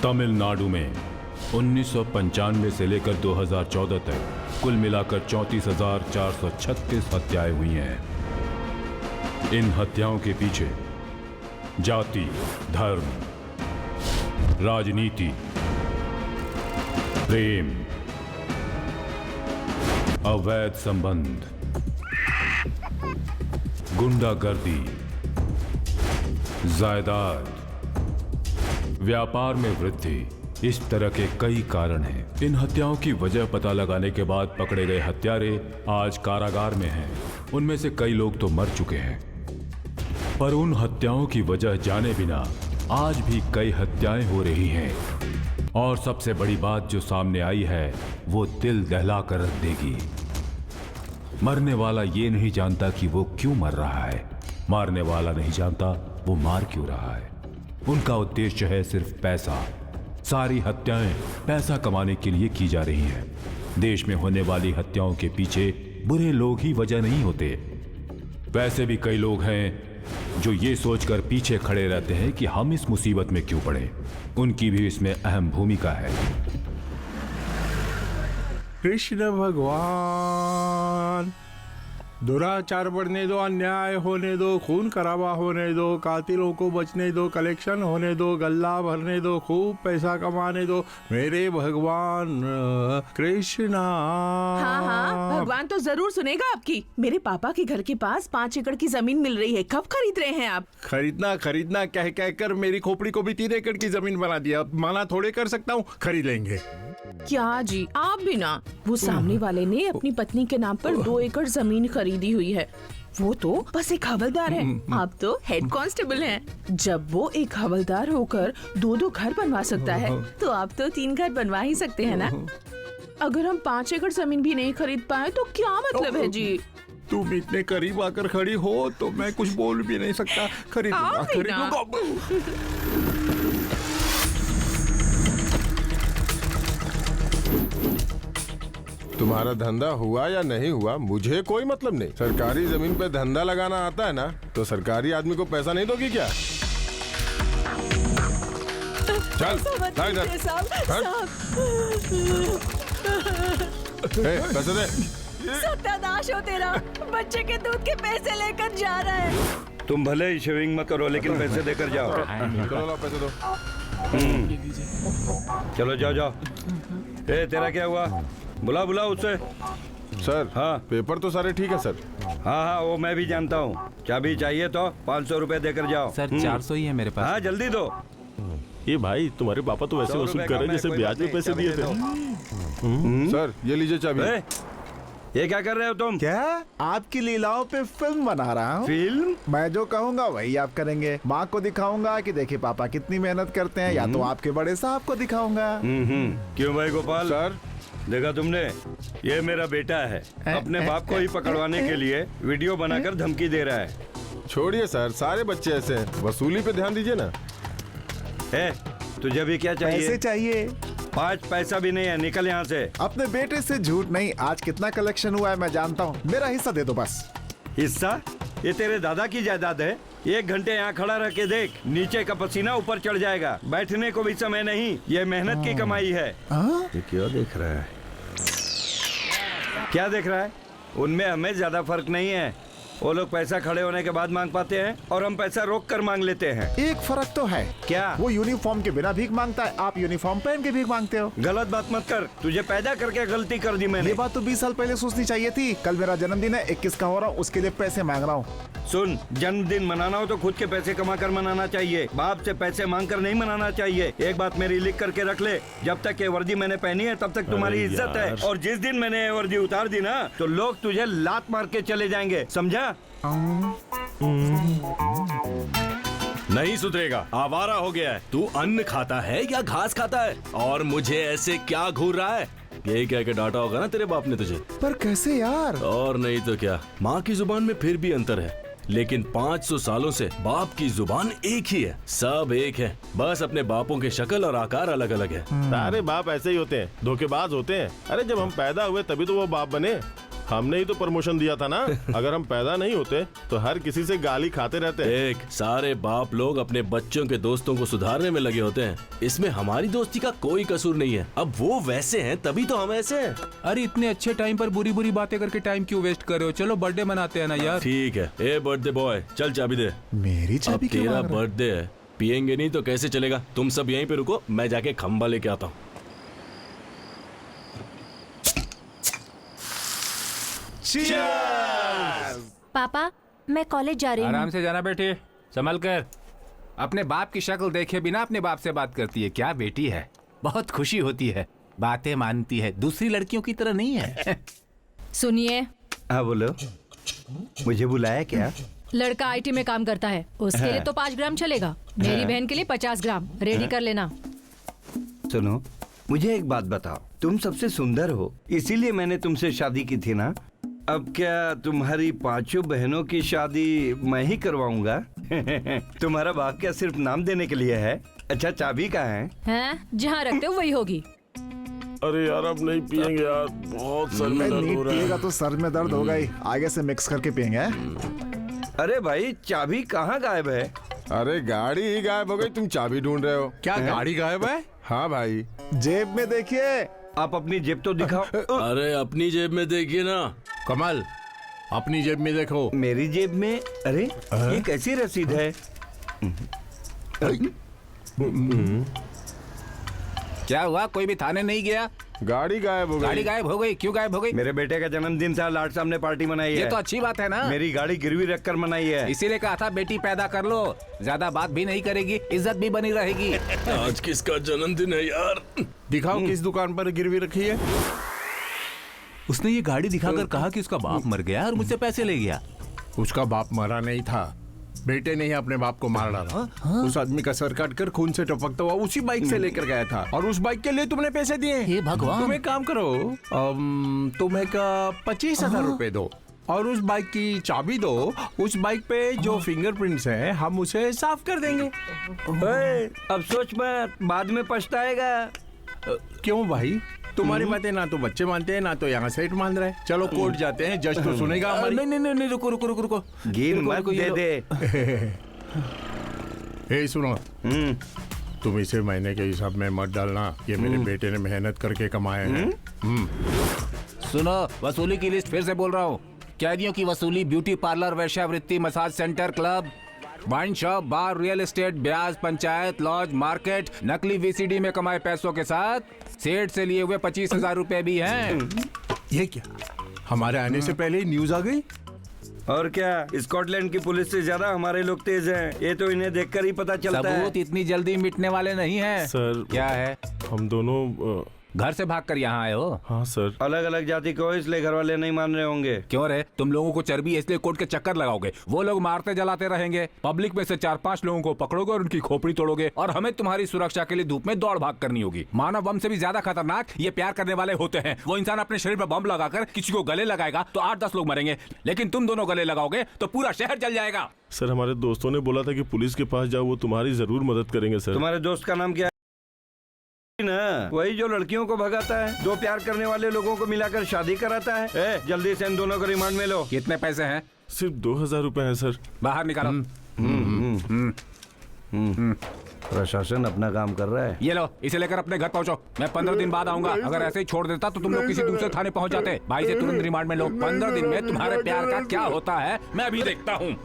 तमिलनाडु में 1995 से लेकर 2014 तक कुल मिलाकर 34,436 हत्याएं हुई हैं। इन हत्याओं के पीछे जाति, धर्म, राजनीति, प्रेम, अवैध संबंध, गुंडागर्दी, जायदाद, व्यापार में वृद्धि, इस तरह के कई कारण हैं। इन हत्याओं की वजह पता लगाने के बाद पकड़े गए हत्यारे आज कारागार में हैं। उनमें से कई लोग तो मर चुके हैं, पर उन हत्याओं की वजह जाने बिना आज भी कई हत्याएं हो रही हैं। और सबसे बड़ी बात जो सामने आई है वो दिल दहला कर रख देगी। मरने वाला ये नहीं जानता कि वो क्यों मर रहा है, मारने वाला नहीं जानता वो मार क्यों रहा है। उनका उद्देश्य है सिर्फ पैसा। सारी हत्याएं पैसा कमाने के लिए की जा रही हैं। देश में होने वाली हत्याओं के पीछे बुरे लोग ही वजह नहीं होते। वैसे भी कई लोग हैं जो ये सोचकर पीछे खड़े रहते हैं कि हम इस मुसीबत में क्यों पड़े। उनकी भी इसमें अहम भूमिका है। कृष्ण भगवान, दुराचार बढ़ने दो, अन्याय होने दो, खून खराबा होने दो, कातिलों को बचने दो, कलेक्शन होने दो, गल्ला भरने दो, खूब पैसा कमाने दो मेरे भगवान कृष्णा। हाँ हाँ, भगवान तो जरूर सुनेगा आपकी। मेरे पापा के घर के पास 5 एकड़ की जमीन मिल रही है। कब खरीद रहे हैं आप? खरीदना खरीदना कह कह कर मेरी खोपड़ी को भी 3 एकड़ की जमीन बना दिया। माना थोड़े कर सकता हूँ, खरीद लेंगे। क्या जी, आप भी ना। वो सामने वाले ने अपनी पत्नी के नाम पर 2 एकड़ जमीन खरीदी हुई है। वो तो बस एक हवलदार है, आप तो हेड कांस्टेबल हैं। जब वो एक हवलदार होकर 2-2 घर बनवा सकता है तो आप तो 3 घर बनवा ही सकते हैं ना। अगर हम 5 एकड़ जमीन भी नहीं खरीद पाए तो क्या मतलब है जी? तुम इतने करीब आकर खड़ी हो तो मैं कुछ बोल भी नहीं सकता। खरीदूंगा खरीदूंगा। तुम्हारा धंधा हुआ या नहीं हुआ मुझे कोई मतलब नहीं। सरकारी जमीन पे धंधा लगाना आता है ना, तो सरकारी आदमी को पैसा नहीं दोगी क्या? चल पैसे दे। सत्यानाश हो तेरा, बच्चे के दूध के पैसे लेकर जा रहा है। तुम भले ही शेविंग मत करो लेकिन पैसे देकर जाओ। चलो लो पैसे दो। चलो जाओ जाओ। ए तेरा क्या हुआ? बुला बुला उससे। सर हाँ पेपर तो सारे ठीक है सर। हाँ हाँ वो मैं भी जानता हूँ। चाबी चाहिए तो 500 रुपए देकर जाओ। सर 400 ही है मेरे पास। हाँ जल्दी दो। ये भाई तुम्हारे पापा तो वैसे वसूल कर रहे हैं जैसे ब्याज में पैसे दिए थे। सर ये लीजिए चाबी। ये क्या कर रहे हो तुम? क्या? आपकी लीलाओं पे फिल्म बना रहा हूँ। फिल्म? मैं जो कहूँगा वही आप करेंगे। माँ को दिखाऊंगा कि देखिए पापा कितनी मेहनत करते हैं, या तो आपके बड़े साहब को दिखाऊंगा। क्यों भाई गोपाल? सर देखा तुमने, ये मेरा बेटा है। अपने बाप को ही पकड़वाने के लिए वीडियो बनाकर धमकी दे रहा है। छोड़िए सर, सारे बच्चे ऐसे हैं। वसूली पे ध्यान दीजिए ना। तुझे भी क्या चाहिए? पैसे चाहिए। 5 पैसा भी नहीं है, निकल यहाँ से। अपने बेटे से झूठ नहीं। आज कितना कलेक्शन हुआ है मैं जानता हूँ। मेरा हिस्सा दे दो बस। हिस्सा? ये तेरे दादा की जायदाद है। 1 घंटे यहाँ खड़ा रह के देख, नीचे का पसीना ऊपर चढ़ जाएगा। बैठने को भी समय नहीं, ये मेहनत की कमाई है। ये क्या देख रहा है? क्या देख रहा है? उनमें हमें ज्यादा फर्क नहीं है। वो लोग पैसा खड़े होने के बाद मांग पाते हैं और हम पैसा रोक कर मांग लेते हैं। एक फर्क तो है। क्या? वो यूनिफॉर्म के बिना भीख मांगता है, आप यूनिफॉर्म पहन के भीख मांगते हो। गलत बात मत कर। तुझे पैदा करके गलती कर दी मैंने। ये बात तो 20 साल पहले सोचनी चाहिए थी। कल मेरा जन्मदिन है, 21 का हो रहा हूँ, उसके लिए पैसे मांग रहा हूँ। सुन, जन्मदिन मनाना हो तो खुद के पैसे कमा कर मनाना चाहिए। बाप से पैसे मांग कर नहीं मनाना चाहिए। एक बात मेरी लिख करके रख ले, जब तक ये वर्दी मैंने पहनी है तब तक तुम्हारी इज्जत है। और जिस दिन मैंने ये वर्दी उतार दी ना तो लोग तुझे लात मार के चले जाएंगे, समझा? नहीं सुधरेगा, आवारा हो गया है। तू अन्न खाता है या घास खाता है? और मुझे ऐसे क्या घूर रहा है? यही कह के डांटा होगा ना तेरे बाप ने तुझे। पर कैसे यार? और नहीं तो क्या, माँ की जुबान में फिर भी अंतर है, लेकिन 500 सालों से बाप की जुबान एक ही है। सब एक है, बस अपने बापों के शक्ल और आकार अलग अलग है। सारे बाप ऐसे ही होते हैं, धोखेबाज होते हैं। अरे जब हम पैदा हुए तभी तो वो बाप बने। हमने ही तो प्रमोशन दिया था ना। अगर हम पैदा नहीं होते तो हर किसी से गाली खाते रहते। देख, सारे बाप लोग अपने बच्चों के दोस्तों को सुधारने में लगे होते हैं। इसमें हमारी दोस्ती का कोई कसूर नहीं है। अब वो वैसे हैं तभी तो हम ऐसे हैं। अरे इतने अच्छे टाइम पर बुरी बुरी बातें करके टाइम क्यों वेस्ट कर रहे हो? चलो बर्थडे मनाते हैं ना यार। ठीक है, ए बर्थडे बॉय, चल चाबी दे। मेरी अब चाबी क्यों तेरा मांग रहा है? बर्थडे है, पियेंगे नहीं तो कैसे चलेगा? तुम सब यहीं पे रुको, मैं जाके खंबा लेके आता हूँ। पापा, मैं कॉलेज जा रही आराम हूँ। से जाना बेटे, संभल कर। अपने बाप की शक्ल देखे बिना अपने बाप से बात करती है। क्या बेटी है, बहुत खुशी होती है, बातें मानती है, दूसरी लड़कियों की तरह नहीं है। सुनिए, हाँ बोलो, मुझे बुलाया क्या? लड़का आईटी में काम करता है, उसके लिए तो 5 ग्राम चलेगा। मेरी बहन के लिए 50 ग्राम रेडी कर लेना। सुनो, मुझे एक बात बताओ, तुम सबसे सुंदर हो इसीलिए मैंने तुमसे शादी की थी ना। अब क्या तुम्हारी 5 बहनों की शादी मैं ही करवाऊंगा? तुम्हारा बाप क्या सिर्फ नाम देने के लिए है? अच्छा, चाबी कहाँ है? हैं? जहाँ रखते हो वही होगी। अरे यार अब नहीं पियेंगे यार, बहुत सर में दर्द नीट हो रहा पिएगा है। तो सर में दर्द होगा ही। आगे से मिक्स करके पिएंगे। हैं? अरे भाई, चाबी कहाँ गायब है? अरे गाड़ी ही गायब हो गई, तुम चाबी ढूंढ रहे हो? क्या गाड़ी गायब है? हाँ भाई। जेब में देखिए। आप अपनी जेब तो दिखाओ। अरे अपनी जेब में देखिए ना। कमल, अपनी जेब में देखो। मेरी जेब में? अरे ये कैसी रसीद है? क्या हुआ, कोई भी थाने नहीं गया? गाड़ी गायब हो गाड़ी गई। गायब हो गई, क्यों गायब हो गई? मेरे बेटे का जन्मदिन था, लाड साहब ने पार्टी मनाई ये है। तो अच्छी बात है ना। मेरी गाड़ी गिरवी रखकर मनाई है। इसीलिए कहा था बेटी पैदा कर लो, ज्यादा बात भी नहीं करेगी, इज्जत भी बनी रहेगी। आज किसका जन्मदिन है यार? दिखाओ किस दुकान पर गिरवी रखी है। उसने ये गाड़ी दिखाकर कहा कि उसका बाप मर गया और मुझसे पैसे ले गया। उसका बाप मरा नहीं था, बेटे ने ही अपने बाप को मार डाला। उस आदमी का सर काट कर खून से टपकता हुआ उसी बाइक से लेकर गया था, और उस बाइक के लिए तुमने पैसे दिए। हे भगवान। तुम एक काम करो, तुम एक 25,000 रुपए दो और उस बाइक की चाबी दो। उस बाइक पे जो फिंगरप्रिंट्स हैं हम उसे साफ कर देंगे। ओए, अब सोच मत, बाद में पछताएगा। क्यों भाई, तुम्हारी बातें ना तो बच्चे मानते हैं ना तो यहाँ सेठ मान रहा है। चलो कोर्ट जाते हैं, जज तो सुनेगा हमारी। नहीं नहीं नहीं, रुको रुको रुको रुको। गिन रुको, मत, रुको, ये दे लो। दे। हे सुनो, तुम इसे महीने के हिसाब में मत डालना, ये मेरे बेटे ने मेहनत करके कमाए हैं। सुनो, वसूली की लिस्ट फिर से बोल रहा हूँ। कैदियों की वसूली ब्यूटी पार्लर, वेश्यावृत्ति, massage centre, club, wine shop, bar, real estate, ब्याज, पंचायत, लॉज, मार्केट, नकली वीसीडी में कमाए पैसों के साथ सेठ से लिए हुए 25,000 रुपए भी हैं। ये क्या, हमारे आने से पहले ही न्यूज आ गई? और क्या, स्कॉटलैंड की पुलिस से ज्यादा हमारे लोग तेज हैं। ये तो इन्हें देखकर ही पता चलता है। सबूत इतनी जल्दी मिटने वाले नहीं हैं। सर, क्या है, हम दोनों घर से भागकर यहाँ आए हो? हाँ सर। अलग अलग जाति को इसलिए घर वाले नहीं मान रहे होंगे। क्यों रे, तुम लोगों को चर्बी इसलिए कोर्ट के चक्कर लगाओगे, वो लोग मारते जलाते रहेंगे, पब्लिक में से 4-5 लोगों को पकड़ोगे और उनकी खोपड़ी तोड़ोगे, और हमें तुम्हारी सुरक्षा के लिए धूप में दौड़ भाग करनी होगी। मानव बम से भी ज्यादा खतरनाक ये प्यार करने वाले होते हैं। वो इंसान अपने शरीर पर बम लगाकर किसी को गले लगाएगा तो 8-10 लोग मरेंगे, लेकिन तुम दोनों गले लगाओगे तो पूरा शहर जल जाएगा। सर, हमारे दोस्तों ने बोला था कि पुलिस के पास जाओ, वो तुम्हारी जरूर मदद करेंगे सर। तुम्हारे दोस्त का नाम क्या है? ना वही जो लड़कियों को भगाता है, दो प्यार करने वाले लोगों को मिलाकर शादी कराता है। जल्दी से इन दोनों को रिमांड में लो। कितने पैसे हैं? सिर्फ 2,000 रुपए हैं सर। बाहर निकालो। प्रशासन अपना काम कर रहा है। ये लो, इसे लेकर अपने घर पहुंचो। मैं 15 दिन बाद आऊंगा। अगर ऐसे ही छोड़ देता तो तुम लोग किसी दूसरे थाने पहुंच जाते। भाई से तुरंत रिमांड में लो। 15 दिन में तुम्हारे प्यार का क्या होता है मैं अभी देखता हूँ।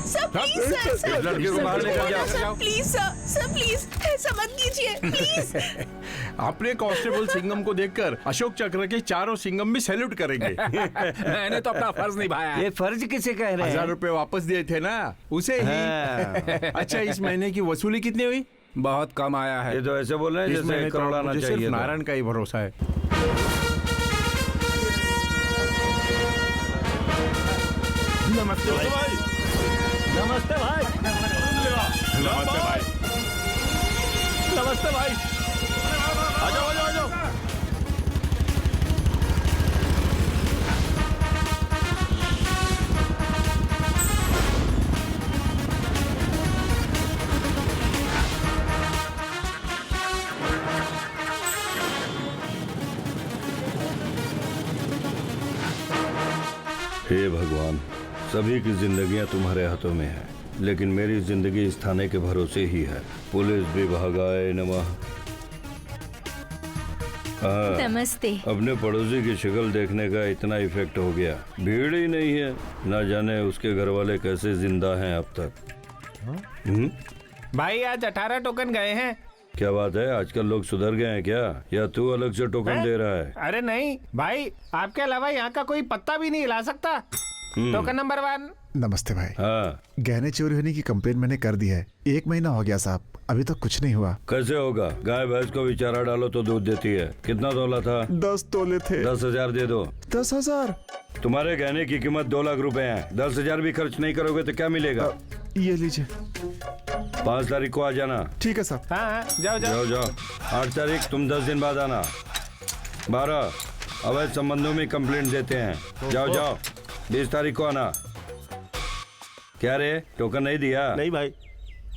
सर प्लीज सर, सर लड़की को बाहर लेकर जाओ। प्लीज सर प्लीज ऐसा मत कीजिए प्लीज। अपने कांस्टेबल सिंघम को देखकर अशोक चक्र के चारों सिंघम भी सैल्यूट करेंगे। मैंने तो अपना फर्ज निभाया है। ये फर्ज किसे कह रहे हैं? 1,000 रुपए वापस दिए थे ना, उसे ही। हाँ। अच्छा, इस महीने की वसूली कितनी हुई? बहुत कम आया है। ये तो ऐसे बोल रहे हैं इस जैसे महीने तो करोड़ आना मुझे सिर्फ चाहिए था। नारायण का ही भरोसा है। नमस्ते भाई। नमस्ते भाई। नमस्ते भाई। नमस्ते भाई। आ जाओ, आ जाओ, आ जाओ। हे भगवान, सभी की जिंदगियां तुम्हारे हाथों में है, लेकिन मेरी जिंदगी इस थाने के भरोसे ही है। पुलिस विभागाय नमः। नमस्ते। अपने पड़ोसी की शक्ल देखने का इतना इफेक्ट हो गया, भीड़ ही नहीं है। ना जाने उसके घर वाले कैसे जिंदा हैं अब तक। भाई आज 18 टोकन गए हैं। क्या बात है, आजकल लोग सुधर गए हैं क्या, या तू अलग से टोकन दे रहा है? अरे नहीं भाई, आपके अलावा यहाँ का कोई पत्ता भी नहीं हिला सकता। Token number 1। नमस्ते भाई। हाँ, गहने चोरी होने की कंप्लेन मैंने कर दी है। 1 महीना हो गया साहब, अभी तक कुछ नहीं हुआ। कैसे होगा? गाय भैंस को भी चारा डालो तो दूध देती है। कितना तोला था? 10 तोले थे। 10,000 दे दो। 10,000? तुम्हारे गहने की कीमत 2 लाख रुपए है। 10,000 भी खर्च नहीं करोगे तो क्या मिलेगा? ये लीजिए। 5 तारीख को आ जाना। ठीक है साहब। हाँ, जाओ जाओ जाओ। 8 तारीख तुम 10 दिन बाद आना। 12 अवैध संबंधों में कंप्लेंट देते हैं। जाओ जाओ। 20 तारीख को आना। क्या रे, टोकन नहीं दिया? नहीं भाई,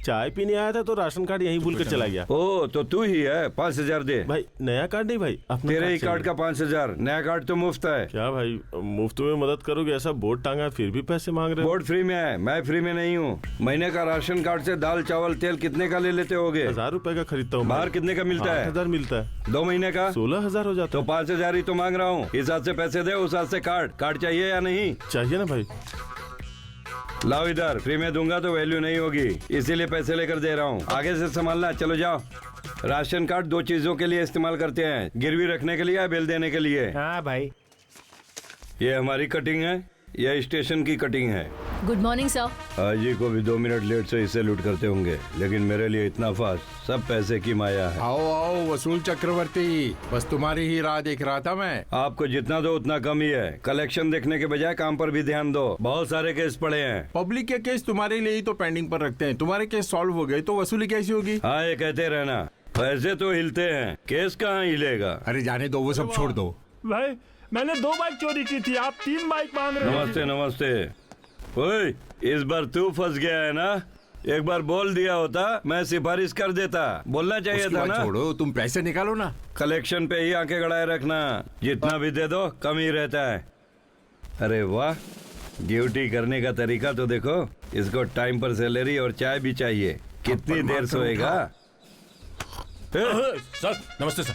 चाय पीने आया था तो राशन कार्ड यहीं भूल कर चला गया। ओ, तो तू ही है। 5,000 दे। भाई नया कार्ड नहीं भाई, अपना तेरे ही कार्ड का 5,000। नया कार्ड तो मुफ्त है। क्या भाई, मुफ्त में मदद करोगे? ऐसा बोर्ड टांगा फिर भी पैसे मांग रहे हो। बोर्ड फ्री में है, मैं फ्री में नहीं हूँ। महीने का राशन कार्ड से दाल चावल तेल कितने का ले लेते होगे? 1000 रुपए का खरीदता हूँ। बाहर कितने का मिलता है? 8,000 मिलता है। 2 महीने का 16,000 हो जाता। तो 5,000 ही तो मांग रहा हूँ। इस हाथ से पैसे दे, उस हाथ से कार्ड चाहिए या नहीं? चाहिए ना भाई। लाओ इधर, फ्री में दूंगा तो वैल्यू नहीं होगी, इसीलिए पैसे लेकर दे रहा हूँ। आगे से संभालना। चलो जाओ। राशन कार्ड 2 चीजों के लिए इस्तेमाल करते हैं, गिरवी रखने के लिए या बिल देने के लिए। हाँ भाई। ये हमारी कटिंग है, यह स्टेशन की कटिंग है। Good morning sir. हाजी को भी 2 मिनट लेट से इसे लूट करते होंगे, लेकिन मेरे लिए इतना फास्ट, सब पैसे की माया है। आओ आओ वसूल चक्रवर्ती, बस तुम्हारी ही राह देख रहा था मैं। आपको जितना दो उतना कम ही है। कलेक्शन देखने के बजाय काम पर भी ध्यान दो। बहुत सारे केस पड़े हैं। पब्लिक के केस तुम्हारे लिए ही तो पेंडिंग पर रखते हैं। तुम्हारे केस सॉल्व हो गए तो वसूली कैसी होगी? हाँ, ये कहते रहना। पैसे तो हिलते हैं, केस कहाँ हिलेगा? अरे जाने दो, वो सब छोड़ दो। भाई मैंने 2 बाइक चोरी की थी, आप 3 बाइक मांग रहे हो। नमस्ते नमस्ते। ओए, इस बार तू फंस गया है ना? एक बार बोल दिया होता मैं सिफारिश कर देता। बोलना चाहिए उसकी था बात ना। छोड़ो, तुम पैसे निकालो ना। कलेक्शन पे ही आंखें गड़ाए रखना, जितना भी दे दो कम ही रहता है। अरे वाह, ड्यूटी करने का तरीका तो देखो। इसको टाइम पर सैलरी और चाय भी चाहिए। कितनी देर सोएगा? सर नमस्ते सर।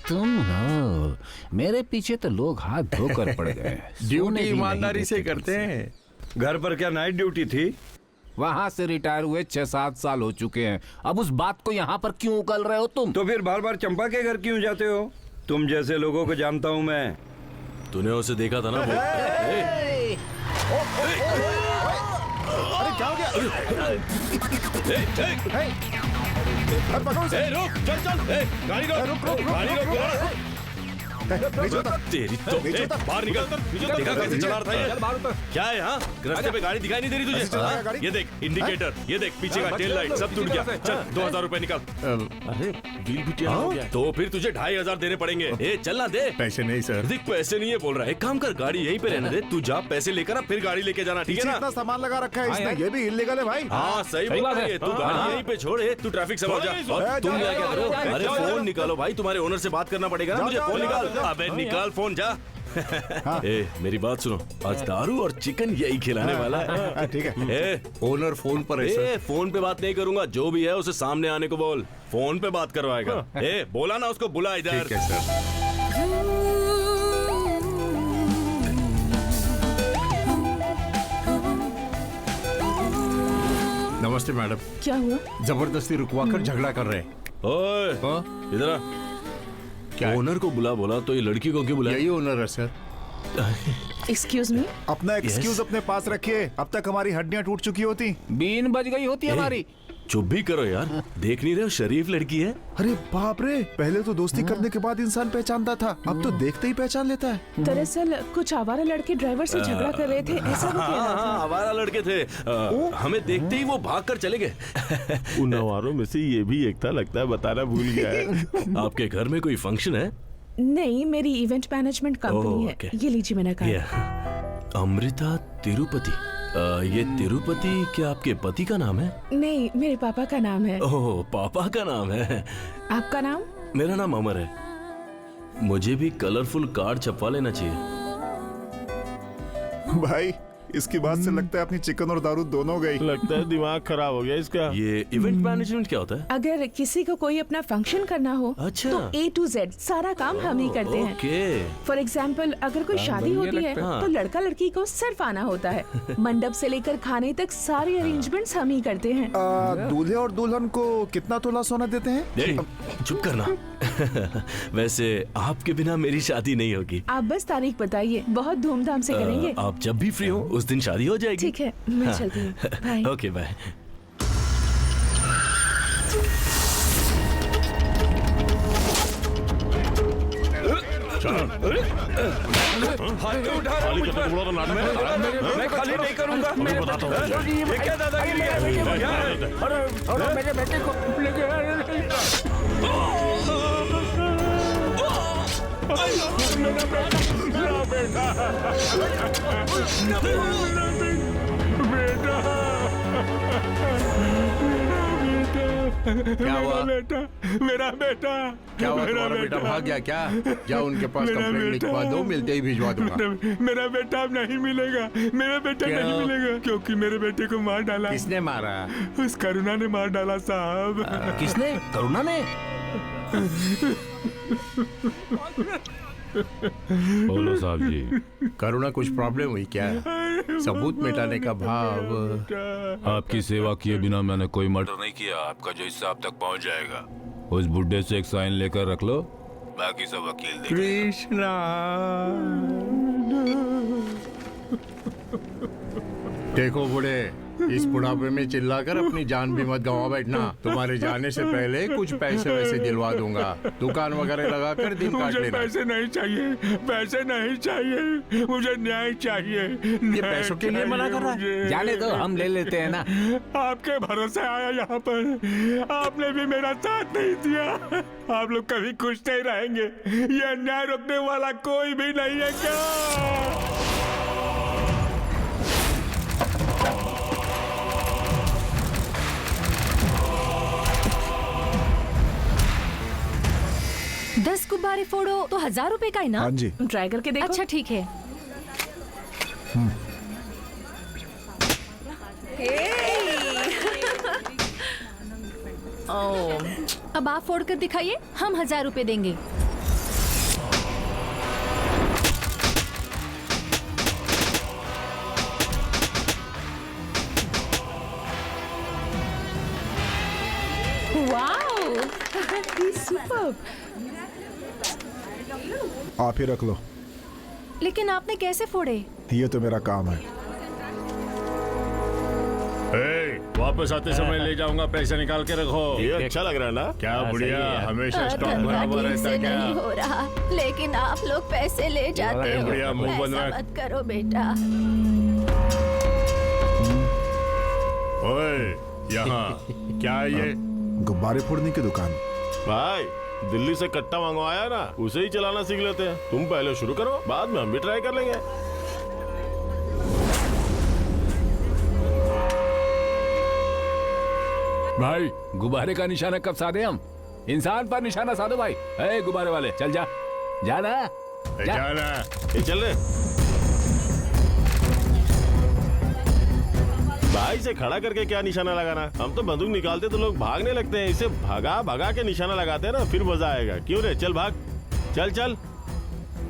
तुम हो, मेरे पीछे तो लोग हाथ धोकर पड़ गए। ड्यूटी ईमानदारी से करते हैं। घर पर क्या नाइट ड्यूटी थी? वहाँ से रिटायर हुए 6-7 साल हो चुके हैं। अब उस बात को यहाँ पर क्यों उगल रहे हो तुम? तो फिर बार बार चंपा के घर क्यों जाते हो? तुम जैसे लोगों को जानता हूँ मैं। तूने उसे देखा था ना? अरे क्या हो गया? रुक, चल चल, गाड़ी रोक, गाड़ी रोक। तेरी तो बाहर निकल। देखा कैसे चला रहा था ये? क्या है यहाँ? रास्ते पे गाड़ी दिखाई नहीं दे रही तुझे? हाँ? ये देख इंडिकेटर, ये देख पीछे का टेल लाइट, सब टूट गया। चल 2,000 रुपए निकाल। अरे बिल भी टेढ़ा हो गया। तो फिर तुझे 2,500 देने पड़ेंगे। ए चलना दे। पैसे नहीं सर। देख पैसे नहीं है बोल रहा है। काम कर, गाड़ी यहीं पे रहने दे। तू जा, पैसे लेकर आ, फिर गाड़ी लेके जाना, ठीक है ना? इतना सामान लगा रखा है इसने, ये भी इलीगल है भाई। हाँ सही बोल रहा है। तू गाड़ी यहीं पे छोड़, तू ट्रैफिक संभाल जा। और तुम क्या करो? अरे फोन निकालो भाई, तुम्हारे ओनर से बात करना पड़ेगा ना मुझे। फोन निकाल। अबे निकाल फोन, जा। ए मेरी बात सुनो, आज दारू और चिकन यही खिलाने वाला है। ठीक है। ओनर फोन पर है सर। फोन पे बात नहीं करूंगा, जो भी है उसे सामने आने को बोल। फोन पे बात करवाएगा। बोला ना उसको, बुला इधर। ठीक है सर। नमस्ते मैडम। क्या हुआ? जबरदस्ती रुकवा कर झगड़ा कर रहे हैं। ओए इधर आ। क्या? ओनर को बुला बोला तो ये लड़की को क्यों बुलाया? यही ओनर है सर। Excuse me. अपना एक्सक्यूज अपने पास रखिए, अब तक हमारी हड्डियां टूट चुकी होती। बीन बज गई होती हमारी। चुप भी करो यार, देख नहीं रहे हो शरीफ लड़की है। अरे बाप रे, पहले तो दोस्ती करने के बाद इंसान पहचानता था, अब तो देखते ही पहचान लेता है। दरअसल कुछ आवारा लड़के ड्राइवर से झगड़ा कर रहे थे, ऐसा वो कह रहा था। आवारा लड़के थे। हमें देखते ही वो भाग कर चले गए। उन आवारों में से ये भी एक था, लगता है बताना भूल गया है। आपके घर में कोई फंक्शन है? नहीं, मेरी इवेंट मैनेजमेंट कंपनी है। ओके। ये लीजिए मैंने कहा। अमृता तिरुपति। ये तिरुपति क्या आपके पति का नाम है? नहीं, मेरे पापा का नाम है। ओह, पापा का नाम है। आपका नाम? मेरा नाम अमर है। मुझे भी कलरफुल कार्ड छपवा लेना चाहिए। भाई इसकी बात से लगता है अपनी चिकन और दारू दोनों गई। लगता है दिमाग खराब हो गया इसका। ये इवेंट मैनेजमेंट क्या होता है? अगर किसी को कोई अपना फंक्शन करना हो अच्छा। तो A to Z सारा काम हम ही करते हैं। ओके। फॉर एग्जाम्पल अगर कोई शादी होती है हाँ। तो लड़का लड़की को सिर्फ आना होता है। मंडप से लेकर खाने तक सारे अरेंजमेंट्स हम ही करते हैं। दूल्हे और दुल्हन को कितना तोला सोना देते हैं? चुप करना। वैसे आपके बिना मेरी शादी नहीं होगी। आप बस तारीख बताइए, बहुत धूमधाम से करेंगे। आप जब भी फ्री हो उस दिन शादी हो जाएगी। ठीक है, मैं चलती हूँ। बाय। Okay bye. मैं खाली नहीं करूंगा। ये क्या दादागिरी है? अरे मेरे बेटे को क्या हुआ? मेरा बेटा क्या हुआ? तुम्हारा बेटा भाग गया क्या? जाओ उनके पास कंप्लेंट लिखवा दो, मिलते ही भिजवा दूंगा। मेरा बेटा अब नहीं मिलेगा। मेरा बेटा नहीं मिलेगा क्योंकि मेरे बेटे को मार डाला। किसने मारा? उस करुणा ने मार डाला साहब। किसने? करुणा ने? बोलो साहब जी। करुणा कुछ प्रॉब्लम हुई क्या? सबूत मिटाने का भाव। आपकी सेवा किए बिना मैंने कोई मर्डर नहीं किया। आपका जो हिस्सा आप तक पहुंच जाएगा। उस बुड्ढे से एक साइन लेकर रख लो, बाकी सब वकील देखेंगे। कृष्णा देखो बूढ़े, इस बुढ़ापे में चिल्लाकर अपनी जान भी मत गंवा बैठना। तुम्हारे जाने से पहले कुछ पैसे वैसे दिलवा दूंगा। दुकान वगैरह लगाकर दिन काट मुझे लेना। पैसे नहीं चाहिए, पैसे नहीं चाहिए, मुझे न्याय चाहिए। ये पैसों के लिए मना कर रहा है? जाने दो, हम ले लेते हैं ना। आपके भरोसे आया यहाँ पर, आपने भी मेरा साथ नहीं दिया। आप लोग कभी खुश नहीं रहेंगे। ये अन्याय रोकने वाला कोई भी नहीं है क्या? 10 गुब्बारे फोड़ो तो 1000 रुपए का इनाम। हाँ जी। ट्राई करके देखो। अच्छा ठीक है। अब आप फोड़ कर दिखाइए, हम 1000 रुपए देंगे। Wow, super. आप ही रख लो। लेकिन आपने कैसे फोड़े? ये तो मेरा काम है। वापस आते समय ले जाऊंगा, पैसे निकाल के रखो। ये अच्छा लग रहा है ना? क्या बुढ़िया, हमेशा स्टॉक भरा हुआ रहता है क्या? नहीं हो रहा, लेकिन आप लोग पैसे ले जाते हो। बुढ़िया मुंह बंद ऐसा रख। मत करो बेटा। ओए, यहाँ क्या है ये? गुब्बारे फोड़ने की दुकान। भाई दिल्ली से कट्टा मंगवाया ना, उसे ही चलाना सीख लेते हैं। तुम पहले शुरू करो, बाद में हम भी ट्राई कर लेंगे। भाई गुब्बारे का निशाना कब साधे हम? इंसान पर निशाना साधो भाई। ए गुब्बारे वाले चल जा, जाना जाना। ये चल रहे भाई से खड़ा करके क्या निशाना लगाना? हम तो बंदूक निकालते तो लोग भागने लगते हैं। इसे भगा भगा के निशाना लगाते हैं ना, फिर मजा आएगा। क्यों रे? चल भाग, चल चल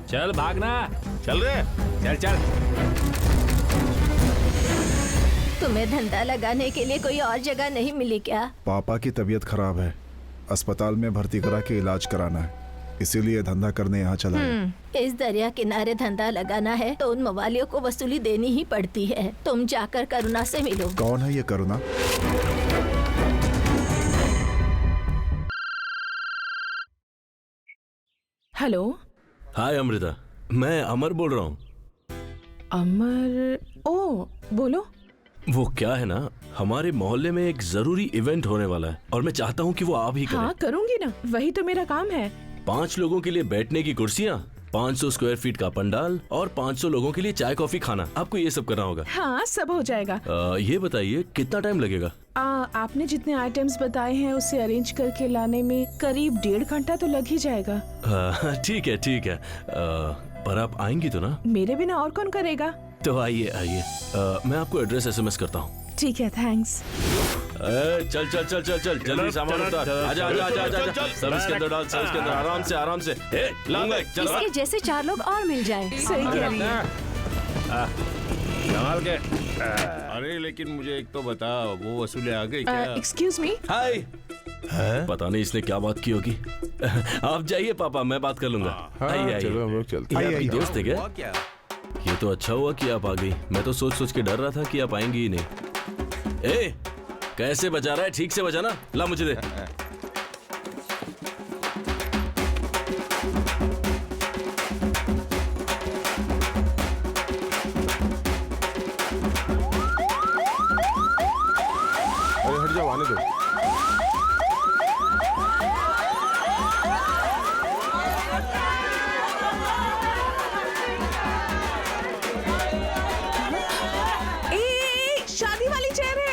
चल भागना, चल रे, चल चल। तुम्हें धंधा लगाने के लिए कोई और जगह नहीं मिली क्या? पापा की तबीयत खराब है, अस्पताल में भर्ती करा के इलाज कराना है, इसीलिए धंधा करने यहाँ चला है। इस दरिया किनारे धंधा लगाना है तो उन मवालियों को वसूली देनी ही पड़ती है। तुम जाकर करुणा से मिलो। कौन है ये करुणा? हेलो। हाय अमृता, मैं अमर बोल रहा हूँ। अमर? ओ बोलो। वो क्या है ना, हमारे मोहल्ले में एक जरूरी इवेंट होने वाला है और मैं चाहता हूँ कि वो आप ही करें। हाँ करूँगी ना, वही तो मेरा काम है। 5 लोगों के लिए बैठने की कुर्सियाँ, 500 स्क्वायर फीट का पंडाल और 500 लोगों के लिए चाय कॉफी खाना। आपको ये सब करना होगा। हाँ सब हो जाएगा। ये बताइए कितना टाइम लगेगा? आपने जितने आइटम्स बताए हैं उसे अरेंज करके लाने में करीब 1.5 घंटा तो लग ही जाएगा। ठीक है ठीक है, पर आप आएंगी तो ना? मेरे बिना और कौन करेगा? तो आइए आइए, मैं आपको एड्रेस एसएमएस करता हूँ। ठीक है, थैंक्स। चल चल चल चल चल जल्दी सामान उतार। आजा आजा आजा आजा, सर्विस के अंदर डाल, सर्विस के अंदर, आराम से आराम से। लाऊंगा, चल। इसके जैसे 4 लोग और मिल जाए। सही कह रही है। संभाल के। अरे लेकिन मुझे एक तो बता, वो वसूले आ गई क्या? Excuse me. हाय। पता नहीं इसने क्या बात की होगी। आप जाइए पापा, मैं बात कर लूंगा। आइए आइए, चलो हम लोग चलते ये आपकी दोस्त है क्या? ये तो अच्छा हुआ कि आप आ गई, मैं तो सोच सोच के डर रहा था कि आप आएंगी ही नहीं। ए, कैसे बजा रहा है? ठीक से बजाना। ला मुझे दे। अरे हट जाओ, आने दो। शादी वाली चेयर है।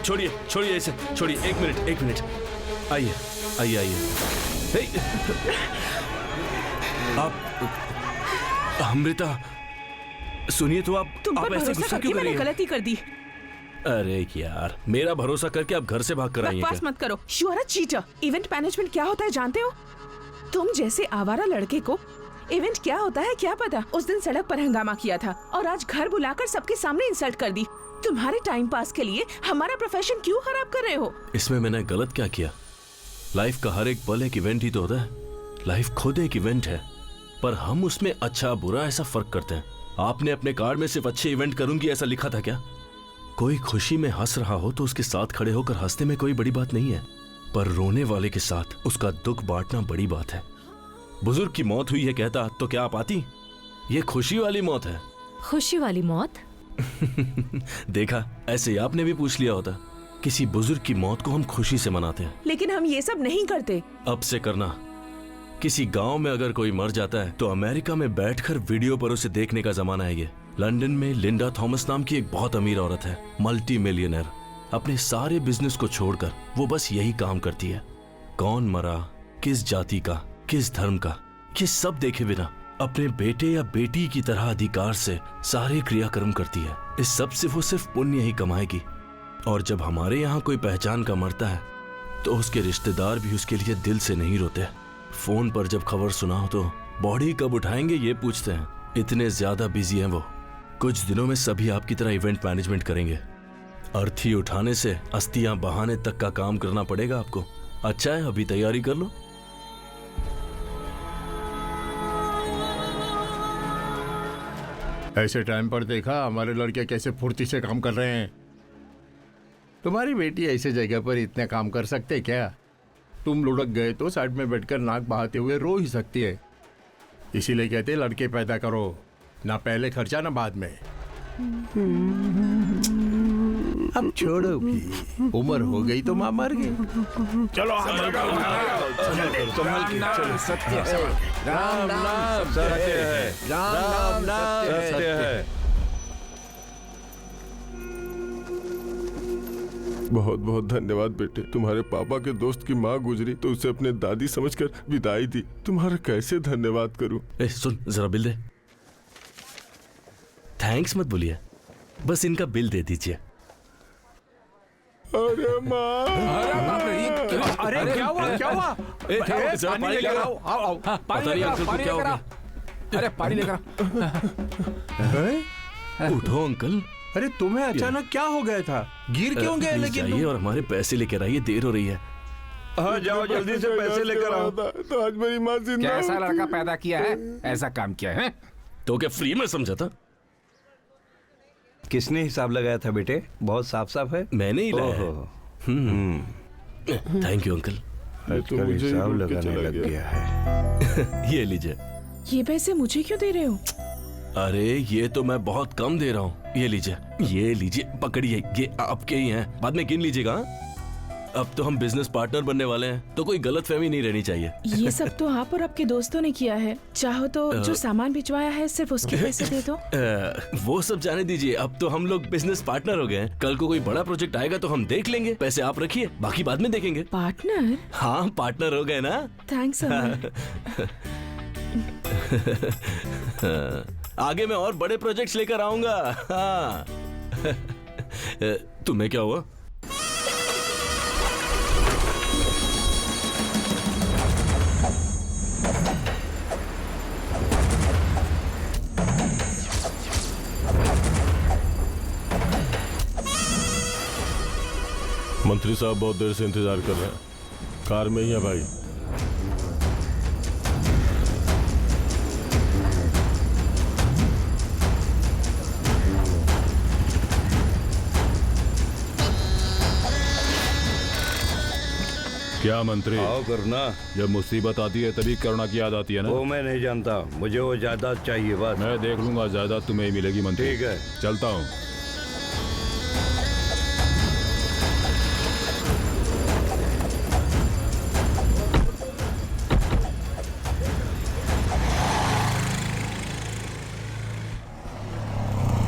छोड़िए छोड़िए इसे, छोड़िए। एक मिनट। आइए आइए आइए। आप अमृता, सुनिए तो, आप ऐसे गुस्सा क्यों कर रही हैं? मैंने गलती कर दी। अरे यार, मेरा भरोसा करके आप घर से भाग कर आई हैं बकवास क्या? मत करो। You are a cheater. Event management क्या होता है जानते हो? तुम जैसे आवारा लड़के को इवेंट क्या होता है क्या पता। उस दिन सड़क पर हंगामा किया था और आज घर बुलाकर सबके सामने इंसल्ट कर दी। तुम्हारे टाइम पास के लिए हमारा प्रोफेशन क्यों खराब कर रहे हो? इसमें मैंने गलत क्या किया? लाइफ का हर एक पल एक इवेंट ही तो होता है। लाइफ खुद एक इवेंट है, पर हम उसमें अच्छा बुरा ऐसा फर्क करते हैं। आपने अपने कार्ड में सिर्फ अच्छे इवेंट करूंगी ऐसा लिखा था क्या? कोई खुशी में हंस रहा हो तो उसके साथ खड़े होकर हंसने में कोई बड़ी बात नहीं है, पर रोने वाले के साथ उसका दुख बांटना बड़ी बात है। बुजुर्ग की मौत हुई है कहता तो क्या आप आती? ये खुशी वाली मौत है। खुशी वाली मौत? देखा, ऐसे आपने भी पूछ लिया होता। किसी बुजुर्ग की मौत को हम खुशी से मनाते हैं, लेकिन हम ये सब नहीं करते। अब से करना। किसी गांव में अगर कोई मर जाता है तो अमेरिका में बैठकर वीडियो पर उसे देखने का जमाना है ये। लंदन में लिंडा थॉमस नाम की एक बहुत अमीर औरत है, मल्टी मिलियनर। अपने सारे बिजनेस को छोड़कर वो बस यही काम करती है। कौन मरा, किस जाति का, किस धर्म का, ये सब देखे बिना अपने बेटे या बेटी की तरह अधिकार से सारे क्रियाक्रम करती है। इस सब से वो सिर्फ पुण्य ही कमाएगी। और जब हमारे यहाँ कोई पहचान का मरता है तो उसके रिश्तेदार भी उसके लिए दिल से नहीं रोते। फोन पर जब खबर सुनाओ तो बॉडी कब उठाएंगे ये पूछते हैं। इतने ज्यादा बिजी हैं वो। कुछ दिनों में सभी आपकी तरह इवेंट मैनेजमेंट करेंगे। अर्थी उठाने से अस्थियां बहाने तक का काम करना पड़ेगा आपको। अच्छा है, अभी तैयारी कर लो। ऐसे टाइम पर देखा हमारे लड़के कैसे फुर्ती से काम कर रहे हैं। तुम्हारी बेटी ऐसे जगह पर इतने काम कर सकते क्या? तुम लुढ़क गए तो साइड में बैठकर नाक बहाते हुए रो ही सकती है। इसीलिए कहते लड़के पैदा करो, ना पहले खर्चा ना बाद में। अब छोड़ो भी, उम्र हो गई तो माँ मर गई। चलो सत्य है, राम नाम सत्य है, राम नाम सत्य है। बहुत बहुत धन्यवाद बेटे। तुम्हारे पापा के दोस्त की माँ गुजरी तो उसे अपने दादी समझकर विदाई दी। तुम्हारा कैसे धन्यवाद करूं? सुन, जरा बिल दे। थैंक्स मत बोलिए, बस इनका बिल दे दीजिए। अरे माँ, अरे क्या हुआ? पानी लेकर आओ। पता नहीं अंकल को क्या हो गया। अरे पानी लेकर उठो अंकल। अरे तुम्हें अचानक क्या हो गया था? गिर क्यों गए? लेकिन जाइए और हमारे पैसे लेकर आइए, देर हो रही है। हाँ जाओ जल्दी से पैसे लेकर आओ। तो आज मेरी माँ जिंदा। कैसा लड़का पैदा किया है, ऐसा काम किया है? तो क्या फ्री में समझा था? किसने हिसाब लगाया था बेटे? बहुत साफ साफ है। मैंने ही लाया। Thank you uncle. आजकल हिसाब लगाने लग गया है। ये लीजिए। ये पैसे मुझे क्यों दे रहे हो? अरे ये तो मैं बहुत कम दे रहा हूँ। ये लीजिए, ये लीजिए, पकड़िए, ये आपके ही हैं। बाद में गिन लीजिएगा। अब तो हम बिजनेस पार्टनर बनने वाले हैं, तो कोई गलतफहमी नहीं रहनी चाहिए। ये सब तो आप और आपके दोस्तों ने किया है। चाहो तो जो सामान भिजवाया है सिर्फ उसके पैसे दे दो। वो सब जाने दीजिए, अब तो हम लोग बिजनेस पार्टनर हो गए हैं। कल को कोई बड़ा प्रोजेक्ट आएगा तो हम देख लेंगे। पैसे आप रखिए, बाकी बाद में देखेंगे। पार्टनर? हाँ, पार्टनर हो गए ना। थैंक्स अमर। आगे मैं और बड़े प्रोजेक्ट्स लेकर आऊंगा। हाँ। तुम्हें क्या हुआ? मंत्री साहब बहुत देर से इंतजार कर रहे हैं। कार में ही है भाई। क्या मंत्री? आओ करुणा। जब मुसीबत आती है तभी करुणा की याद आती है ना? वो मैं नहीं जानता, मुझे वो जायदाद चाहिए बस। मैं देख लूंगा, जायदाद तुम्हें ही मिलेगी मंत्री। ठीक है, चलता हूँ।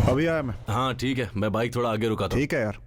अभी आया मैं। हाँ ठीक है, मैं बाइक थोड़ा आगे रुका था। ठीक है यार।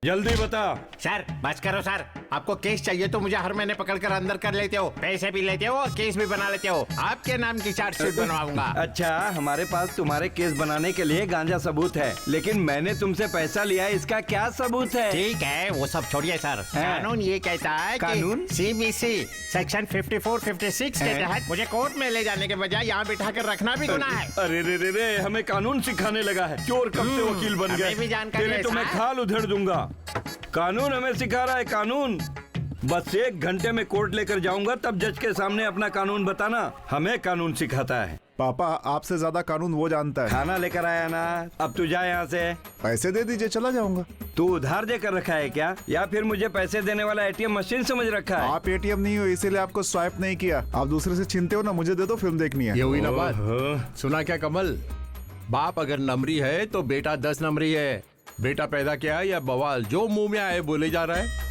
जल्दी बता। सर बस करो सर, आपको केस चाहिए तो मुझे हर महीने पकड़कर अंदर कर लेते हो, पैसे भी लेते हो और केस भी बना लेते हो। आपके नाम की चार्जशीट बनवाऊंगा। अच्छा, हमारे पास तुम्हारे केस बनाने के लिए गांजा सबूत है, लेकिन मैंने तुमसे पैसा लिया, इसका क्या सबूत है? ठीक है, वो सब छोड़िए सर। कानून ये कहता है कानून? CBC सेक्शन 54-56 के तहत मुझे कोर्ट में ले जाने के बजाय यहाँ बिठा कर रखना भी गुनाह है। अरे रे रे रे, हमें कानून सिखाने लगा है। चोर कब से वकील बन गए? हमें भी जानकारी तेरे है तो मैं साहब। खाल उधेड़ दूंगा। कानून हमें सिखा रहा है, कानून। बस 1 घंटे में कोर्ट लेकर जाऊंगा, तब जज के सामने अपना कानून बताना। हमें कानून सिखाता है। पापा आपसे ज्यादा कानून वो जानता है। खाना लेकर आया ना, अब तू जा यहाँ से। पैसे दे दीजिए, चला जाऊंगा। तू उधार देकर रखा है क्या, या फिर मुझे पैसे देने वाला ATM मशीन समझ रखा है? आप ATM नहीं हो, इसीलिए आपको स्वाइप नहीं किया। आप दूसरे से छीनते हो ना, मुझे दे दो, फिल्म देखनी है। ये हुई ना बात। सुना क्या कमल? बाप अगर नमरी है तो बेटा 10 नमरी है। बेटा पैदा किया या बवाल, जो मुंह में आए बोले जा रहा है।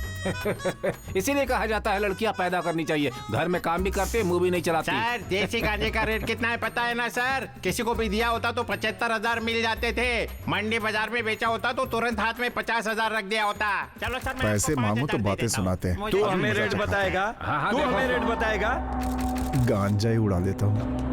इसीलिए कहा जाता है लड़कियां पैदा करनी चाहिए। घर में काम भी करते, मुंह भी नहीं चलाती। सर देसी गांजे का रेट कितना है पता है ना सर? किसी को भी दिया होता तो 75,000 मिल जाते थे। मंडी बाजार में बेचा होता तो तुरंत हाथ में 50,000 रख दिया होता। चलो सर, पैसे मांगो तो बातें सुनाते हैं। तू हमें रेट बताएगा? तू हमें रेट बताएगा? गांजा ही उड़ा लेता हूँ।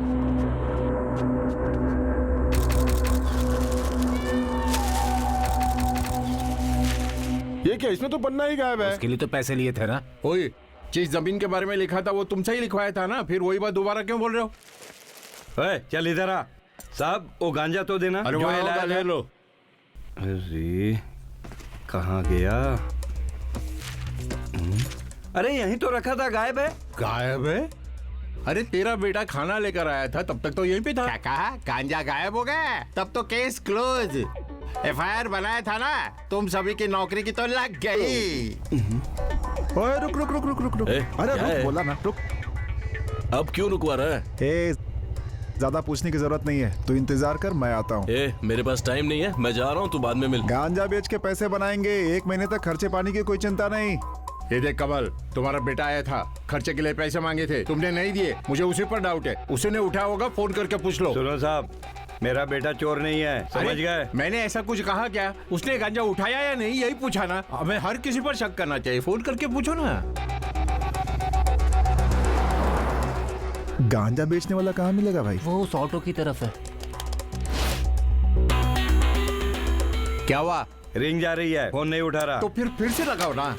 ये क्या, इसमें तो पन्ना ही गायब है। उसके लिए तो पैसे लिए थे ना। ओए, जिस जमीन के बारे में लिखा था वो तुमसे ही लिखवाया था ना, फिर वही बात दोबारा क्यों बोल रहे हो? चल इधर आ। साहब वो गांजा तो देना। अरे जो वहाँ लाया होगा, ले लो। अरे कहाँ गया? अरे यहीं तो रखा था, गायब है। गायब है? अरे तेरा बेटा खाना लेकर आया था, तब तक तो यहीं पे था। क्या कहा? गांजा गायब हो गया? तब तो केस क्लोज। FIR बनाया था ना, तुम सभी की नौकरी की तो लग गई। ओए रुक रुक रुक रुक रुक रुक। अरे रुक, बोला ना रुक। अब क्यों रुकवा रहा है? ज्यादा पूछने की जरूरत नहीं है, तू इंतजार कर, मैं आता हूँ। मेरे पास टाइम नहीं है, मैं जा रहा हूँ, तू बाद में मिल। गांजा बेच के पैसे बनाएंगे, 1 महीने तक खर्चे पानी की कोई चिंता नहीं। ये देख कमल, तुम्हारा बेटा आया था, खर्चे के लिए पैसे मांगे थे, तुमने नहीं दिए। मुझे उसी पर डाउट है, उसी ने उठाया होगा, फोन करके पूछ लो। सुनो साहब, मेरा बेटा चोर नहीं है, समझ गए? मैंने ऐसा कुछ कहा क्या? उसने गांजा उठाया या नहीं, यही पूछा ना। हमें हर किसी पर शक करना चाहिए, फोन करके पूछो ना। गांजा बेचने वाला कहाँ मिलेगा भाई? वो उस ऑटो की तरफ है। क्या हुआ? रिंग जा रही है, फोन नहीं उठा रहा। तो फिर से लगाओ ना।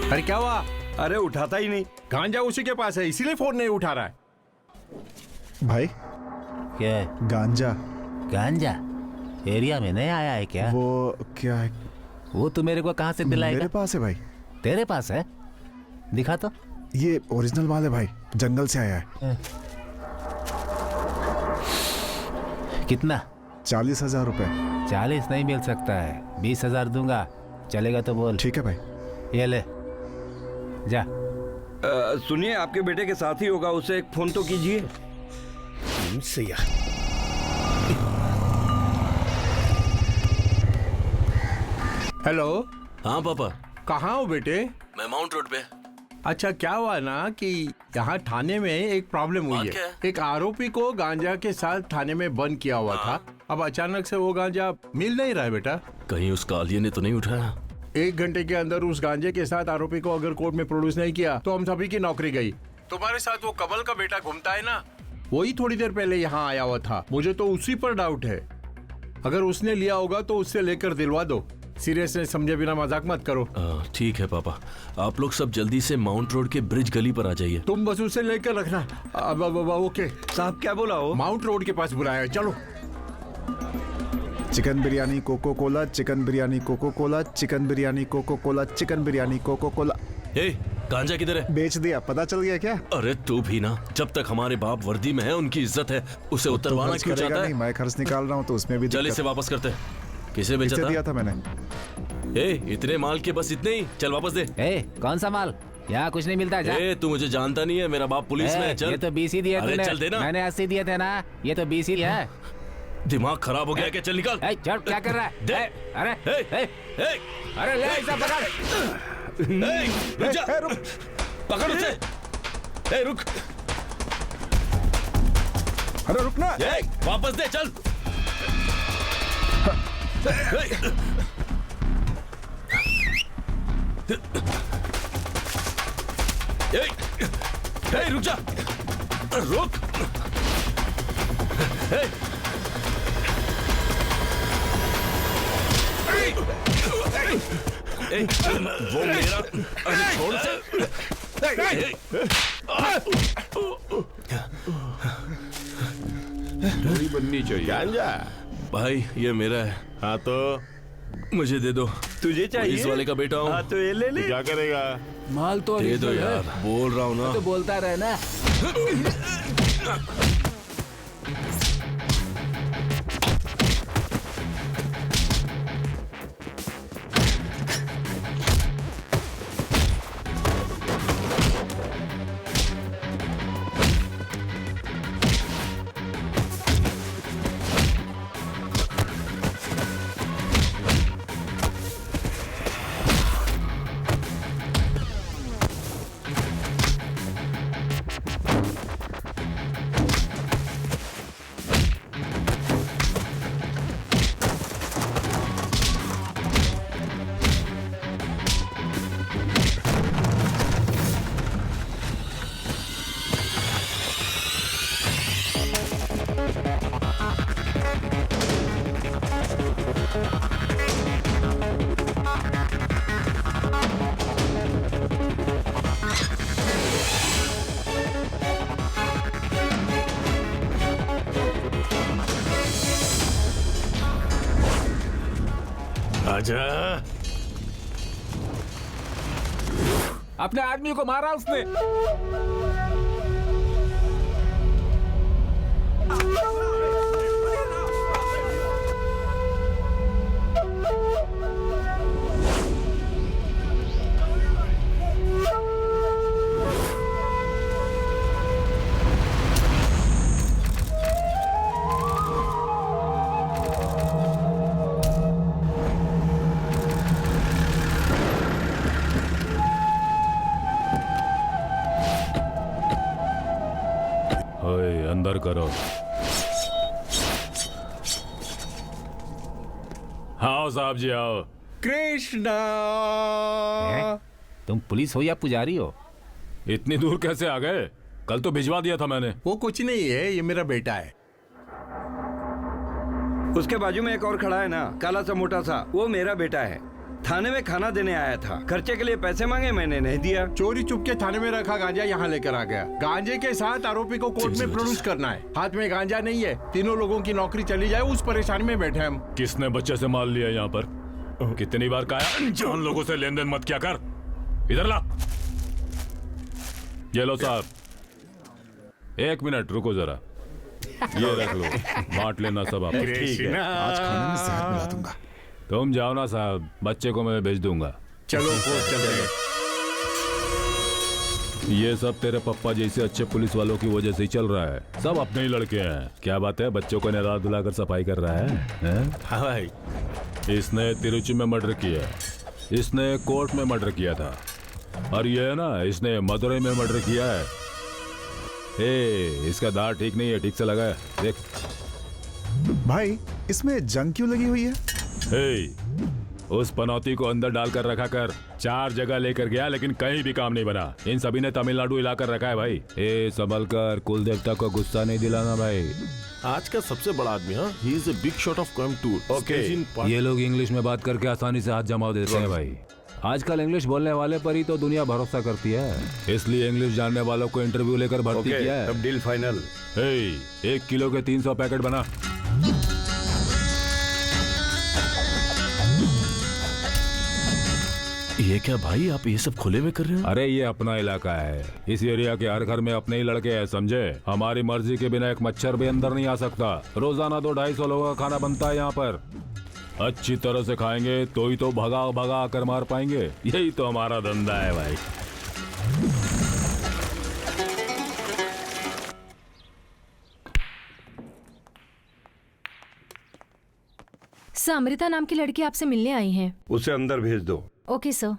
अरे क्या हुआ? अरे उठाता ही नहीं। गांजा उसी के पास है, इसीलिए फोन नहीं उठा रहा है। भाई क्या है? गांजा। गांजा एरिया में नहीं आया है क्या? वो क्या है? वो तू मेरे को कहाँ से दिलाएगा? मेरे पास है भाई। तेरे पास है? दिखा तो। ये ओरिजिनल माल है भाई, जंगल से आया है। कितना? 40,000 रुपए। 40 नहीं मिल सकता है, 20,000 दूंगा, चलेगा तो बोल। ठीक है भाई। ये ले जा। सुनिए, आपके बेटे के साथ ही होगा, उसे एक फोन तो कीजिए। हेलो। हाँ पापा। कहाँ हो बेटे? मैं माउंट रोड पे। अच्छा, क्या हुआ ना कि यहाँ थाने में एक प्रॉब्लम हुई है। एक आरोपी को गांजा के साथ थाने में बंद किया हुआ था। अब अचानक से वो गांजा मिल नहीं रहा है बेटा। कहीं उस कालिए ने तो नहीं उठाया? 1 घंटे के अंदर उस गांजे के साथ आरोपी को अगर कोर्ट में प्रोड्यूस नहीं किया तो हम सभी की नौकरी गई। तुम्हारे साथ वो कमल का बेटा घूमता है ना, वही थोड़ी देर पहले यहाँ आया हुआ था। मुझे तो उसी पर डाउट है। अगर उसने लिया होगा तो उससे लेकर दिलवा दो। सीरियसनेस समझे बिना मजाक मत करो। ठीक है पापा, आप लोग सब जल्दी से माउंट रोड के ब्रिज गली पर आ जाइए। तुम बस उसे लेकर रखना। ओके साहब, क्या बोला हो? माउंट रोड के पास बुलाया, चलो। Chicken biryani Coca Cola, chicken biryani Coca Cola, chicken biryani Coca Cola, chicken biryani Coca Cola. गांजा किधर है? बेच दिया, पता चल गया क्या? अरे तू भी ना, जब तक हमारे बाप वर्दी में है उनकी इज्जत है, उसे उतरवाना क्यों चाहता है? नहीं, मैं खर्च निकाल रहा हूँ तो उसमें भी चल इसे वापस करते हैं। किसे बेचा था? दिया था मैंने। इतने माल के बस इतने ही? चल वापस दे। कौन सा माल? यहाँ कुछ नहीं मिलता। जा। तू मुझे जानता नहीं है, मेरा बाप पुलिस में है। चल। ये तो 20 ही दिए तूने। चल देना। मैंने 80 दिए थे ना, ये तो 20 ही है। दिमाग खराब हो गया क्या? चल निकाल। चल, क्या कर रहा है? दे। अरे ले इसे पकड़। रुक जा। पकड़ उसे। रुक। अरे रुक ना। वापस दे, चल। रुक जा। रुक। वो मेरा। अरे छोड़ से। थोड़ी बननी चाहिए। गांजा भाई ये मेरा है। हाँ तो मुझे दे दो। तुझे चाहिए? इस वाले का बेटा हूँ। हाँ तो ये ले ले। क्या करेगा? माल तो दे दो यार, बोल रहा हूँ ना। तो बोलता रहे ना। आजा। अपने आदमी को मारा उसने। अंदर करो। हाँ साहब जी आओ। कृष्णा। तुम पुलिस हो या पुजारी हो? इतनी दूर कैसे आ गए? कल तो भिजवा दिया था मैंने। वो कुछ नहीं है, ये मेरा बेटा है। उसके बाजू में एक और खड़ा है ना, काला सा मोटा सा, वो मेरा बेटा है। थाने में खाना देने आया था, खर्चे के लिए पैसे मांगे, मैंने नहीं दिया। चोरी चुपके थाने में रखा गांजा यहाँ लेकर आ गया। गांजे के साथ आरोपी को कोर्ट में प्रोड्यूस करना है। हाथ में गांजा नहीं है, तीनों लोगों की नौकरी चली जाए, उस परेशानी में बैठे हम। किसने बच्चे से माल लिया यहाँ पर? कितनी बार कहा अनजान लोगों से लेन देन मत किया कर। इधर ला। ये लो साहब। 1 मिनट रुको जरा, ये रख लो, बांट लेना सब आप। ठीक है, आज खाने में जहर मिला दूंगा। तुम जाओ ना साहब, बच्चे को मैं भेज दूंगा। चलो चलो। ये सब तेरे पप्पा जैसे अच्छे पुलिस वालों की वजह से ही चल रहा है। सब अपने ही लड़के हैं। क्या बात है, बच्चों को नहला धुलाकर सफाई कर रहा है? हाँ भाई। इसने तिरुचि में मर्डर किया, इसने कोर्ट में मर्डर किया था, और ये है ना, इसने मदुरई में मर्डर किया है। इसका दांत ठीक नहीं है, ठीक से लगा है, देख। भाई इसमें जंग क्यों लगी हुई है? उस पनौती को अंदर डालकर रखा कर। 4 जगह लेकर गया लेकिन कहीं भी काम नहीं बना। इन सभी ने तमिलनाडु हिलाकर रखा है भाई। संभल कर, कुल देवता को गुस्सा नहीं दिलाना भाई। आज का सबसे बड़ा आदमी, हाँ, he is a big shot of Coimbatore. Okay, ये लोग इंग्लिश में बात करके आसानी से हाथ जमा देते हैं भाई। आजकल इंग्लिश बोलने वाले पर ही तो दुनिया भरोसा करती है, इसलिए इंग्लिश जानने वालों को इंटरव्यू लेकर भर्ती किया है। अब डील फाइनल। 1 किलो के 300 पैकेट बना। ये क्या भाई, आप ये सब खुले में कर रहे हैं? अरे ये अपना इलाका है, इस एरिया के हर घर में अपने ही लड़के हैं, समझे? हमारी मर्जी के बिना एक मच्छर भी अंदर नहीं आ सकता। रोजाना 200-250 लोगों का खाना बनता है यहाँ पर। अच्छी तरह से खाएंगे तो ही तो भगा भगा कर मार पाएंगे। यही तो हमारा धंधा है भाई। सर, अमृता नाम की लड़की आपसे मिलने आई है। उसे अंदर भेज दो। Okay sir.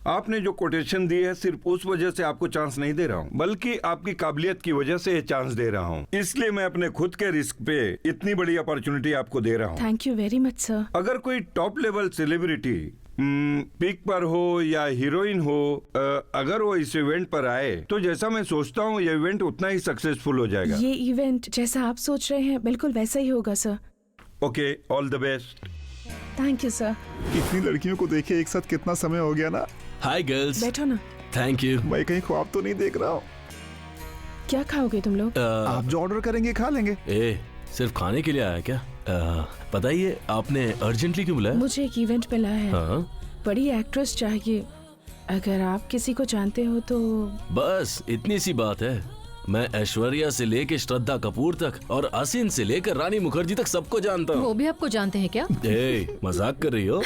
आपने जो कोटेशन दी है सिर्फ उस वजह से आपको चांस नहीं दे रहा हूँ, बल्कि आपकी काबिलियत की वजह से ये चांस दे रहा हूँ। इसलिए मैं अपने खुद के रिस्क पे इतनी बड़ी अपॉर्चुनिटी आपको दे रहा हूँ। Thank you very much sir. अगर कोई टॉप लेवल सेलिब्रिटी पीक पर हो या हीरोइन हो, अगर वो इस इवेंट पर आए तो जैसा मैं सोचता हूँ ये इवेंट उतना ही सक्सेसफुल हो जाएगा। ये इवेंट जैसा आप सोच रहे हैं बिल्कुल वैसा ही होगा sir. Okay, all the best. Thank you sir. इतनी लड़कियों को देखे एक साथ कितना समय हो गया ना। Hi girls. बैठो ना। Thank you. मैं कहीं ख्वाब तो नहीं देख रहा हूँ। क्या खाओगे तुम लोग? आप जो ऑर्डर करेंगे खा लेंगे। सिर्फ खाने के लिए आया क्या? बताइए, आपने अर्जेंटली क्यों बुलाया? मुझे एक इवेंट पे लाया है। हाँ? बड़ी एक्ट्रेस चाहिए, अगर आप किसी को जानते हो तो। बस इतनी सी बात है। मैं ऐश्वर्या से लेकर श्रद्धा कपूर तक और असिन से लेकर रानी मुखर्जी तक सबको जानता हूँ। वो भी आपको जानते हैं क्या? मजाक कर रही हो?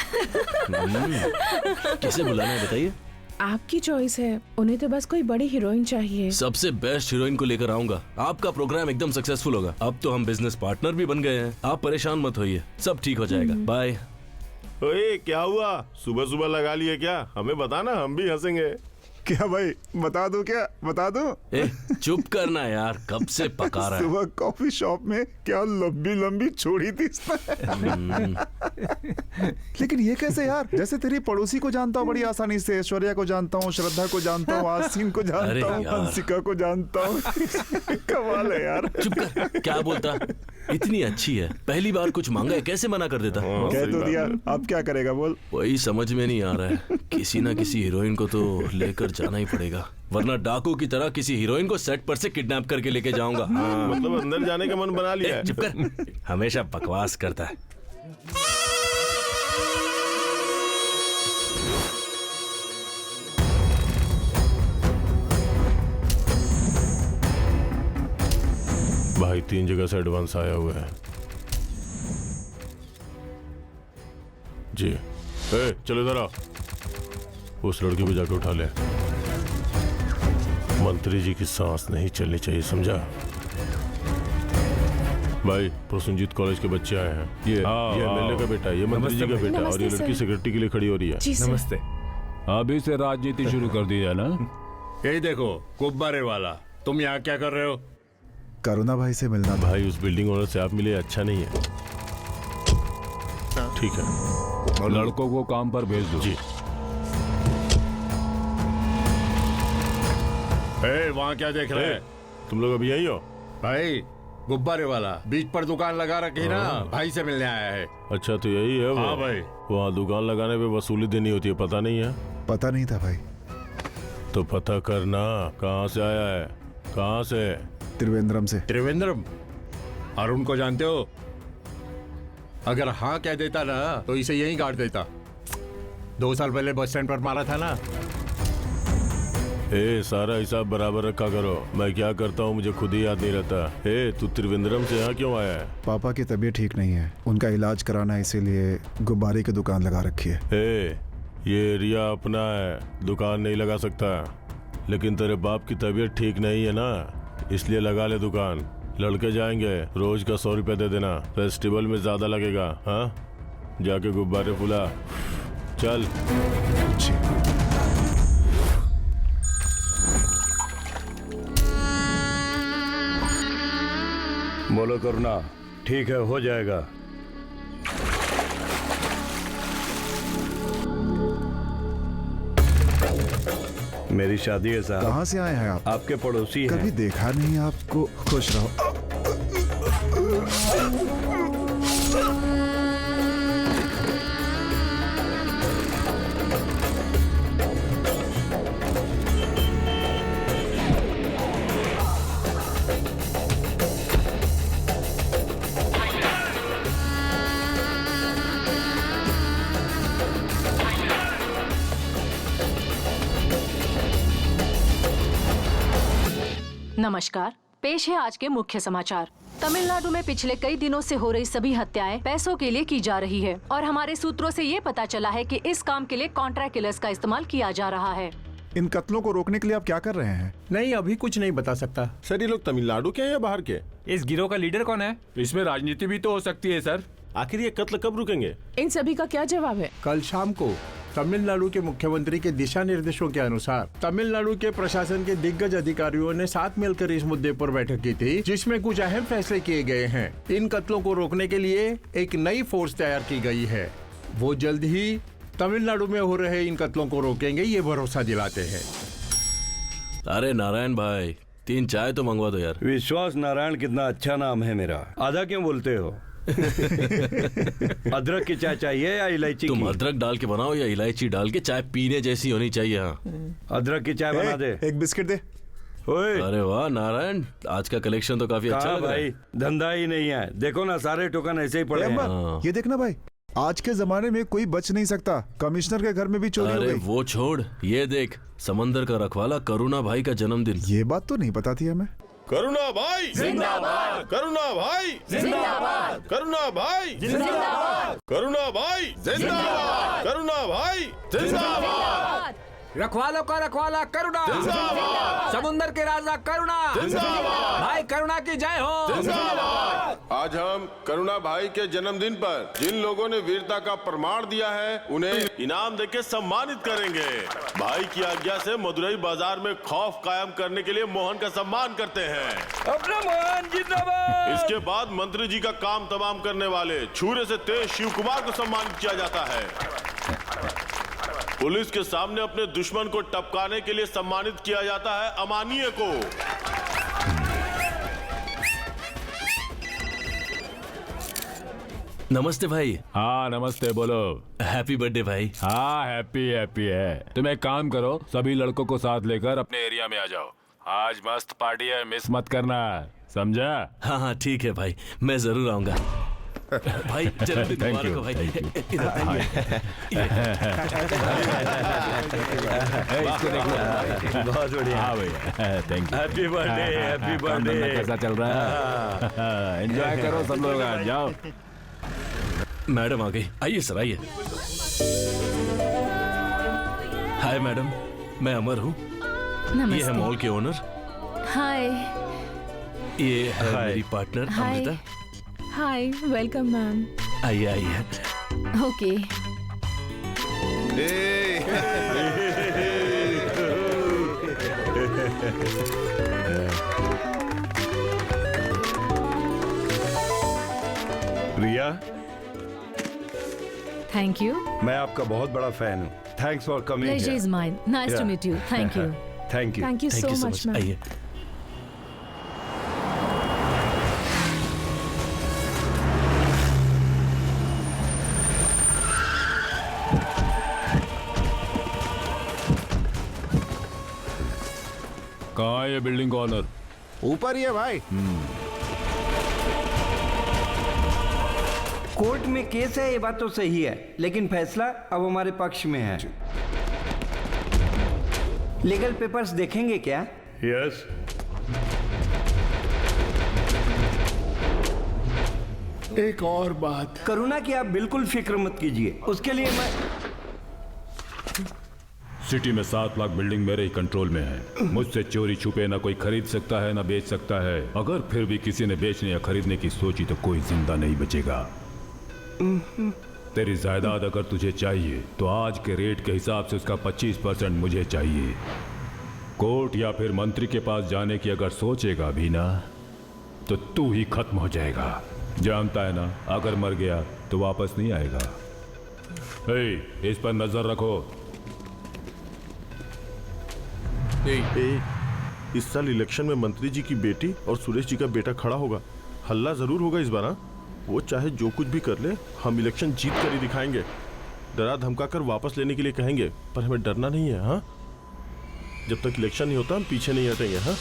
किसे बुलाना है बताइए? आपकी चॉइस है, उन्हें तो बस कोई बड़ी हीरोइन चाहिए। सबसे बेस्ट हीरोइन को लेकर आऊंगा। आपका प्रोग्राम एकदम सक्सेसफुल होगा। अब तो हम बिजनेस पार्टनर भी बन गए हैं। आप परेशान मत होइए, सब ठीक हो जाएगा। बाय। ओए क्या हुआ, सुबह सुबह लगा लिए क्या? हमें बताना, हम भी हंसेंगे। क्या भाई, बता दूं क्या? बता दूं? चुप करना यार, कब से पका रहा है। सुबह कॉफी शॉप में क्या लंबी लंबी छोड़ी थी इसने। लेकिन ये कैसे यार? जैसे तेरी पड़ोसी को जानता हूँ बड़ी आसानी से, ऐश्वर्या को जानता हूँ, श्रद्धा को जानता हूँ, आसिन को जानता हूँ, हंसिका को जानता हूँ। कमाल है यार। चुप कर, क्या बोलता? इतनी अच्छी है, पहली बार कुछ मांगा है, कैसे मना कर देता? कह तो दिया, अब क्या करेगा बोल? वही समझ में नहीं आ रहा है। किसी ना किसी हीरोइन को तो लेकर जाना ही पड़ेगा, वरना डाकू की तरह किसी हीरोइन को सेट पर से किडनैप करके लेके जाऊंगा। मतलब अंदर जाने का मन बना लिया है। चुप कर, हमेशा बकवास करता है। भाई 3 जगह से एडवांस आया हुआ है जी। चलो इधर आओ, उस लड़की को जाके उठा ले। मंत्री जी की सांस नहीं चलनी चाहिए, समझा? भाई प्रसन्नजीत कॉलेज के बच्चे आए हैं। ये एमएलए का बेटा, ये मंत्री जी का बेटा, और ये लड़की सिक्योरिटी के लिए खड़ी हो रही है। नमस्ते। अभी से राजनीति शुरू कर दी है ना? यही देखो गुब्बारे वाला, तुम यहाँ क्या कर रहे हो? करुणा भाई से मिलना। भाई उस बिल्डिंग ओनर से आप मिले, अच्छा नहीं है। ठीक है, लड़कों को काम पर भेज दो जी। वहाँ क्या देख रहे हैं? तुम लोग अभी यही हो? भाई गुब्बारे वाला बीच पर दुकान लगा रखी ना, भाई से मिलने आया है। अच्छा तो यही है वो? हाँ भाई। वहाँ दुकान लगाने पे वसूली देनी होती है, पता नहीं है? पता नहीं था भाई। तो पता करना, कहाँ से आया है? कहाँ से? त्रिवेंद्रम से। त्रिवेंद्रम? अरुण को जानते हो? अगर हाँ कह देता ना तो इसे यहीं गाड़ देता। 2 साल पहले बस स्टैंड पर मारा था ना। सारा हिसाब बराबर रखा करो। मैं क्या करता हूँ मुझे खुद ही याद नहीं रहता। तू त्रिवेंद्रम से यहाँ क्यों आया है? पापा की तबीयत ठीक नहीं है, उनका इलाज कराना है, इसीलिए गुब्बारे की दुकान लगा रखी है। ये एरिया अपना है, दुकान नहीं लगा सकता। लेकिन तेरे बाप की तबीयत ठीक नहीं है ना, इसलिए लगा ले दुकान। लड़के जाएंगे, रोज का 100 रुपया दे देना, फेस्टिवल में ज्यादा लगेगा। हाँ जाके गुब्बारे फुला। चल। बोलो करुणा, ठीक है, हो जाएगा। मेरी शादी है साहब। कहाँ से आए हैं आप? आपके पड़ोसी हैं। कभी देखा नहीं आपको। खुश रहो। नमस्कार, पेश है आज के मुख्य समाचार। तमिलनाडु में पिछले कई दिनों से हो रही सभी हत्याएं पैसों के लिए की जा रही है और हमारे सूत्रों से ये पता चला है कि इस काम के लिए कॉन्ट्रैक्ट किलर्स का इस्तेमाल किया जा रहा है। इन कत्लों को रोकने के लिए आप क्या कर रहे हैं? नहीं, अभी कुछ नहीं बता सकता। सर, ये लोग तमिलनाडु के हैं या बाहर के? इस गिरोह का लीडर कौन है? इसमें राजनीति भी तो हो सकती है सर। आखिर ये कत्ल कब रुकेंगे? इन सभी का क्या जवाब है? कल शाम को तमिलनाडु के मुख्यमंत्री के दिशा निर्देशों के अनुसार तमिलनाडु के प्रशासन के दिग्गज अधिकारियों ने साथ मिलकर इस मुद्दे पर बैठक की थी, जिसमें कुछ अहम फैसले किए गए हैं। इन कत्लों को रोकने के लिए एक नई फोर्स तैयार की गई है। वो जल्द ही तमिलनाडु में हो रहे इन कत्लों को रोकेंगे, ये भरोसा दिलाते हैं। अरे नारायण भाई, 3 चाय तो मंगवा दो यार। विश्वास नारायण कितना अच्छा नाम है मेरा। आधा क्यों बोलते हो? अदरक की चाय चाहिए या इलायची? तुम अदरक डाल के बनाओ या इलायची डाल के, चाय पीने जैसी होनी चाहिए। हाँ, अदरक की चाय बना दे। एक बिस्किट दे। ओए, अरे वाह नारायण, आज का कलेक्शन तो काफी अच्छा लग रहा है। भाई, धंधा ही नहीं है। देखो ना, सारे टोकन ऐसे ही पड़े हैं। ये देखना भाई, आज के जमाने में कोई बच नहीं सकता। कमिश्नर के घर में भी चोरी हो अरे गई। वो छोड़, ये देख, समंदर का रखवाला करुणा भाई का जन्मदिन। ये बात तो नहीं पता थी हमें। करुणा भाई जिंदाबाद, करुणा भाई जिंदाबाद, करुणा भाई जिंदाबाद, करुणा भाई जिंदाबाद, करुणा भाई जिंदाबाद। रखवालों का रखवाला करुणा, समुंदर के राजा करुणा, भाई करुणा की जय हो। आज हम करुणा भाई के जन्मदिन पर जिन लोगों ने वीरता का प्रमाण दिया है, उन्हें इनाम देके सम्मानित करेंगे। भाई की आज्ञा से मदुरई बाजार में खौफ कायम करने के लिए मोहन का सम्मान करते हैं। अपना मोहन जिंदाबाद। इसके बाद मंत्री जी का काम तमाम करने वाले छुरे से तेज शिव कुमार को सम्मानित किया जाता है। पुलिस के सामने अपने दुश्मन को टपकाने के लिए सम्मानित किया जाता है अमानिय को। नमस्ते भाई। हाँ नमस्ते, बोलो। हैप्पी बर्थडे भाई। हाँ हैप्पी हैप्पी है। तुम एक काम करो, सभी लड़कों को साथ लेकर अपने एरिया में आ जाओ। आज मस्त पार्टी है, मिस मत करना, समझा? हाँ हाँ ठीक है भाई, मैं जरूर आऊंगा। भाई जन्मदिन मुबारक हो भाई। बहुत बढ़िया। हाँ भैया, thank you. Happy birthday, happy birthday. कैसा चल रहा है? एंजॉय करो सब लोग, आ जाओ। मैडम आ गई, आइए सर आइए। हाय मैडम, मैं अमर हूँ। ये है मॉल के ओनर। हाय। ये है मेरी partner Amrita. Hi, welcome ma'am. आइए आइए। ओके। Riya, thank you. मैं आपका बहुत बड़ा फैन हूँ। Thanks for coming. Pleasure is mine. Nice to meet you. Thank you. Thank you. Thank you so much ma'am. आइए। कहाँ है ये बिल्डिंग का ओनर? ऊपर ही है भाई। कोर्ट में केस है, ये बात तो सही है, लेकिन फैसला अब हमारे पक्ष में है। लीगल पेपर्स देखेंगे क्या? यस। एक और बात, करुणा की आप बिल्कुल फिक्र मत कीजिए, उसके लिए मैं सिटी में 7 लाख बिल्डिंग मेरे ही कंट्रोल में है। मुझसे चोरी छुपे ना कोई खरीद सकता है ना बेच सकता है। अगर फिर भी किसी ने बेचने या खरीदने की सोची तो कोई जिंदा नहीं बचेगा। तेरी जायदाद अगर तुझे चाहिए तो आज के रेट के हिसाब से उसका 25% मुझे चाहिए। कोर्ट या फिर मंत्री के पास जाने की अगर सोचेगा भी ना तो तू ही खत्म हो जाएगा। जानता है ना, अगर मर गया तो वापस नहीं आएगा। इस पर नजर रखो। इस साल इलेक्शन में मंत्री जी की बेटी और सुरेश जी का बेटा खड़ा होगा। हल्ला जरूर होगा इस बार। हाँ, वो चाहे जो कुछ भी कर ले, हम इलेक्शन जीत कर ही दिखाएंगे। डरा धमका कर वापस लेने के लिए कहेंगे, पर हमें डरना नहीं है। हाँ, जब तक इलेक्शन नहीं होता हम पीछे नहीं हटेंगे। हाँ,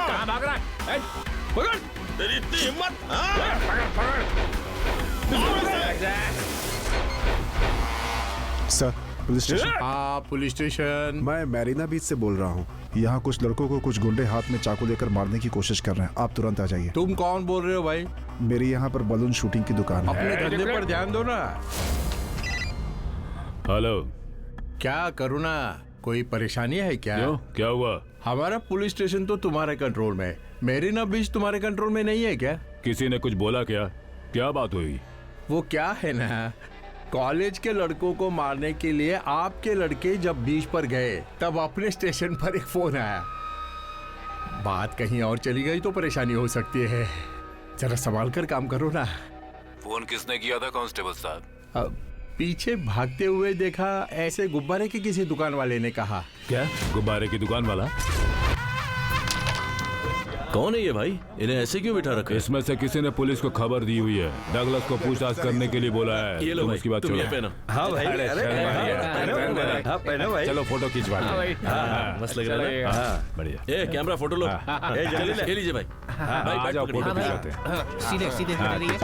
कहाँ भाग रहा है? पकड़! तेरी इतनी हिम्मत! Sir, police station. हाँ, पुलिस स्टेशन। मैं मैरीना बीच से बोल रहा हूँ। यहाँ कुछ लड़कों को कुछ गुंडे हाथ में चाकू लेकर मारने की कोशिश कर रहे हैं। आप तुरंत आ जाइए। तुम कौन बोल रहे हो भाई? मेरी यहाँ पर बलून शूटिंग की दुकान है। अपने धंधे पर ध्यान दो ना। हेलो, क्या करूँ ना? कोई परेशानी है क्या? क्यों? क्या हुआ? हमारा पुलिस स्टेशन तो तुम्हारे कंट्रोल में है, मेरीना बीच तुम्हारे कंट्रोल में नहीं है क्या? किसी ने कुछ बोला क्या? क्या बात हुई? वो क्या है ना, कॉलेज के लड़कों को मारने के लिए आपके लड़के जब बीच पर गए तब अपने स्टेशन पर एक फोन आया। बात कहीं और चली गई तो परेशानी हो सकती है। जरा संभाल कर काम करो ना। फोन किसने किया था कांस्टेबल साहब? पीछे भागते हुए देखा, ऐसे गुब्बारे की किसी दुकान वाले ने कहा। क्या? गुब्बारे की दुकान वाला? कौन है ये भाई? इन्हें ऐसे क्यों बिठा रखा है? इसमें से किसी ने पुलिस को खबर दी हुई है। डगलस को पूछताछ करने के लिए बोला है। ये लो तुम भाई, उसकी बात तुम छोड़ो। ये पहनो। हाँ भाई, पहनो भाई। चलो फोटो खिंचवा लो। मस्त लग रहा है। हाँ, बढ़िया। ए कैमरा फोटो लो। जल्दी ले लीजिए भाई। भाई आ जाओ, बैठ फोटो पकड़िए। खिंचवाते हैं। सीधे सीधे रहिए।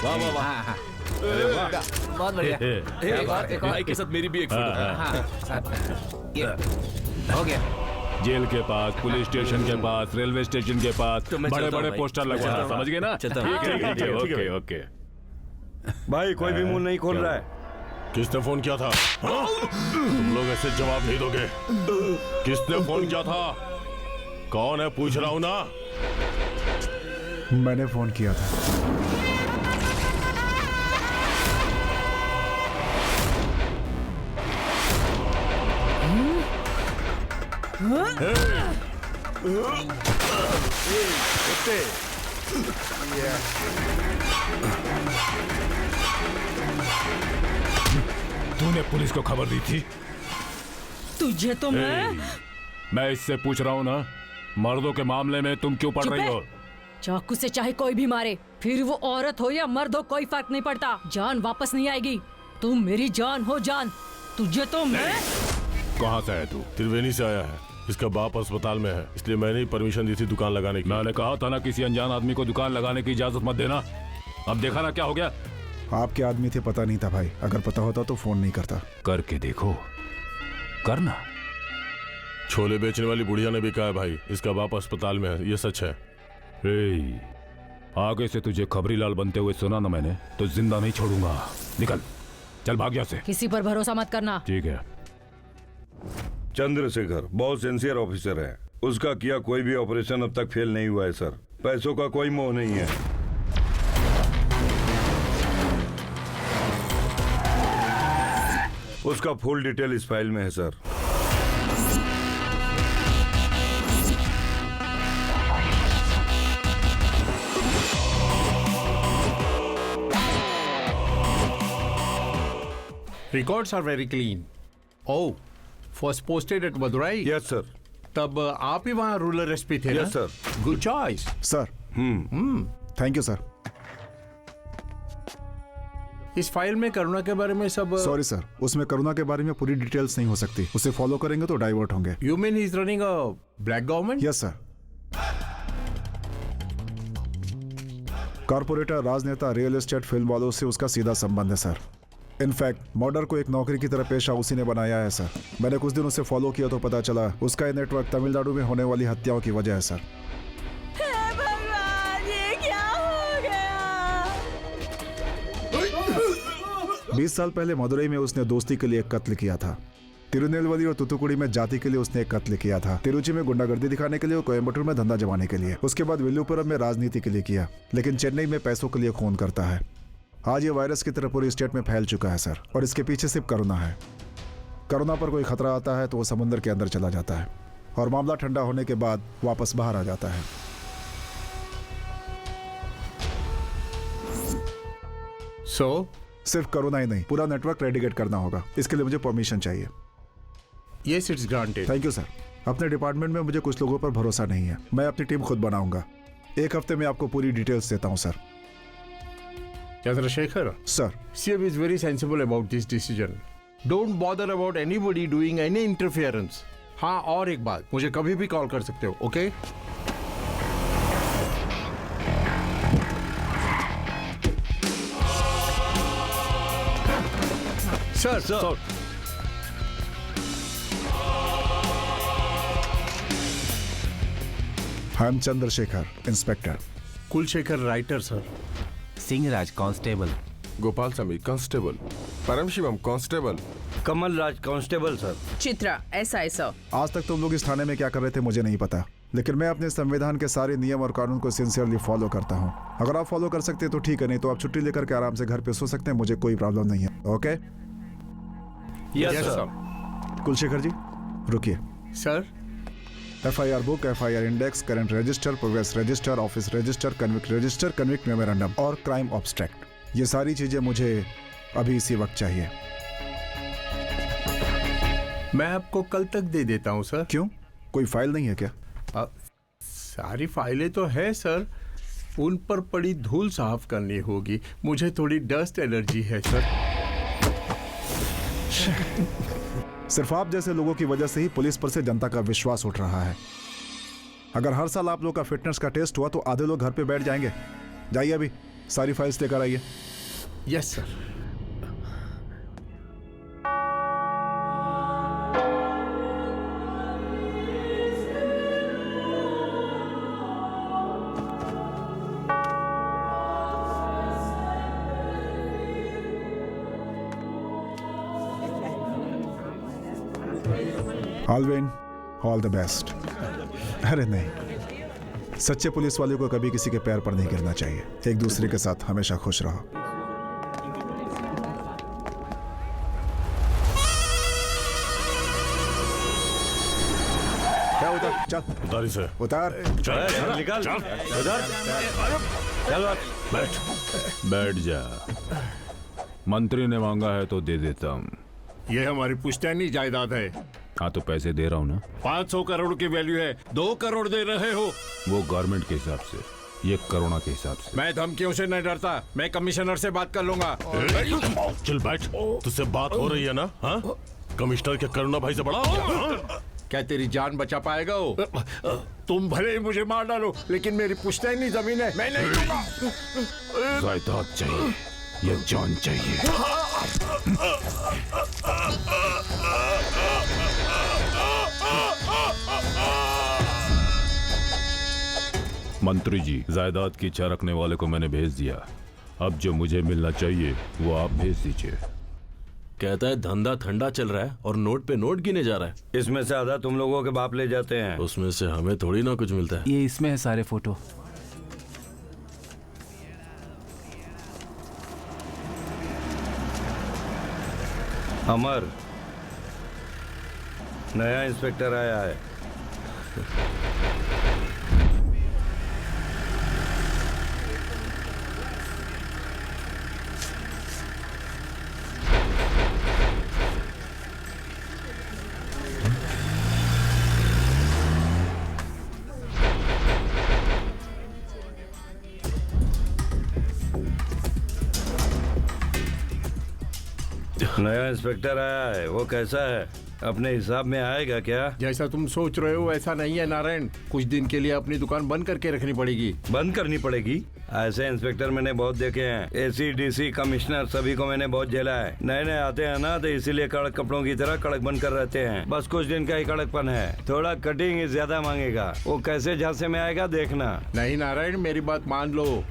वाह वाह वाह। बहुत बढ़िया। एक और भाई के साथ मेरी भी एक फोटो। ये हो गया। जेल के पास, पुलिस स्टेशन के पास, रेलवे स्टेशन के पास तो मैं बड़े चलता हूँ बड़े भाई। पोस्टर लगवाना, समझ गए ना? चलता हूँ। ठीक है, ओके ओके। भाई कोई भी मुंह नहीं खोल रहा है। किसने फोन किया था? हाँ? तुम लोग ऐसे जवाब नहीं दोगे। किसने फोन किया था? कौन है पूछ रहा हूँ ना। मैंने फोन किया था। तूने पुलिस को खबर दी थी? तुझे तो मैं इससे पूछ रहा हूँ ना, मर्दों के मामले में तुम क्यों पढ़ रही हो? चाकू से चाहे कोई भी मारे, फिर वो औरत हो या मर्द हो, कोई फर्क नहीं पड़ता। जान वापस नहीं आएगी। तुम मेरी जान हो जान। तुझे तो मैं। कहाँ से है तू? त्रिवेणी से आया है। इसका बाप अस्पताल में है, इसलिए मैंने ही परमिशन दी थी दुकान लगाने की। मैंने कहा था ना, किसी अनजान आदमी को दुकान लगाने की इजाजत मत देना। अब देखा ना क्या हो गया। आपके आदमी थे, पता नहीं था भाई। अगर पता होता तो फोन नहीं करता। करके देखो, करना। छोले बेचने वाली बुढ़िया ने भी कहा है भाई, इसका बाप अस्पताल में है। ये सच है। आगे से तुझे खबरी लाल बनते हुए सुना ना मैंने, तो जिंदा नहीं छोड़ूंगा। निकल, चल भाग यहाँ से। किसी पर भरोसा मत करना। ठीक है। चंद्रशेखर बहुत सिंसियर ऑफिसर है। उसका किया कोई भी ऑपरेशन अब तक फेल नहीं हुआ है सर। पैसों का कोई मोह नहीं है। उसका फुल डिटेल इस फाइल में है sir. Records are very clean. Oh, was posted at Madurai? Yes sir. तब आप ही वहाँ रूरल एसपी थे ना? Yes sir. Good choice sir. Thank you sir. इस फाइल में करुणा के बारे में सब। सॉरी सर, उसमें करुणा के बारे में पूरी डिटेल्स नहीं हो सकती। उसे फॉलो करेंगे तो डाइवर्ट होंगे। You mean he is running a black government? Yes sir. Corporator, राजनेता, रियल एस्टेट, फिल्म वालों से उसका सीधा संबंध है सर। इनफैक्ट मर्डर को एक नौकरी की तरह पेशा उसी ने बनाया है सर। मैंने कुछ दिन उसे फॉलो किया तो पता चला उसका ये नेटवर्क तमिलनाडु में होने वाली हत्याओं की वजह है सर। हे भगवान, ये क्या हो गया? 20 साल पहले मदुरई में उसने दोस्ती के लिए एक कत्ल किया था। तिरुनेलवेली और तुतुकुड़ी में जाति के लिए उसने एक कत्ल किया था। तिरुचि में गुंडागर्दी दिखाने के लिए और कोयम्बटूर में धंधा जमाने के लिए। उसके बाद विल्लुपुरम में राजनीति के लिए किया, लेकिन चेन्नई में पैसों के लिए खून करता है। आज ये वायरस की तरह पूरी स्टेट में फैल चुका है सर, और इसके पीछे सिर्फ कोरोना है। कोरोना पर कोई खतरा आता है तो वो समुद्र के अंदर चला जाता है और मामला ठंडा होने के बाद वापस बाहर आ जाता है। सिर्फ कोरोना ही नहीं, पूरा नेटवर्क रेडिकेट करना होगा। इसके लिए मुझे परमिशन चाहिए। Yes, it's granted. Thank you sir. अपने डिपार्टमेंट में मुझे कुछ लोगों पर भरोसा नहीं है। मैं अपनी टीम खुद बनाऊंगा। 1 हफ्ते में आपको पूरी डिटेल्स देता हूं sir. Chandrashekhar sir, CM is very sensible about this decision. Don't bother about anybody doing any interference. हाँ, और एक बात, मुझे कभी भी कॉल कर सकते हो, okay? Sir I am Chandrashekhar, inspector. Kulashekhar, writer sir. Singhraj, constable. Gopal Swamy, constable. Param Shivam, constable. Kamal Raj, constable sir. Chitra, SI sir. आज तक तुम लोग इस थाने में क्या कर रहे थे मुझे नहीं पता, लेकिन मैं अपने संविधान के सारे नियम और कानून को सिंसियरली फॉलो करता हूँ। अगर आप फॉलो कर सकते हैं तो ठीक है, नहीं तो आप छुट्टी लेकर के आराम से घर पे सो सकते हैं। मुझे कोई प्रॉब्लम नहीं है, okay? Yes sir. Kulashekhar ji, रुकिए। Sir, FIR book, FIR index, current register, progress register, office register, convict memorandum और क्राइम ऑब्स्ट्रैक्ट, ये सारी चीजें मुझे अभी इसी वक्त चाहिए। मैं आपको कल तक दे देता हूँ सर। क्यों, कोई फाइल नहीं है क्या? सारी फाइलें तो है सर, उन पर पड़ी धूल साफ करनी होगी। मुझे थोड़ी डस्ट एलर्जी है सर। सिर्फ आप जैसे लोगों की वजह से ही पुलिस पर से जनता का विश्वास उठ रहा है। अगर हर साल आप लोग का फिटनेस का टेस्ट हुआ तो आधे लोग घर पे बैठ जाएंगे। जाइए अभी सारी फाइल्स लेकर आइए। Yes sir. Alvin, all the best. अरे नहीं, सच्चे पुलिस वाले को कभी किसी के पैर पर नहीं गिरना चाहिए। एक दूसरे के साथ हमेशा खुश रहो। क्या उतार, चल उतारी से उतार, निकाल, चल बैठ जा। मंत्री ने मांगा है तो दे देता हूँ। ये हमारी पुश्तैनी जायदाद है। हाँ तो पैसे दे रहा हूँ ना। 500 करोड़ की वैल्यू है, 2 करोड़ दे रहे हो। वो गवर्नमेंट के हिसाब से, ये कोरोना के हिसाब से। मैं धमकियों से नहीं डरता, मैं कमिश्नर से बात कर लूंगा। चल बैठ, तुझसे बात हो रही है ना? हाँ, कमिश्नर के करुणा भाई से बड़ा क्या तेरी जान बचा पाएगा वो? तुम भले ही मुझे मार डालो, लेकिन मेरी पुश्तैनी जमीन है, मैं नहीं दूंगा। जायदाद चाहिए या जान चाहिए? मंत्री जी, जायदाद की इच्छा रखने वाले को मैंने भेज दिया। अब जो मुझे मिलना चाहिए वो आप भेज दीजिए। कहता है धंधा ठंडा चल रहा है और नोट पे नोट गिने जा रहा है। इसमें से आधा तुम लोगों के बाप ले जाते हैं। उसमें से हमें थोड़ी ना कुछ मिलता है। ये इसमें है सारे फोटो। अमर, नया इंस्पेक्टर आया है। नया इंस्पेक्टर आया है, वो कैसा है? अपने हिसाब में आएगा क्या? जैसा तुम सोच रहे हो वैसा नहीं है नारायण। कुछ दिन के लिए अपनी दुकान बंद करके रखनी पड़ेगी। बंद करनी पड़ेगी? ऐसे इंस्पेक्टर मैंने बहुत देखे हैं। AC, DC, कमिश्नर सभी को मैंने बहुत झेला है। नए नए आते हैं ना, तो इसीलिए कड़क कपड़ों की तरह कड़क बनकर रहते हैं। बस कुछ दिन का ही कड़कपन है, थोड़ा कटिंग ज्यादा मांगेगा। वो कैसे झांसे में आएगा देखना। नहीं नारायण, मेरी बात मान लो।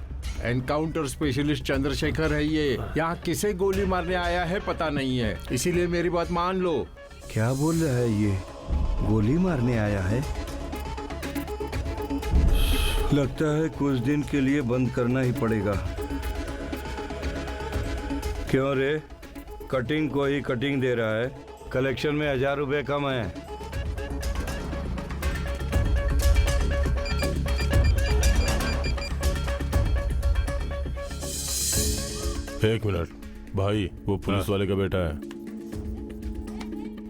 एनकाउंटर स्पेशलिस्ट चंद्रशेखर है ये। यहाँ किसे गोली मारने आया है पता नहीं है, इसीलिए मेरी बात मान लो। क्या बोल रहा है ये? गोली मारने आया है? लगता है कुछ दिन के लिए बंद करना ही पड़ेगा। क्यों रे? कटिंग को ही कटिंग दे रहा है, कलेक्शन में 1000 रुपए कम है। एक मिनट भाई, वो पुलिस वाले का बेटा है।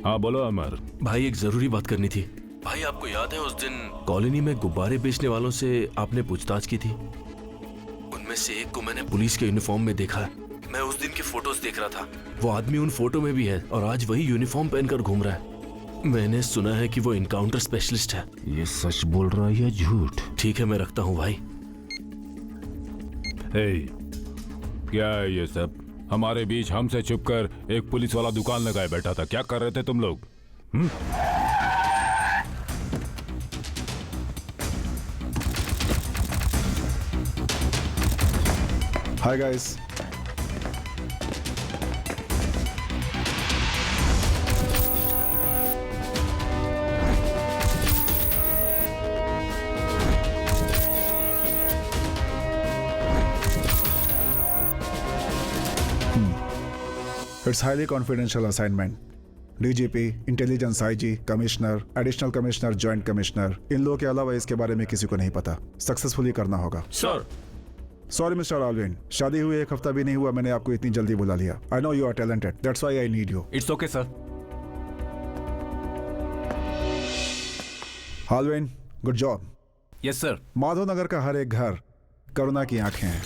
हाँ बोलो अमर। भाई एक जरूरी बात करनी थी। भाई आपको याद है उस दिन कॉलोनी में गुब्बारे बेचने वालों से आपने पूछताछ की थी? उनमें से एक को मैंने पुलिस के यूनिफॉर्म में देखा है। मैं उस दिन की फोटोज देख रहा था, वो आदमी उन फोटो में भी है और आज वही यूनिफॉर्म पहनकर घूम रहा है। मैंने सुना है कि वो इनकाउंटर स्पेशलिस्ट है। ये सच बोल रहा है या झूठ? ठीक है मैं रखता हूँ भाई। क्या है ये सब? हमारे बीच हमसे छुपकर एक पुलिस वाला दुकान लगाए बैठा था। क्या कर रहे थे तुम लोग? Hi guys. It's highly confidential assignment. DGP, intelligence IG, commissioner, additional commissioner, joint commissioner, इन लोगों के अलावा इसके बारे में किसी को नहीं पता। सक्सेसफुली करना होगा। सर। सॉरी मिस्टर ऑलविन, शादी हुई 1 हफ्ता भी नहीं हुआ, मैंने आपको इतनी जल्दी बुला लिया। I know you are talented, that's why I need you. It's okay sir. Alwin, good job. Yes sir. Madhav Nagar का हर एक घर करुणा की आंखें हैं।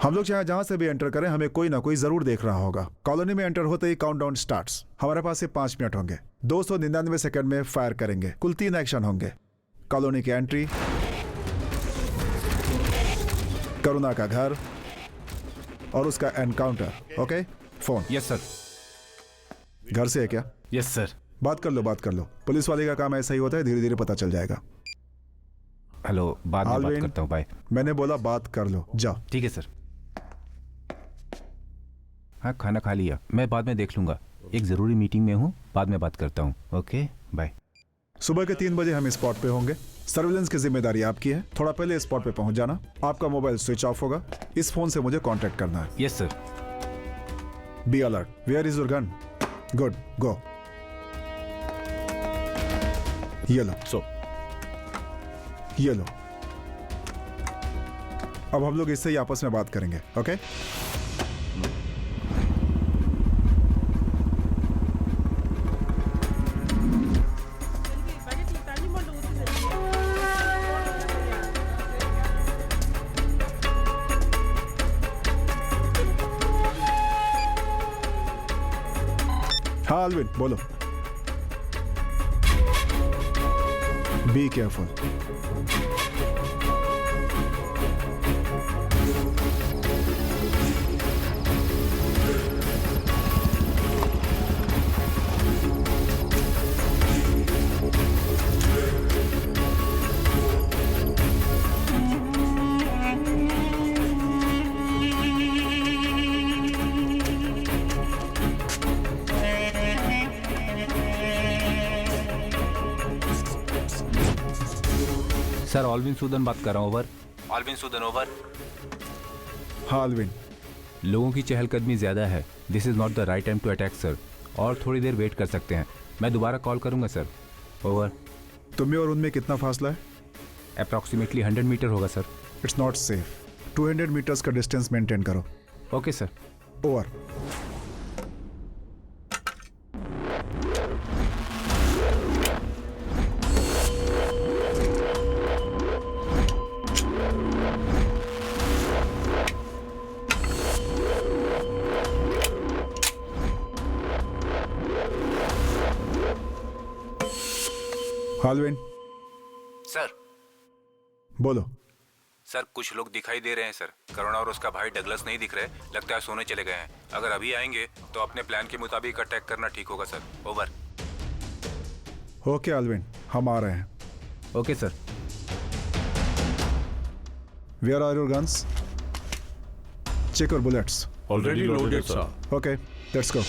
हम लोग चाहे जहां से भी एंटर करें, हमें कोई ना कोई जरूर देख रहा होगा। कॉलोनी में एंटर होते ही काउंटडाउन स्टार्ट्स। हमारे पास सिर्फ 5 मिनट होंगे। 299 सेकंड में फायर करेंगे। कुल 3 एक्शन होंगे। कॉलोनी की एंट्री, करुणा का घर और उसका encounter. Okay? Phone. Yes sir. घर से है क्या? Yes sir. बात कर लो। पुलिस वाले का काम ऐसा ही होता है, धीरे धीरे पता चल जाएगा। हेलो, बाद में बात करता हूँ। बाय। मैंने बोला बात कर लो, जाओ। ठीक है सर। हाँ, खाना खा लिया, मैं बाद में देख लूंगा। एक जरूरी मीटिंग में हूँ, बाद में बात करता हूँ। Okay bye. सुबह के 3 बजे हम स्पॉट पे होंगे। सर्विलेंस की जिम्मेदारी आपकी है। थोड़ा पहले स्पॉट पे पहुंच जाना। आपका मोबाइल स्विच ऑफ होगा। इस फोन से मुझे कांटेक्ट करना है। Yes sir. Be alert. Where is your gun? Good, go. ये लो। अब हम लोग इससे ही आपस में बात करेंगे। ओके? हाँ अलविन, बोलो। Be careful. Sir, Alvin Sudan बात कर रहा हूँ। ओवर। Alvin Sudan, over. हाँ अलविन। लोगों की चहलकदमी ज्यादा है। This is not the right time to attack sir. और थोड़ी देर वेट कर सकते हैं। मैं दोबारा कॉल करूंगा सर। ओवर। तुम्हें और उनमें कितना फासला है? अप्रॉक्सीमेटली 100 मीटर होगा sir. It's not safe. 200 metres का डिस्टेंस मेंटेन करो। Okay sir. Over. Alvin. Sir. बोलो। सर, कुछ लोग दिखाई दे रहे हैं सर। करुणा और उसका भाई डगलस नहीं दिख रहे। लगता है सोने चले गए हैं। अगर अभी आएंगे तो अपने प्लान के मुताबिक अटैक करना ठीक होगा सर। ओवर। ओके अलविन, हम आ रहे हैं। Okay sir. Where are your guns? Check your bullets. Already loaded, sir. Okay, let's go.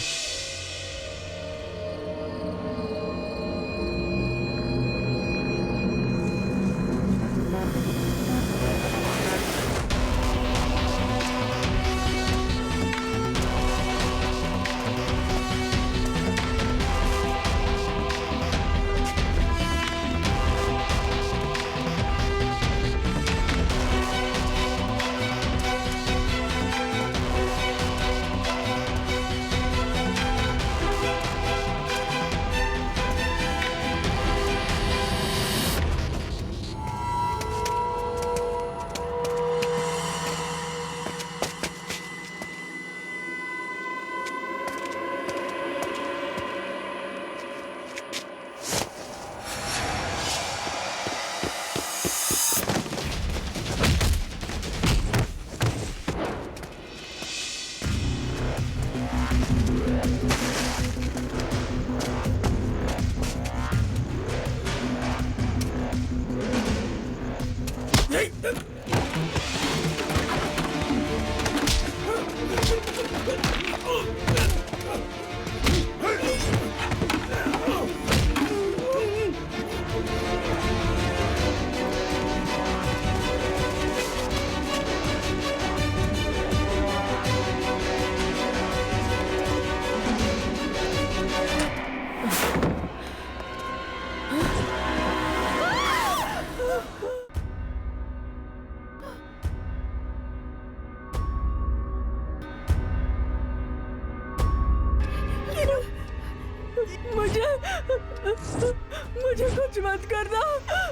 मुझे कुछ मत करना। मुझे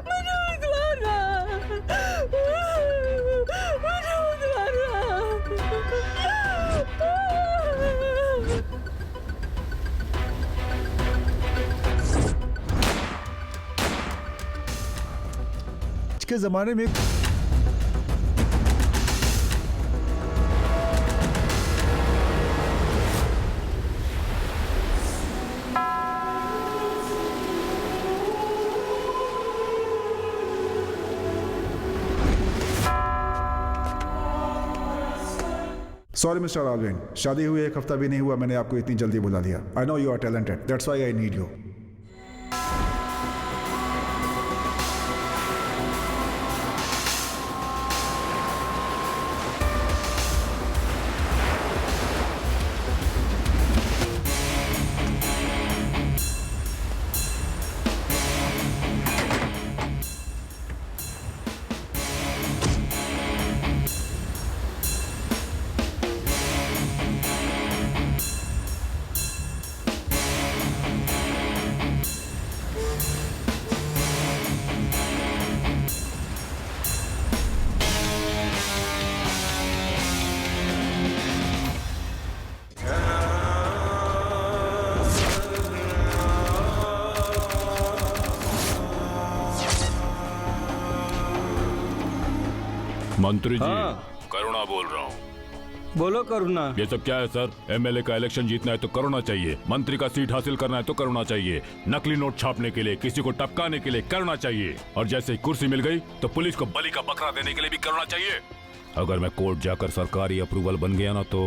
मत मारना। मुझे मत मारना। आज के जमाने में सॉरी मिस्टर आलविन, शादी हुए 1 हफ्ता भी नहीं हुआ, मैंने आपको इतनी जल्दी बुला लिया। I know you are talented, that's why I need you. मंत्री जी, हाँ। करुणा बोल रहा हूँ। बोलो करुणा। ये सब क्या है सर? एमएलए का इलेक्शन जीतना है तो करुणा चाहिए, मंत्री का सीट हासिल करना है तो करुणा चाहिए, नकली नोट छापने के लिए, किसी को टपकाने के लिए करुणा चाहिए, और जैसे ही कुर्सी मिल गई तो पुलिस को बलि का बकरा देने के लिए भी करुणा चाहिए। अगर मैं कोर्ट जाकर सरकारी अप्रूवल बन गया ना तो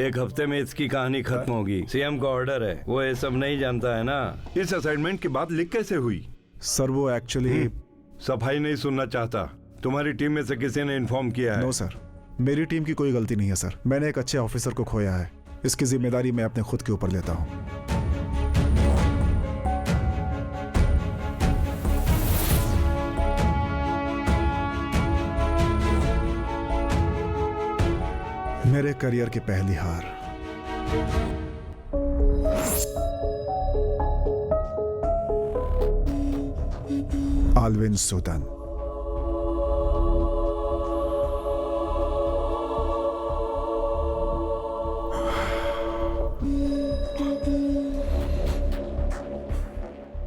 1 हफ्ते में इसकी कहानी खत्म होगी। सीएम का ऑर्डर है, वो ये सब नहीं जानता है ना। इस असाइनमेंट की बात लीक कैसे हुई? सर वो एक्चुअली सफाई नहीं सुनना चाहता। तुम्हारी टीम में से किसी ने इन्फॉर्म किया है? नो सर, मेरी टीम की कोई गलती नहीं है सर। मैंने एक अच्छे ऑफिसर को खोया है, इसकी जिम्मेदारी मैं अपने खुद के ऊपर लेता हूँ। मेरे करियर की पहली हार। आलविन सुल्तान।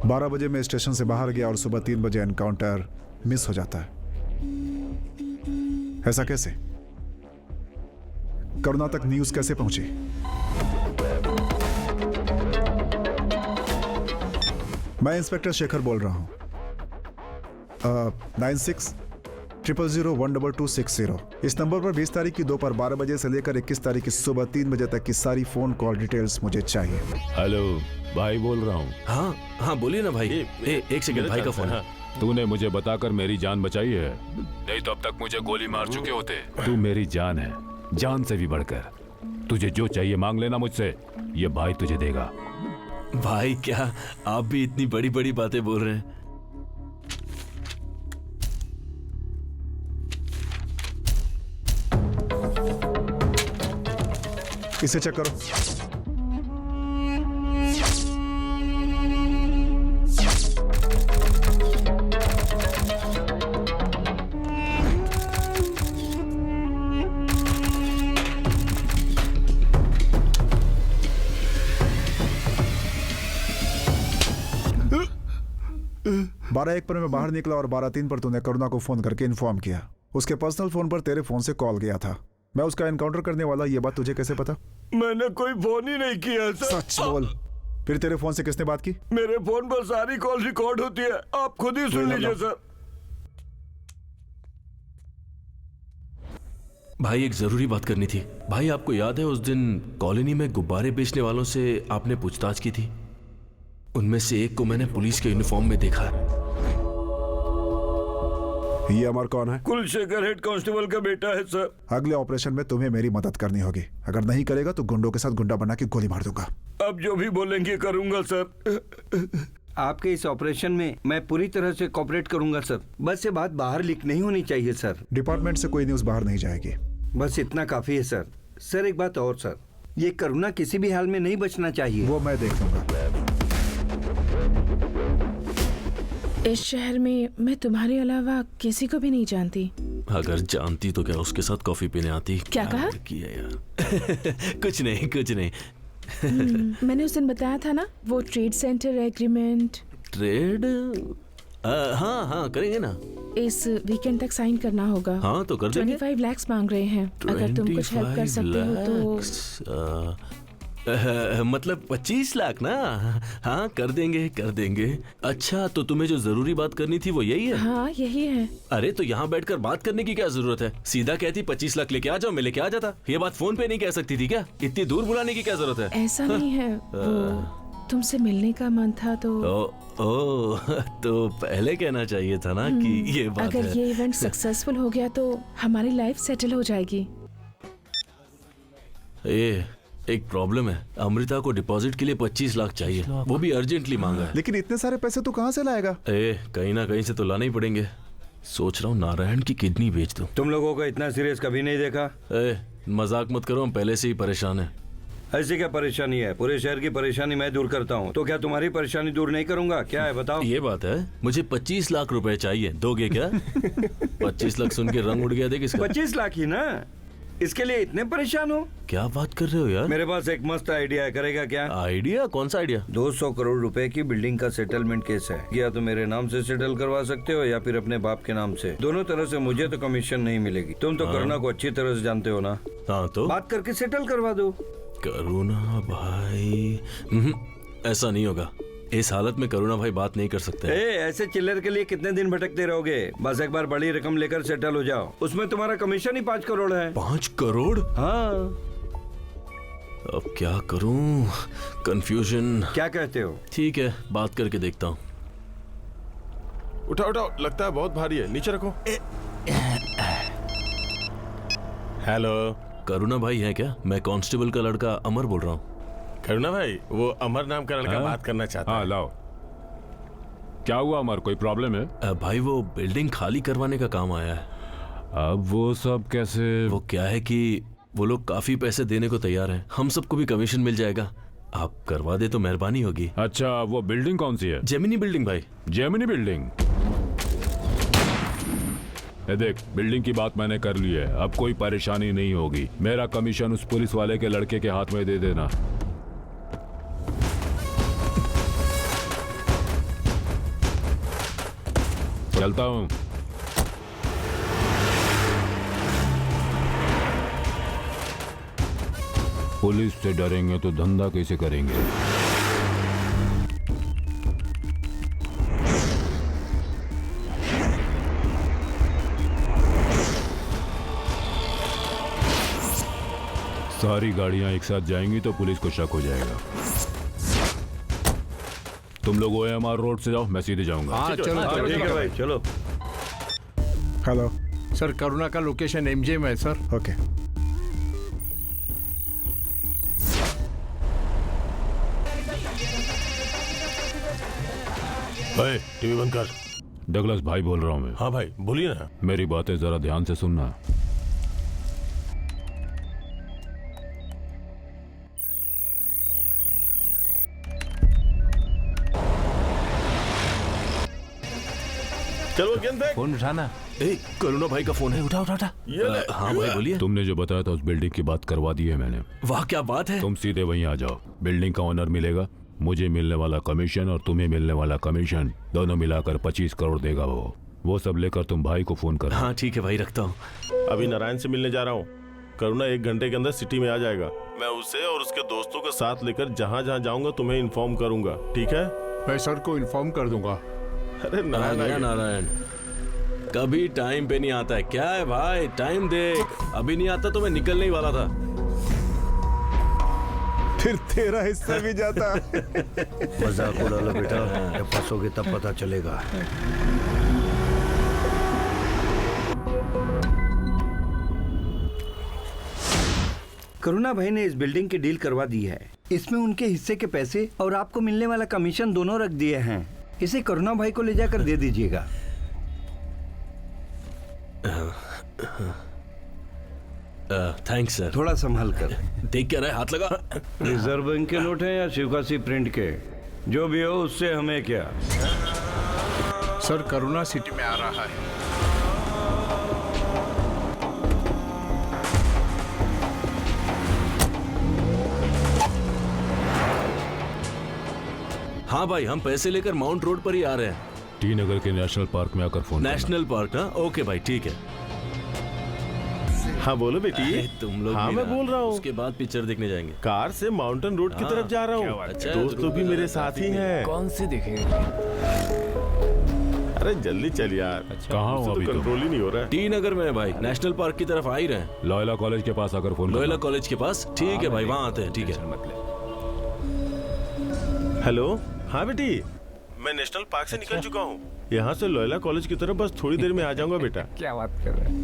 बारह बजे मैं स्टेशन से बाहर गया और सुबह 3 बजे एनकाउंटर मिस हो जाता है। ऐसा कैसे? करुणा तक न्यूज़ कैसे पहुंची? मैं इंस्पेक्टर शेखर बोल रहा हूँ। 9600012260 इस नंबर पर 20 तारीख की दोपहर 12 बजे से लेकर 21 तारीख की सुबह 3 बजे तक की सारी फोन कॉल डिटेल्स मुझे चाहिए। हेलो भाई बोल रहा हूँ। हाँ हाँ बोलिए ना भाई। एक सेकंड, भाई का फोन है। तूने मुझे बताकर मेरी जान बचाई है, नहीं तो अब तक मुझे गोली मार चुके होते। तू मेरी जान है, जान से भी बढ़कर। तुझे जो चाहिए मांग लेना मुझसे, ये भाई तुझे देगा। भाई क्या आप भी इतनी बड़ी बड़ी बातें बोल रहे हैं? इसे चेक करो। बारह एक पर मैं बाहर निकला और 12:03 पर तूने करुणा को फोन करके इन्फॉर्म किया। उसके पर्सनल फोन पर तेरे फोन से कॉल गया था। मैं उसका एनकाउंटर करने वाला, ये बात तुझे कैसे पता? मैंने कोई फोन ही नहीं किया सर। सच बोल। फिर तेरे फोन से किसने बात की? मेरे फोन पर सारी कॉल रिकॉर्ड होती है, आप खुद ही सुन लीजिए सर। भाई एक जरूरी बात करनी थी। भाई आपको याद है उस दिन कॉलोनी में गुब्बारे बेचने वालों से आपने पूछताछ की थी? उनमें से एक को मैंने पुलिस के यूनिफॉर्म में देखा। ये अमर कौन है? कुलशेखर हेड कांस्टेबल का बेटा है सर। अगले ऑपरेशन में तुम्हें मेरी मदद करनी होगी। अगर नहीं करेगा तो गुंडों के साथ गुंडा बना के गोली मार दूंगा। अब जो भी बोलेंगे करूंगा सर। आपके इस ऑपरेशन में मैं पूरी तरह से कोऑपरेट करूंगा सर। बस ये बात बाहर लीक नहीं होनी चाहिए सर। डिपार्टमेंट से कोई न्यूज बाहर नहीं जाएगी। बस इतना काफी है सर। सर एक बात और सर, ये करुणा किसी भी हाल में नहीं बचना चाहिए। वो मैं देख लूंगा। इस शहर में मैं तुम्हारे अलावा किसी को भी नहीं जानती। अगर जानती तो क्या उसके साथ कॉफी पीने आती? क्या कहा? किया यार। कुछ नहीं कुछ नहीं। मैंने उस दिन बताया था ना, वो ट्रेड सेंटर एग्रीमेंट। ट्रेड? हाँ हाँ करेंगे ना। इस वीकेंड तक साइन करना होगा। हाँ तो कर देंगे। 25 लाख मांग रहे हैं। अगर तुम कुछ हेल्प कर सकते हो तो। मतलब 25 लाख ना? हाँ कर देंगे। अच्छा तो तुम्हें जो जरूरी बात करनी थी वो यही है? हाँ यही है। अरे तो यहाँ बैठकर बात करने की क्या जरूरत है? सीधा कहती 25 लाख लेके आ जाओ, मैं लेके आ जाता। ये बात फोन पे नहीं कह सकती थी क्या? इतनी दूर बुलाने की क्या जरूरत है? ऐसा नहीं है, वो तुमसे मिलने का मन था तो। ओ तो पहले कहना चाहिए था ना कि ये बात है। अगर ये इवेंट सक्सेसफुल हो गया तो हमारी लाइफ सेटल हो जाएगी। एक प्रॉब्लम है, अमृता को डिपॉजिट के लिए 25 लाख चाहिए, वो भी अर्जेंटली मांगा है। लेकिन इतने सारे पैसे तो कहाँ से लाएगा? कहीं ना कहीं से तो लाना ही पड़ेंगे। सोच रहा हूँ नारायण की किडनी बेच दूं। तुम लोगों को इतना सीरियस कभी नहीं देखा। मजाक मत करो, हम पहले से ही परेशान हैं। ऐसी क्या परेशानी है? पूरे शहर की परेशानी मैं दूर करता हूँ, तो क्या तुम्हारी परेशानी दूर नहीं करूंगा? क्या है बताओ? ये बात है, मुझे 25 लाख रुपए चाहिए, दोगे क्या? 25 लाख सुन के रंग उड़ गया। देख इसका। 25 लाख ही ना, इसके लिए इतने परेशान हो? क्या बात कर रहे हो यार? मेरे पास एक मस्त आइडिया है, करेगा क्या? आइडिया? कौन सा आइडिया? 200 करोड़ रुपए की बिल्डिंग का सेटलमेंट केस है। या तो मेरे नाम से सेटल करवा सकते हो या फिर अपने बाप के नाम से। दोनों तरह से मुझे तो कमीशन नहीं मिलेगी। तुम तो करुणा को अच्छी तरह से जानते हो ना। हाँ तो बात करके सेटल करवा दो। करुणा भाई? ऐसा नहीं होगा, इस हालत में करुणा भाई बात नहीं कर सकते। ऐसे चिल्लर के लिए कितने दिन भटकते रहोगे? बस एक बार बड़ी रकम लेकर सेटल हो जाओ, उसमें तुम्हारा कमीशन ही 5 करोड़ है। 5 करोड़? हाँ। अब क्या करूं? कंफ्यूजन। क्या कहते हो? ठीक है, बात करके देखता हूँ। उठाओ, लगता है बहुत भारी है, नीचे रखो। हेलो, करुणा भाई है क्या? मैं कांस्टेबल का लड़का अमर बोल रहा हूँ। करुणा भाई, वो अमर नाम का लड़का बात करना चाहता है। हाँ लाओ। क्या हुआ अमर, कोई प्रॉब्लम है? भाई वो बिल्डिंग खाली करवाने का काम आया है। अब वो सब कैसे? वो क्या है कि वो लोग काफी पैसे देने को तैयार हैं, हम सबको भी कमीशन मिल जाएगा। आप करवा दे तो मेहरबानी होगी। अच्छा, वो बिल्डिंग कौन सी है? जेमिनी बिल्डिंग भाई। Gemini building? देख, बिल्डिंग की बात मैंने कर ली है, अब कोई परेशानी नहीं होगी। मेरा कमीशन उस पुलिस वाले के लड़के के हाथ में दे देना। चलता हूं। पुलिस से डरेंगे तो धंधा कैसे करेंगे? सारी गाड़ियां एक साथ जाएंगी तो पुलिस को शक हो जाएगा। तुम लोग OMR रोड से जाओ, मैं सीधे जाऊंगा। हाँ चलो ठीक है भाई, चलो। हेलो सर, करुणा का लोकेशन MJ में है सर। ओके। टीवी बंद कर। डगलस भाई बोल रहा हूँ मैं। हाँ भाई बोलिए ना। मेरी बातें जरा ध्यान से सुनना। चलो गेंद फेंक। फोन उठाना। करुणा भाई का फोन है, उठा उठा उठा। ये ले। हाँ भाई बोलिए। तुमने जो बताया था उस बिल्डिंग की बात करवा दी है मैंने। वाह क्या बात है। तुम सीधे वहीं आ जाओ। बिल्डिंग का ओनर मिलेगा, मुझे मिलने वाला कमीशन और तुम्हें मिलने वाला कमीशन दोनों मिलाकर 25 करोड़ देगा वो सब लेकर तुम भाई को फोन कर। हाँ ठीक है भाई, रखता हूँ। अभी नारायण से मिलने जा रहा हूँ। करुणा 1 घंटे के अंदर सिटी में आ जाएगा। मैं उसे और उसके दोस्तों के साथ लेकर जहाँ जहाँ जाऊंगा तुम्हें इन्फॉर्म करूंगा, ठीक है? मैं सर को इन्फॉर्म कर दूंगा। अरे नारायण, नारायण कभी टाइम पे नहीं आता है। क्या है भाई, टाइम देख। अभी नहीं आता तो मैं निकलने ही वाला था। फिर तेरा हिस्सा भी जाता। मजाक उड़ा लो बेटा, जब फंसोगे तब पता चलेगा। करुणा भाई ने इस बिल्डिंग की डील करवा दी है। इसमें उनके हिस्से के पैसे और आपको मिलने वाला कमीशन दोनों रख दिए हैं। इसे करुणा भाई को ले जाकर दे दीजिएगा। Thanks sir. थोड़ा संभाल कर। देख क्या रहा है, हाथ लगा। रिजर्व बैंक के नोट हैं या शिवकाशी प्रिंट के, जो भी हो उससे हमें क्या। सर करुणा सिटी में आ रहा है। हाँ भाई, हम पैसे लेकर माउंट रोड पर ही आ रहे हैं। टी नगर के नेशनल पार्क में आकर फोन। नेशनल पार्क ना? ओके भाई ठीक है। हाँ बोलो बेटी। तुम लोग। हाँ मैं बोल रहा हूँ। उसके बाद पिक्चर देखने जाएंगे। कार से माउंटेन रोड की तरफ जा रहा हूँ। दोस्त तो भी मेरे साथ ही हैं। कौन से देखेंगे? अरे जल्दी चल यार। कहाँ हो अभी? कंट्रोल ही नहीं हो रहा है। टी नगर में है भाई, नेशनल पार्क की तरफ आ ही रहे हैं। लॉयला कॉलेज के पास आकर फोन। लॉयला कॉलेज के पास? ठीक है भाई, वहाँ आते हैं। ठीक है। हेलो। हाँ बेटी, मैं नेशनल पार्क से निकल चुका हूँ। यहाँ से लॉयला कॉलेज की तरफ बस थोड़ी देर में आ जाऊंगा बेटा। क्या बात कर रहे हैं?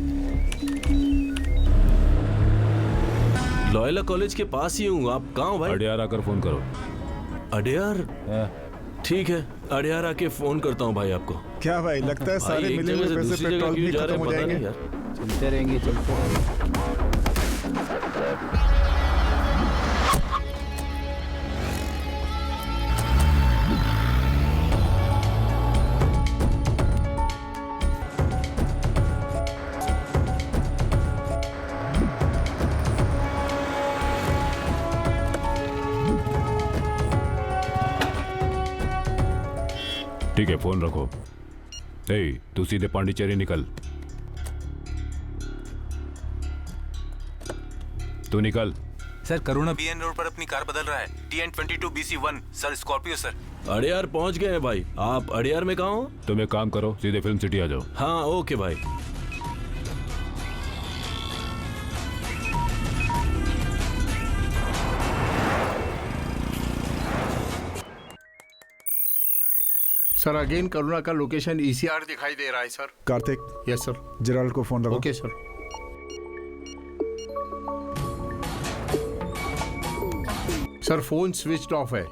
लॉयला कॉलेज के पास ही हूँ। आप कहाँ हो भाई? अडियार आकर फोन करो। अडियार? ठीक है, अडियार आके फोन करता हूँ भाई आपको। क्या भाई, लगता है सारे मिले हुए पैसे पेट्रोल भी खत्म हो जाएंगे। चलते रहेंगे, चलते रहेंगे। ठीक है, फोन रखो। तू सीधे पांडिचेरी निकल। तू निकल। सर करुणा BN रोड पर अपनी कार बदल रहा है। TN22 BC1 sir, Scorpio sir. Adyar पहुंच गए हैं भाई। आप अडियार में कहाँ हो? तुम एक काम करो, सीधे फिल्म सिटी आ जाओ। हाँ ओके भाई। सर अगेन करुणा का लोकेशन ECR दिखाई दे रहा है sir. Kartik. Yes sir. Gerald को फोन लगाओ। Okay sir. Sir phone switched off है।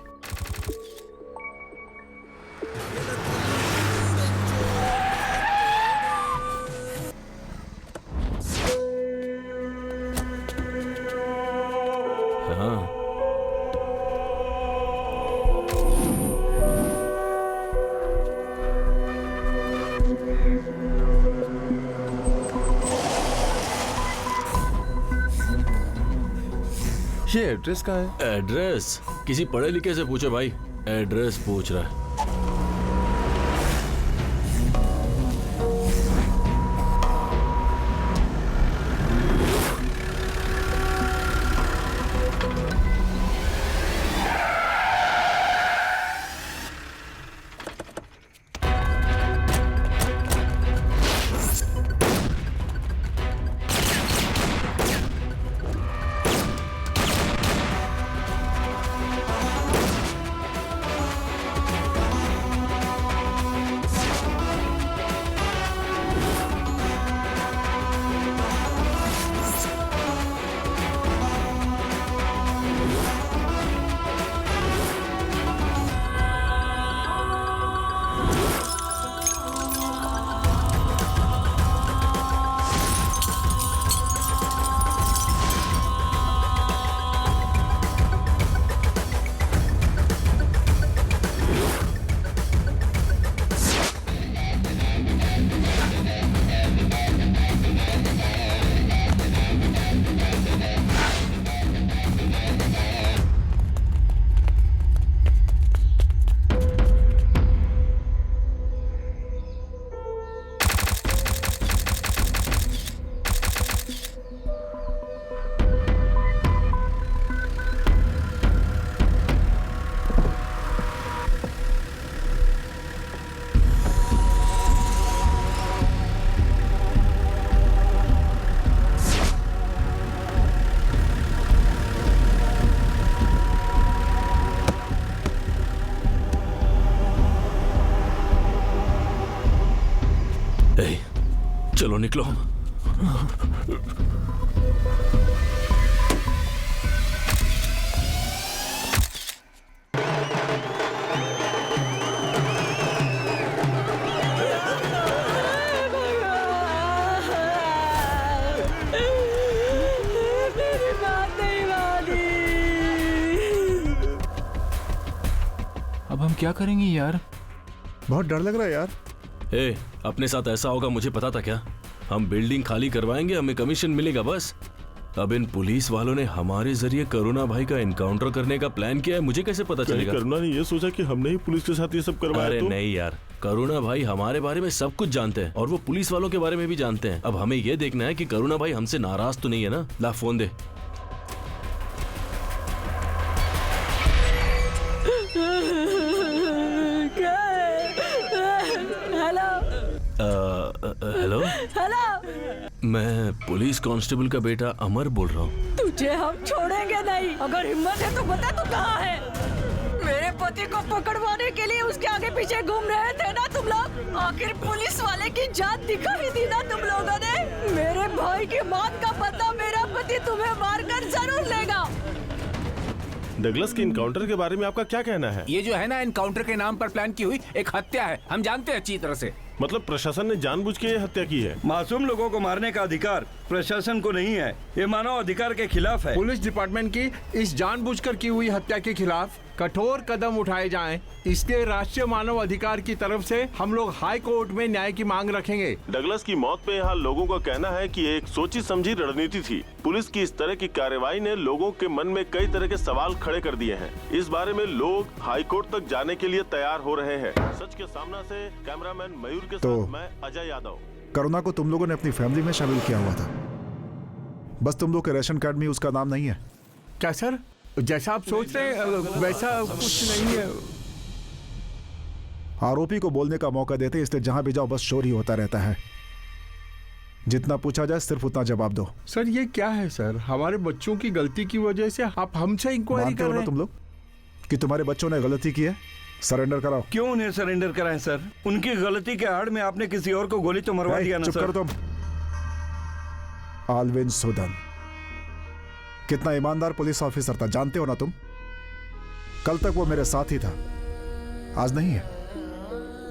ये एड्रेस कहाँ है? एड्रेस किसी पढ़े लिखे से पूछो भाई। एड्रेस पूछ रहा है। चलो निकलो। अब हम क्या करेंगे यार? बहुत डर लग रहा है यार। ए, अपने साथ ऐसा होगा मुझे पता था क्या? हम बिल्डिंग खाली करवाएंगे, हमें कमीशन मिलेगा बस। अब इन पुलिस वालों ने हमारे जरिए करुणा भाई का एनकाउंटर करने का प्लान किया है, मुझे कैसे पता चलेगा? करुणा ने ये सोचा कि हमने ही पुलिस के साथ ये सब करवाया? अरे नहीं यार, करुणा भाई हमारे बारे में सब कुछ जानते हैं और वो पुलिस वालों के बारे में भी जानते हैं। अब हमें ये देखना है कि करुणा भाई हमसे नाराज तो नहीं है ना। ला फोन दे। हेलो हेलो, मैं पुलिस कांस्टेबल का बेटा अमर बोल रहा हूँ। तुझे हम छोड़ेंगे नहीं। अगर हिम्मत है तो बता तू कहाँ है। मेरे पति को पकड़वाने के लिए उसके आगे पीछे घूम रहे थे ना तुम लोग। आखिर पुलिस वाले की जात दिखाई दी ना तुम लोगों ने। मेरे भाई की मौत का पता मेरा पति तुम्हें मारकर जरूर लेगा। डगलस के इनकाउंटर के बारे में आपका क्या कहना है? ये जो है ना, इनकाउंटर के नाम पर प्लान की हुई एक हत्या है, हम जानते हैं अच्छी तरह से। मतलब प्रशासन ने जानबूझ के ये हत्या की है? मासूम लोगों को मारने का अधिकार प्रशासन को नहीं है, ये मानव अधिकार के खिलाफ है। पुलिस डिपार्टमेंट की इस जानबूझकर की हुई हत्या के खिलाफ कठोर कदम उठाए जाएं। इसलिए राष्ट्रीय मानव अधिकार की तरफ से हम लोग हाई कोर्ट में न्याय की मांग रखेंगे। डगलस की मौत पे यहाँ लोगों का कहना है कि एक सोची समझी रणनीति थी। पुलिस की इस तरह की कार्रवाई ने लोगों के मन में कई तरह के सवाल खड़े कर दिए हैं। इस बारे में लोग हाई कोर्ट तक जाने के लिए तैयार हो रहे हैं। सच के सामने से कैमरामैन मयूर के साथ मैं अजय यादव। करुणा को तुम लोगों ने अपनी फैमिली में शामिल किया हुआ था, बस तुम लोग के रेशन कार्ड में उसका नाम नहीं है क्या सर? जैसा आप सोच रहे हैं वैसा कुछ नहीं है। आरोपी को बोलने का मौका देते, इसलिए जहां भी जाओ बस शोर ही होता रहता है। जितना पूछा जाए सिर्फ उतना जवाब दो। सर ये क्या है सर? हमारे बच्चों की गलती की वजह से आप हमसे इंक्वायरी कर रहे हैं। तुम लोग कि तुम्हारे बच्चों ने गलती की है, सरेंडर कराओ। क्यों उन्हें सरेंडर कराएं सर? उनकी गलती के आड़ में आपने किसी और को गोली तो मरवा दिया ना सर। चुप करो तुम। आलविन सुदन कितना ईमानदार पुलिस ऑफिसर था, जानते हो ना तुम? कल तक वो मेरे साथ ही था, आज नहीं है।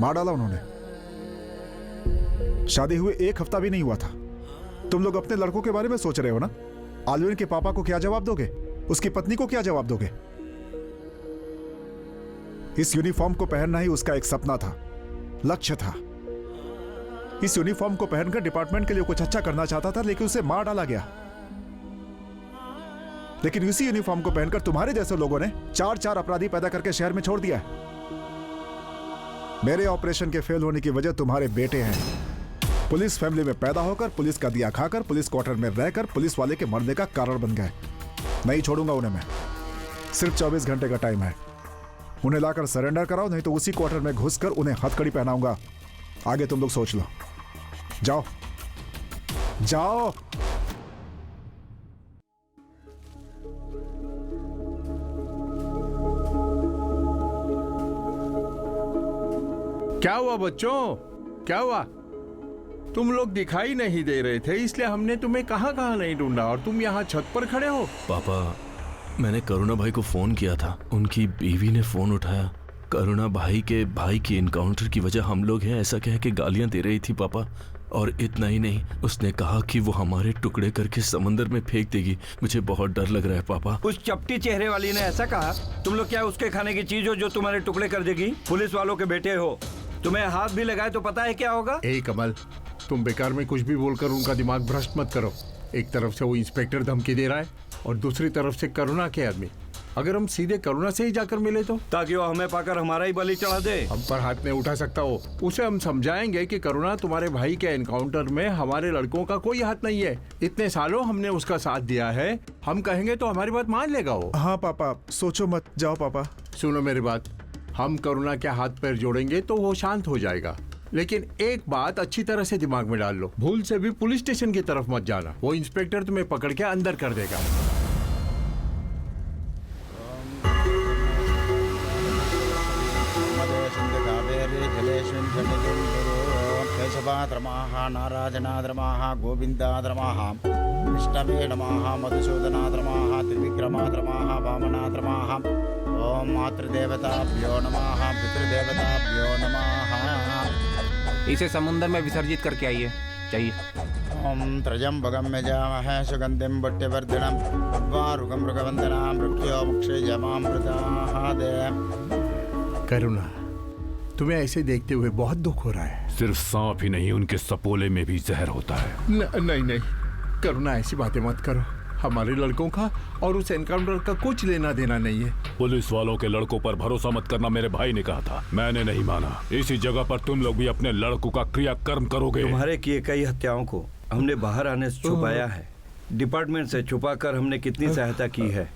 मार डाला उन्होंने। शादी हुए एक हफ्ता भी नहीं हुआ था। तुम लोग अपने लड़कों के बारे में सोच रहे हो ना। आलविन के पापा को क्या जवाब दोगे? उसकी पत्नी को क्या जवाब दोगे? इस यूनिफॉर्म को पहनना ही उसका एक सपना था, लक्ष्य था। इस यूनिफॉर्म को पहनकर डिपार्टमेंट के लिए कुछ अच्छा करना चाहता था, लेकिन उसे मार डाला गया। लेकिन इसी यूनिफॉर्म को पहनकर तुम्हारे जैसे लोगों ने चार अपराधी पैदा करके शहर में छोड़ दिया है। मेरे ऑपरेशन के फेल होने की वजह तुम्हारे बेटे हैं। पुलिस फैमिली में पैदा होकर, पुलिस का दिया खाकर, पुलिस क्वार्टर में रहकर पुलिस वाले के मरने का कारण बन गए। नहीं छोड़ूंगा उन्हें मैं। सिर्फ 24 घंटे का टाइम है। उन्हें लाकर सरेंडर कराओ, नहीं तो उसी क्वार्टर में घुसकर उन्हें हथकड़ी पहनाऊंगा। आगे तुम लोग सोच लो। जाओ जाओ। क्या हुआ बच्चों? क्या हुआ? तुम लोग दिखाई नहीं दे रहे थे, इसलिए हमने तुम्हें कहां कहां नहीं ढूंढा और तुम यहाँ छत पर खड़े हो। पापा, मैंने करुणा भाई को फोन किया था, उनकी बीवी ने फोन उठाया। करुणा भाई के भाई की एनकाउंटर की वजह हम लोग हैं ऐसा कह के गालियां दे रही थी पापा। और इतना ही नहीं, उसने कहा कि वो हमारे टुकड़े करके समंदर में फेंक देगी। मुझे बहुत डर लग रहा है पापा। उस चपटी चेहरे वाली ने ऐसा कहा? तुम लोग क्या उसके खाने की चीज हो जो तुम्हारे टुकड़े कर देगी? पुलिस वालों के बेटे हो, तुम्हें हाथ भी लगाए तो पता है क्या होगा? ए कमल, तुम बेकार में कुछ भी बोलकर उनका दिमाग भ्रष्ट मत करो। एक तरफ से वो इंस्पेक्टर धमकी दे रहा है और दूसरी तरफ से करुणा के आदमी। अगर हम सीधे करुणा से ही जाकर मिले तो? ताकि वो हमें पाकर हमारा ही बलि चढ़ा दे। हम पर हाथ नहीं उठा सकता हो। उसे हम समझाएंगे कि करुणा तुम्हारे भाई के एनकाउंटर में हमारे लड़कों का कोई हाथ नहीं है। इतने सालों हमने उसका साथ दिया है, हम कहेंगे तो हमारी बात मान लेगा वो। हाँ पापा, सोचो मत। जाओ पापा। सुनो मेरी बात, हम करुणा के हाथ पैर जोड़ेंगे तो वो शांत हो जाएगा। लेकिन एक बात अच्छी तरह से दिमाग में डाल लो, भूल से भी पुलिस स्टेशन की तरफ मत जाना। वो इंस्पेक्टर तुम्हें पकड़ के अंदर कर देगा। माधवाद्रमाः नाराजनाद्रमाः गोविन्दाद्रमाः विष्णवे नमः मधुसूदनाद्रमाः त्रिविक्रमाद्रमाः वामनाद्रमाः ओम मातृदेवताभ्यो नमः पितृदेवताभ्यो नमः। इसे समुद्र में विसर्जित करके आइए चाहिए। ओम त्रयंबकं यजामहे सुगंधिं पुष्टिवर्धनम् उर्वारुकं मृगवन्दनां मृत्यो मुक्षयमामृताहादे। करुणा, तुम्हें ऐसे देखते हुए बहुत दुख हो रहा है। सिर्फ सांप ही नहीं, उनके सपोले में भी जहर होता है। नहीं नहीं करुणा, ऐसी बातें मत करो। हमारे लड़कों का और उस एनकाउंटर का कुछ लेना देना नहीं है। पुलिस वालों के लड़कों पर भरोसा मत करना, मेरे भाई ने कहा था, मैंने नहीं माना। इसी जगह पर तुम लोग भी अपने लड़कों का क्रियाकर्म करोगे। तुम्हारे किए कई हत्याओं को हमने बाहर आने से छुपाया है। डिपार्टमेंट से छुपाकर हमने कितनी सहायता की है,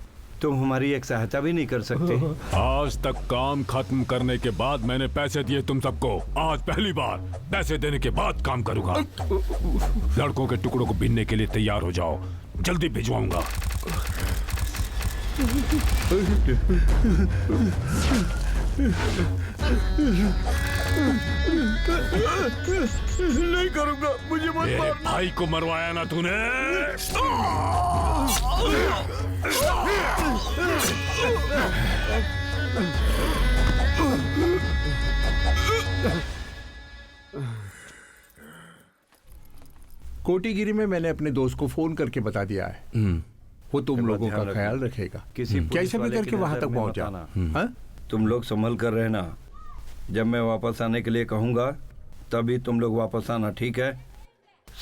तुम हमारी एक सहायता भी नहीं कर सकते। आज तक काम खत्म करने के बाद मैंने पैसे दिए तुम सबको, आज पहली बार पैसे देने के बाद काम करूंगा। लड़कों के टुकड़ों को बीनने के लिए तैयार हो जाओ, जल्दी भिजवाऊंगा। नहीं करूंगा, मुझे मत मेरे मारना। भाई को मरवाया ना तूने। कोटिगिरी में मैंने अपने दोस्त को फोन करके बता दिया है, वो तुम लोगों का ख्याल रखेगा। कैसे भी करके वहां तक पहुंच जाना। तुम लोग संभल कर रहना, जब मैं वापस आने के लिए कहूंगा तभी तुम लोग वापस आना, ठीक है?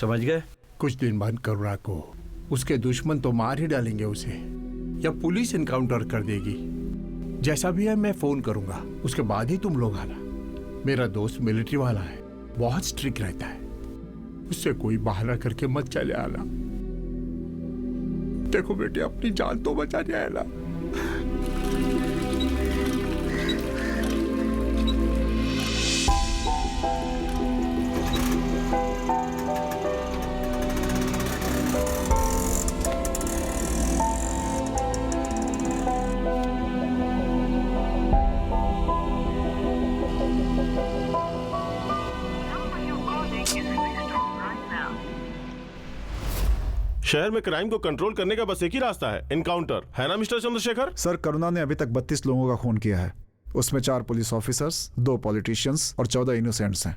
समझ गए? कुछ दिन बाद करुणा को उसके दुश्मन तो मार ही डालेंगे उसे, या पुलिस इनकाउंटर कर देगी। जैसा भी है मैं फोन करूंगा, उसके बाद ही तुम लोग आना। मेरा दोस्त मिलिट्री वाला है, बहुत स्ट्रिक्ट रहता है, उससे कोई बहाना करके मत चले आना। देखो बेटे, अपनी जान तो बचा जाए ना। शहर में क्राइम को कंट्रोल करने का बस एक ही रास्ता है, इनकाउंटर, है ना मिस्टर चंद्रशेखर? सर, करुणा ने अभी तक 32 लोगों का खून किया है। उसमें 4 पुलिस ऑफिसर्स, 2 पॉलिटिशियंस और 14 इनोसेंट्स हैं।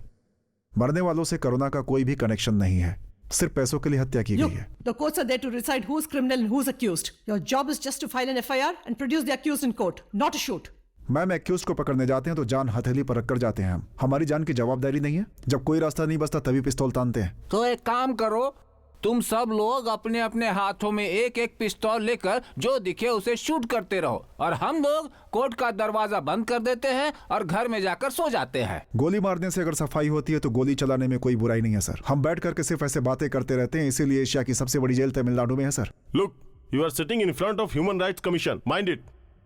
मरने वालों से करुणा का कोई भी कनेक्शन नहीं है, सिर्फ पैसों के लिए हत्या की गई है। The courts are there to decide who's criminal and who's accused. Your job is just to file an FIR and produce the accused in court, not to shoot. Ma'am, accused को पकड़ने जाते हैं तो जान हथेली पर रखकर जाते हैं हम। हमारी जान की जवाबदारी नहीं है। जब कोई रास्ता नहीं बचता तभी पिस्तौल तानते हैं। तो एक काम करो, तुम सब लोग अपने अपने हाथों में एक एक पिस्तौल लेकर जो दिखे उसे शूट करते रहो, और हम लोग कोर्ट का दरवाजा बंद कर देते हैं और घर में जाकर सो जाते हैं। गोली मारने से अगर सफाई होती है तो गोली चलाने में कोई बुराई नहीं है सर। हम बैठ करके सिर्फ ऐसे बातें करते रहते हैं, इसीलिए एशिया की सबसे बड़ी जेल तमिलनाडु में है sir. Look, you are sitting in front of Human Rights Commission. Mind it.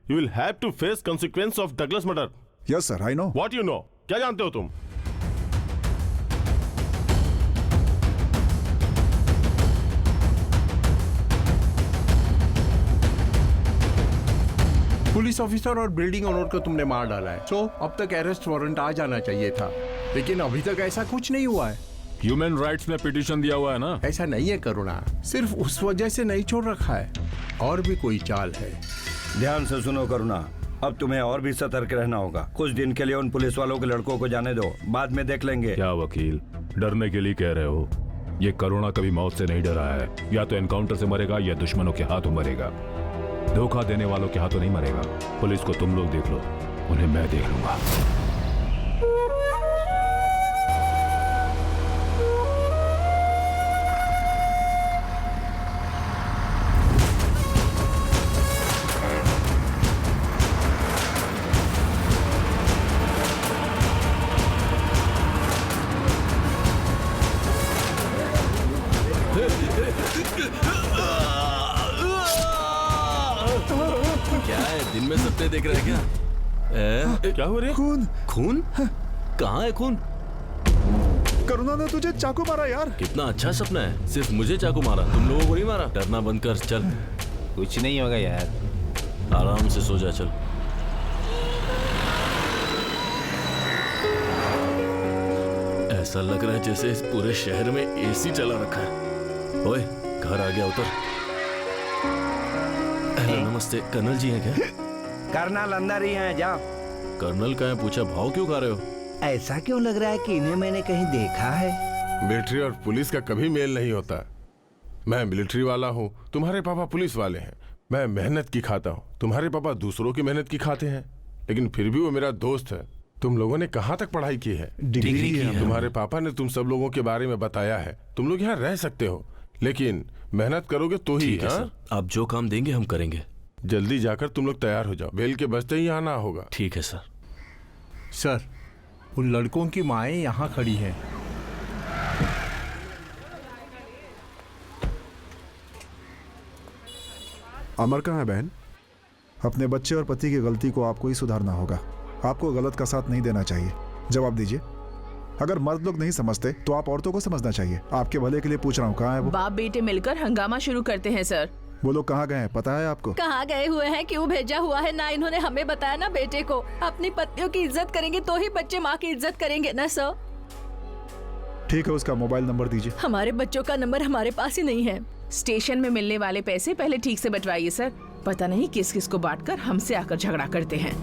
You will have to face consequence of Douglas murder. Yes sir, I know. What you know? क्या जानते हो तुम? Police officer और building owner को तुमने मार डाला है, तो अब तक अरेस्ट वारंट आ जाना चाहिए था, लेकिन अभी तक ऐसा कुछ नहीं हुआ है। ह्यूमन राइट्स में पिटीशन दिया हुआ है ना? ऐसा नहीं है करुणा, सिर्फ उस वजह से नहीं छोड़ रखा है, और भी कोई चाल है। ध्यान से सुनो करुणा, अब तुम्हें और भी सतर्क रहना होगा। कुछ दिन के लिए उन पुलिस वालों के लड़कों को जाने दो, बाद में देख लेंगे। क्या वकील, डरने के लिए कह रहे हो? ये करुणा कभी मौत से नहीं डरा है। या तो एनकाउंटर से मरेगा या दुश्मनों के हाथों मरेगा। धोखा देने वालों के हाथों नहीं मरेगा। पुलिस को तुम लोग देख लो, उन्हें मैं देख लूंगा। क्या है, दिन में सपने देख रहा है क्या? क्या हो रहा है? खून। खून? कहाँ है खून? करुणा ने तुझे चाकू मारा यार। कितना अच्छा सपना है, सिर्फ मुझे चाकू मारा, तुम लोगों को नहीं मारा। डरना बंद कर, चल। कुछ नहीं होगा यार, आराम से सो जा, चल। ऐसा लग रहा है जैसे इस पूरे शहर में एसी चला रखा है। ओए, घर आ गया, उतर। हेलो, नमस्ते। कर्नल जी हैं क्या? कर्नल अंदर ही हैं, जाओ। कर्नल का है, पूछा भाव क्यों खा रहे हो? ऐसा क्यों लग रहा है कि इन्हें मैंने कहीं देखा है? मिलिट्री और पुलिस का कभी मेल नहीं होता। मैं मिलिट्री वाला हूँ, तुम्हारे पापा पुलिस वाले हैं। मैं मेहनत की खाता हूँ, तुम्हारे पापा दूसरों की मेहनत की खाते हैं। लेकिन फिर भी वो मेरा दोस्त है। तुम लोगों ने कहाँ तक पढ़ाई की है? डिग्री की है। तुम्हारे पापा ने तुम सब लोगों के बारे में बताया है। तुम लोग यहाँ रह सकते हो, लेकिन मेहनत करोगे तो ही। ठीक है सर, आप जो काम देंगे हम करेंगे। जल्दी जाकर तुम लोग तैयार हो जाओ, बेल के बजते ही आना होगा। ठीक है सर। सर, उन लड़कों की माएँ यहाँ खड़ी हैं। अमर कहाँ है बहन? अपने बच्चे और पति की गलती को आपको ही सुधारना होगा। आपको गलत का साथ नहीं देना चाहिए। जवाब दीजिए। अगर मर्द लोग नहीं समझते तो आप औरतों को समझना चाहिए। आपके भले के लिए पूछ रहा हूँ, कहाँ है वो? बाप बेटे मिलकर हंगामा शुरू करते हैं सर। वो लोग कहाँ गए हैं पता है आपको? कहाँ गए हुए हैं, क्यों भेजा हुआ है, ना इन्होंने हमें बताया ना बेटे को। अपनी पत्नियों की इज्जत करेंगे तो ही बच्चे माँ की इज्जत करेंगे ना सर। ठीक है, उसका मोबाइल नंबर दीजिए। हमारे बच्चों का नंबर हमारे पास ही नहीं है। स्टेशन में मिलने वाले पैसे पहले ठीक से बंटवाइए सर। पता नहीं किस किस को बांटकर हमसे आकर झगड़ा करते हैं।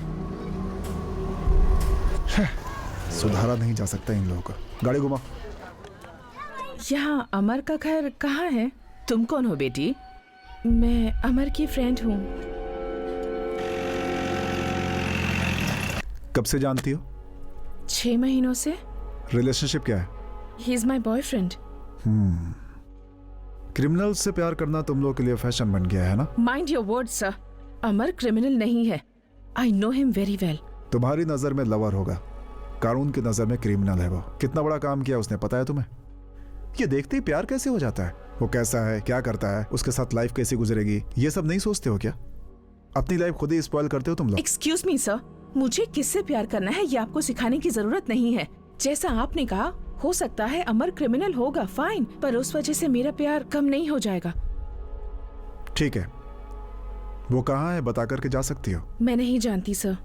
सुधारा नहीं जा सकता इन लोगों का। गाड़ी घुमा। यहाँ अमर का घर कहाँ है? तुम कौन हो बेटी? मैं अमर की फ्रेंड हूँ। कब से जानती हो? 6 महीनों से। रिलेशनशिप क्या है? He is my boyfriend. Criminal से प्यार करना तुम लोग के लिए फैशन बन गया है ना? Mind your word sir. Amar criminal नहीं है। I know him very well. तुम्हारी नजर में लवर होगा, कानून की नजर में क्रिमिनल है वो। कितना बड़ा काम किया उसने पता है तुम्हें? ये देखते ही प्यार कैसे हो जाता है? वो कैसा है, क्या करता है, उसके साथ लाइफ कैसी गुजरेगी, ये सब नहीं सोचते हो क्या? अपनी लाइफ खुद ही स्पॉइल करते हो तुम लोग। एक्सक्यूज मी सर, मुझे किससे प्यार करना है ये आपको सिखाने की जरूरत नहीं है। जैसा आपने कहा, हो सकता है अमर क्रिमिनल होगा, फाइन, पर उस वजह से मेरा प्यार कम नहीं हो जाएगा। ठीक है, वो कहाँ है बता करके जा सकती हो? मैं नहीं जानती सर।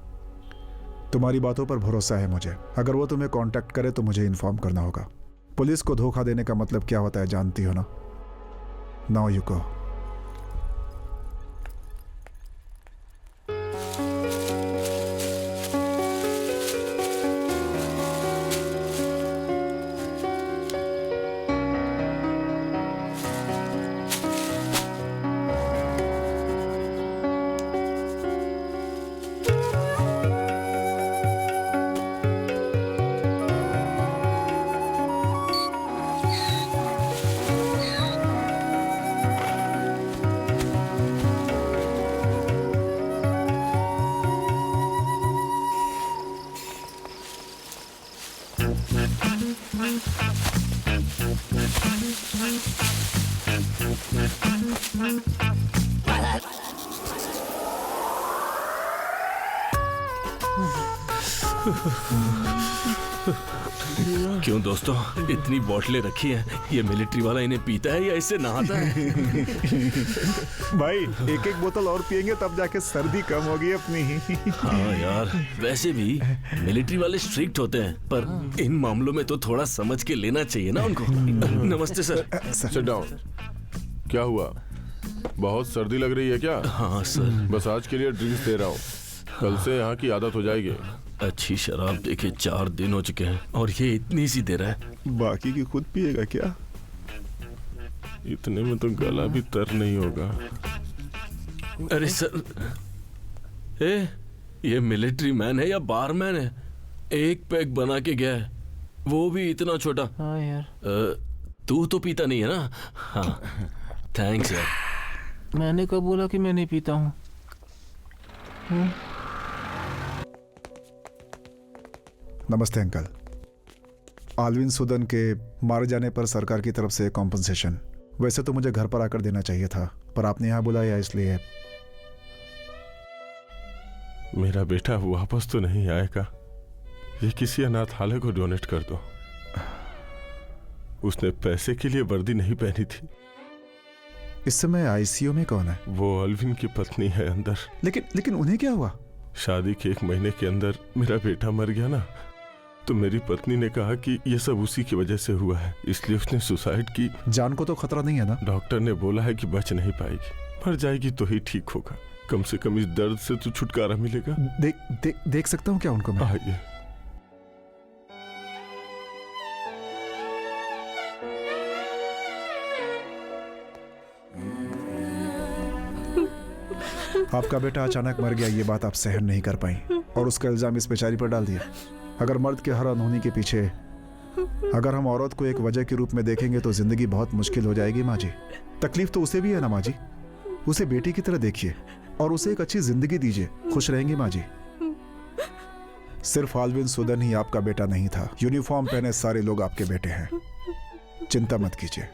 तुम्हारी बातों पर भरोसा है मुझे। अगर वो तुम्हें कांटेक्ट करे तो मुझे इन्फॉर्म करना होगा। पुलिस को धोखा देने का मतलब क्या होता है जानती हो ना? Now you go. क्यों दोस्तों, इतनी बोतलें रखी हैं, ये मिलिट्री वाला इन्हें पीता है या इससे नहाता है? भाई एक एक बोतल और पियेंगे तब जाके सर्दी कम होगी अपनी। हाँ यार, वैसे भी मिलिट्री वाले स्ट्रिक्ट होते हैं, पर इन मामलों में तो थोड़ा समझ के लेना चाहिए ना उनको। नमस्ते सर। Sit down. क्या हुआ, बहुत सर्दी लग रही है क्या? हाँ सर। बस आज के लिए ड्रिंक्स दे रहा हूँ, कल से यहाँ की आदत हो जाएगी। अच्छी शराब देखे 4 दिन हो चुके हैं और ये इतनी सी दे रहा है। बाकी की खुद पिएगा क्या? इतने में तो गला भी तर नहीं होगा। अरे सर, ये मिलिट्री मैन है या बारमैन है? एक पैक बना के गया है, वो भी इतना छोटा। हाँ यार। तू तो पीता नहीं है ना? हाँ थैंक्स यार। मैंने कब बोला कि मैं नहीं पीता हूँ? नमस्ते अंकल। आलविन सुदन के मारे जाने पर सरकार की तरफ से कॉम्पनसेशन। वैसे तो मुझे घर पर आकर देना चाहिए था, पर आपने यहाँ बुलाया इसलिए। मेरा बेटा वापस तो नहीं आएगा, ये किसी अनाथालय को डोनेट कर दो। उसने पैसे के लिए वर्दी नहीं पहनी थी। इस समय आईसीयू में कौन है? वो अल्विन की पत्नी है अंदर। लेकिन उन्हें क्या हुआ? शादी के 1 महीने के अंदर मेरा बेटा मर गया ना, तो मेरी पत्नी ने कहा कि ये सब उसी की वजह से हुआ है, इसलिए उसने सुसाइड की। जान को तो खतरा नहीं है ना? डॉक्टर ने बोला है कि बच नहीं पाएगी, मर जाएगी तो ही ठीक होगा। कम से कम इस दर्द से तो छुटकारा मिलेगा। देख सकता हूँ क्या उनको मैं? आइए। आपका बेटा अचानक मर गया, ये बात आप सहन नहीं कर पाई और उसका इल्जाम इस बेचारी पर डाल दिया। अगर मर्द के हर अनहोनी के पीछे अगर हम औरत को एक वजह के रूप में देखेंगे तो जिंदगी बहुत मुश्किल हो जाएगी माँ जी। तकलीफ तो उसे भी है ना माँ जी। उसे बेटी की तरह देखिए और उसे एक अच्छी जिंदगी दीजिए, खुश रहेंगी माँ जी। सिर्फ आलविन सुदन ही आपका बेटा नहीं था, यूनिफॉर्म पहने सारे लोग आपके बेटे हैं। चिंता मत कीजिए।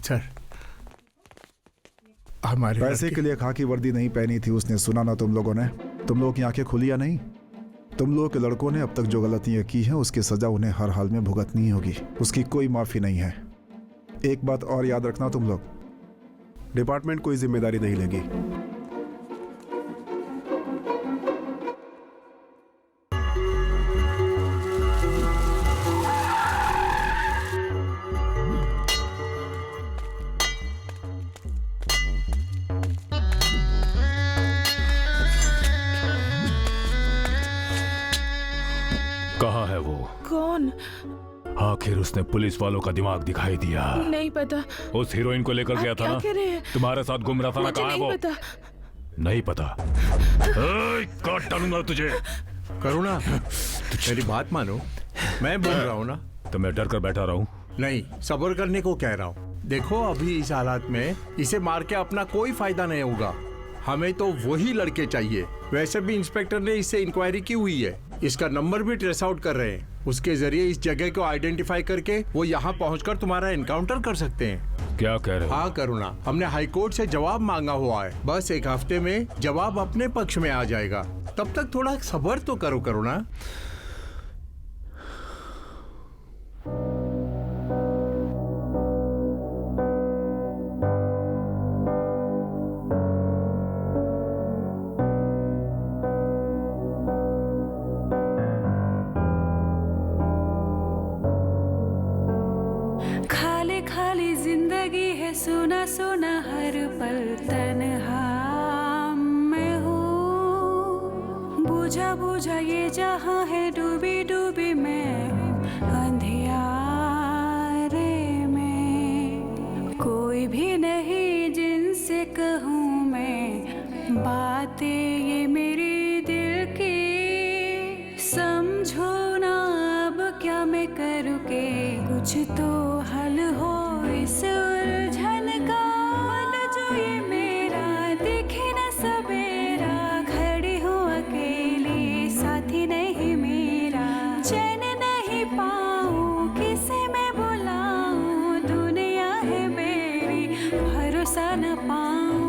सर, हमारे पैसे के लिए खाकी वर्दी नहीं पहनी थी उसने, सुना ना तुम लोगों ने? तुम लोगों की आंखें खुली या नहीं? तुम लोगों के लड़कों ने अब तक जो गलतियां की हैं उसकी सजा उन्हें हर हाल में भुगतनी होगी, उसकी कोई माफी नहीं है। एक बात और याद रखना तुम लोग, डिपार्टमेंट कोई जिम्मेदारी नहीं लेगी। कहाँ है वो? कौन? आखिर उसने पुलिस वालों का दिमाग दिखाई दिया। नहीं पता। उस हीरोइन को लेकर गया था ना, तुम्हारे साथ घूम रहा था ना, कहाँ है वो? पता। नहीं पता। काट डालूंगा तुझे। करुणा, मेरी बात मानो, मैं बोल रहा हूँ ना। तो मैं डर कर बैठा रहा हूँ? नहीं, सब्र करने को कह रहा हूँ। देखो अभी इस हालात में इसे मार के अपना कोई फायदा नहीं होगा। हमें तो वही लड़के चाहिए। वैसे भी इंस्पेक्टर ने इससे इंक्वायरी की हुई है, इसका नंबर भी ट्रेस आउट कर रहे हैं। उसके जरिए इस जगह को आइडेंटिफाई करके वो यहाँ पहुँचकर तुम्हारा एनकाउंटर कर सकते हैं। क्या कह रहे हो? हाँ करुणा, हमने हाई कोर्ट से जवाब मांगा हुआ है, बस एक हफ्ते में जवाब अपने पक्ष में आ जाएगा। तब तक थोड़ा सब्र तो करो करुणा। सुना सुना हर पल तन्हा मैं हूँ, बुझा बुझा ये जहाँ है, डूबी डूबी मैं हूँ अंधियारे में। कोई भी नहीं जिनसे कहूँ मैं बातें ये मेरी दिल की, समझो ना अब क्या मैं करूँ के कुछ तो हल हो इस उलझन का। मन जो ये मेरा दिखे न सवेरा, खड़ी हूँ अकेली साथी नहीं मेरा। चैन नहीं पाऊँ किसे मैं बुलाऊँ, दुनिया है मेरी भरोसा न पाऊँ।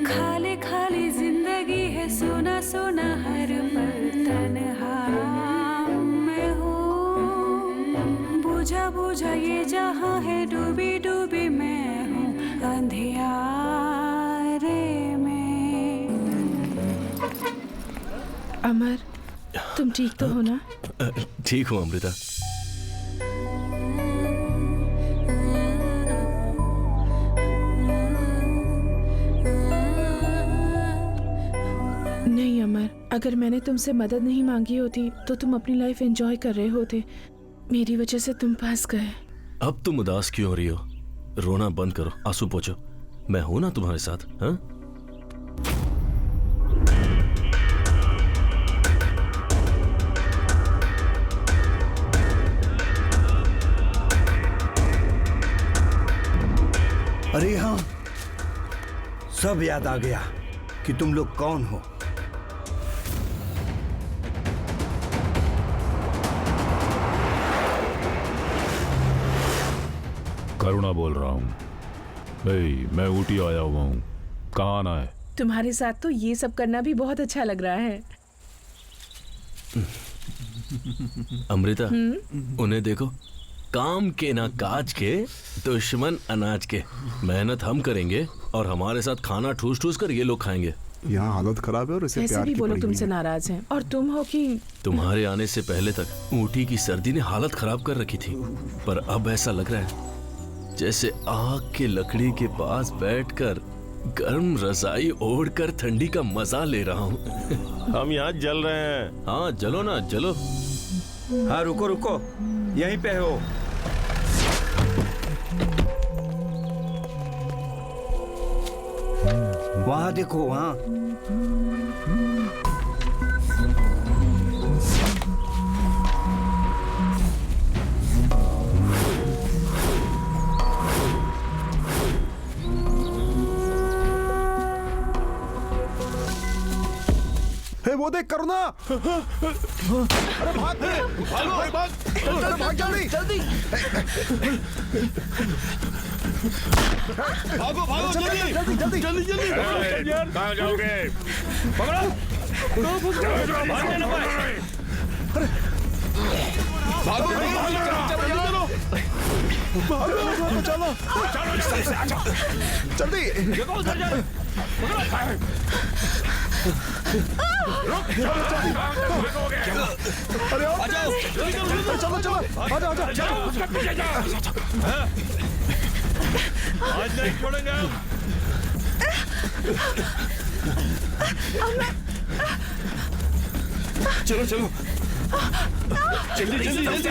खाली खाली जिंदगी है, सुना सुना हर पल तन्हा मैं हूँ, बुझा बुझा ये जहाँ है, डूबी डूबी मैं हूँ अंधियारे में। अमर, तुम ठीक तो हो ना? ठीक हूँ अमृता। नहीं अमर, अगर मैंने तुमसे मदद नहीं मांगी होती तो तुम अपनी लाइफ एंजॉय कर रहे होते। मेरी वजह से तुम फंस गए। अब तुम उदास क्यों हो रही हो? रोना बंद करो, आंसू पोंछो। मैं हूं ना तुम्हारे साथ। हाँ? अरे हाँ, सब याद आ गया कि तुम लोग कौन हो। करुणा बोल रहा हूँ। मैं ऊटी आया हुआ हूँ। कहाँ आना है? तुम्हारे साथ तो ये सब करना भी बहुत अच्छा लग रहा है। अमृता, उन्हें देखो, काम के ना काज के, दुश्मन अनाज के। मेहनत हम करेंगे और हमारे साथ खाना ठूस ठूस कर ये लोग खाएंगे। यहाँ हालत खराब है और इसे ऐसे प्यार भी की बोलो पड़ी तुमसे हुई है। नाराज हैं और तुम हो कि तुम्हारे आने से पहले तक ऊटी की सर्दी ने हालत खराब कर रखी थी, पर अब ऐसा लग रहा है जैसे आग के लकड़ी के पास बैठकर गर्म रजाई ओढ़कर ठंडी का मजा ले रहा हूँ। हम यहाँ जल रहे हैं। हाँ जलो ना, जलो। हाँ रुको रुको, यहीं पे हो। वहाँ देखो, वहाँ। वो देख करुणा। अरे भाग, भाग भाग, भाग जल्दी जल्दी। भागो भागो जल्दी जल्दी जल्दी जल्दी जल्दी। कहाँ जाओगे? पकड़ो, भागने ना पाए। अरे भागो चलो चलो जल्दी। देखो उधर जा। अरे आ जाओ, चलो चलो, आ जाओ आ जाओ। उसका पीछे जाओ। आज नहीं छोड़ेंगे। चलो चलो जल्दी जल्दी जल्दी।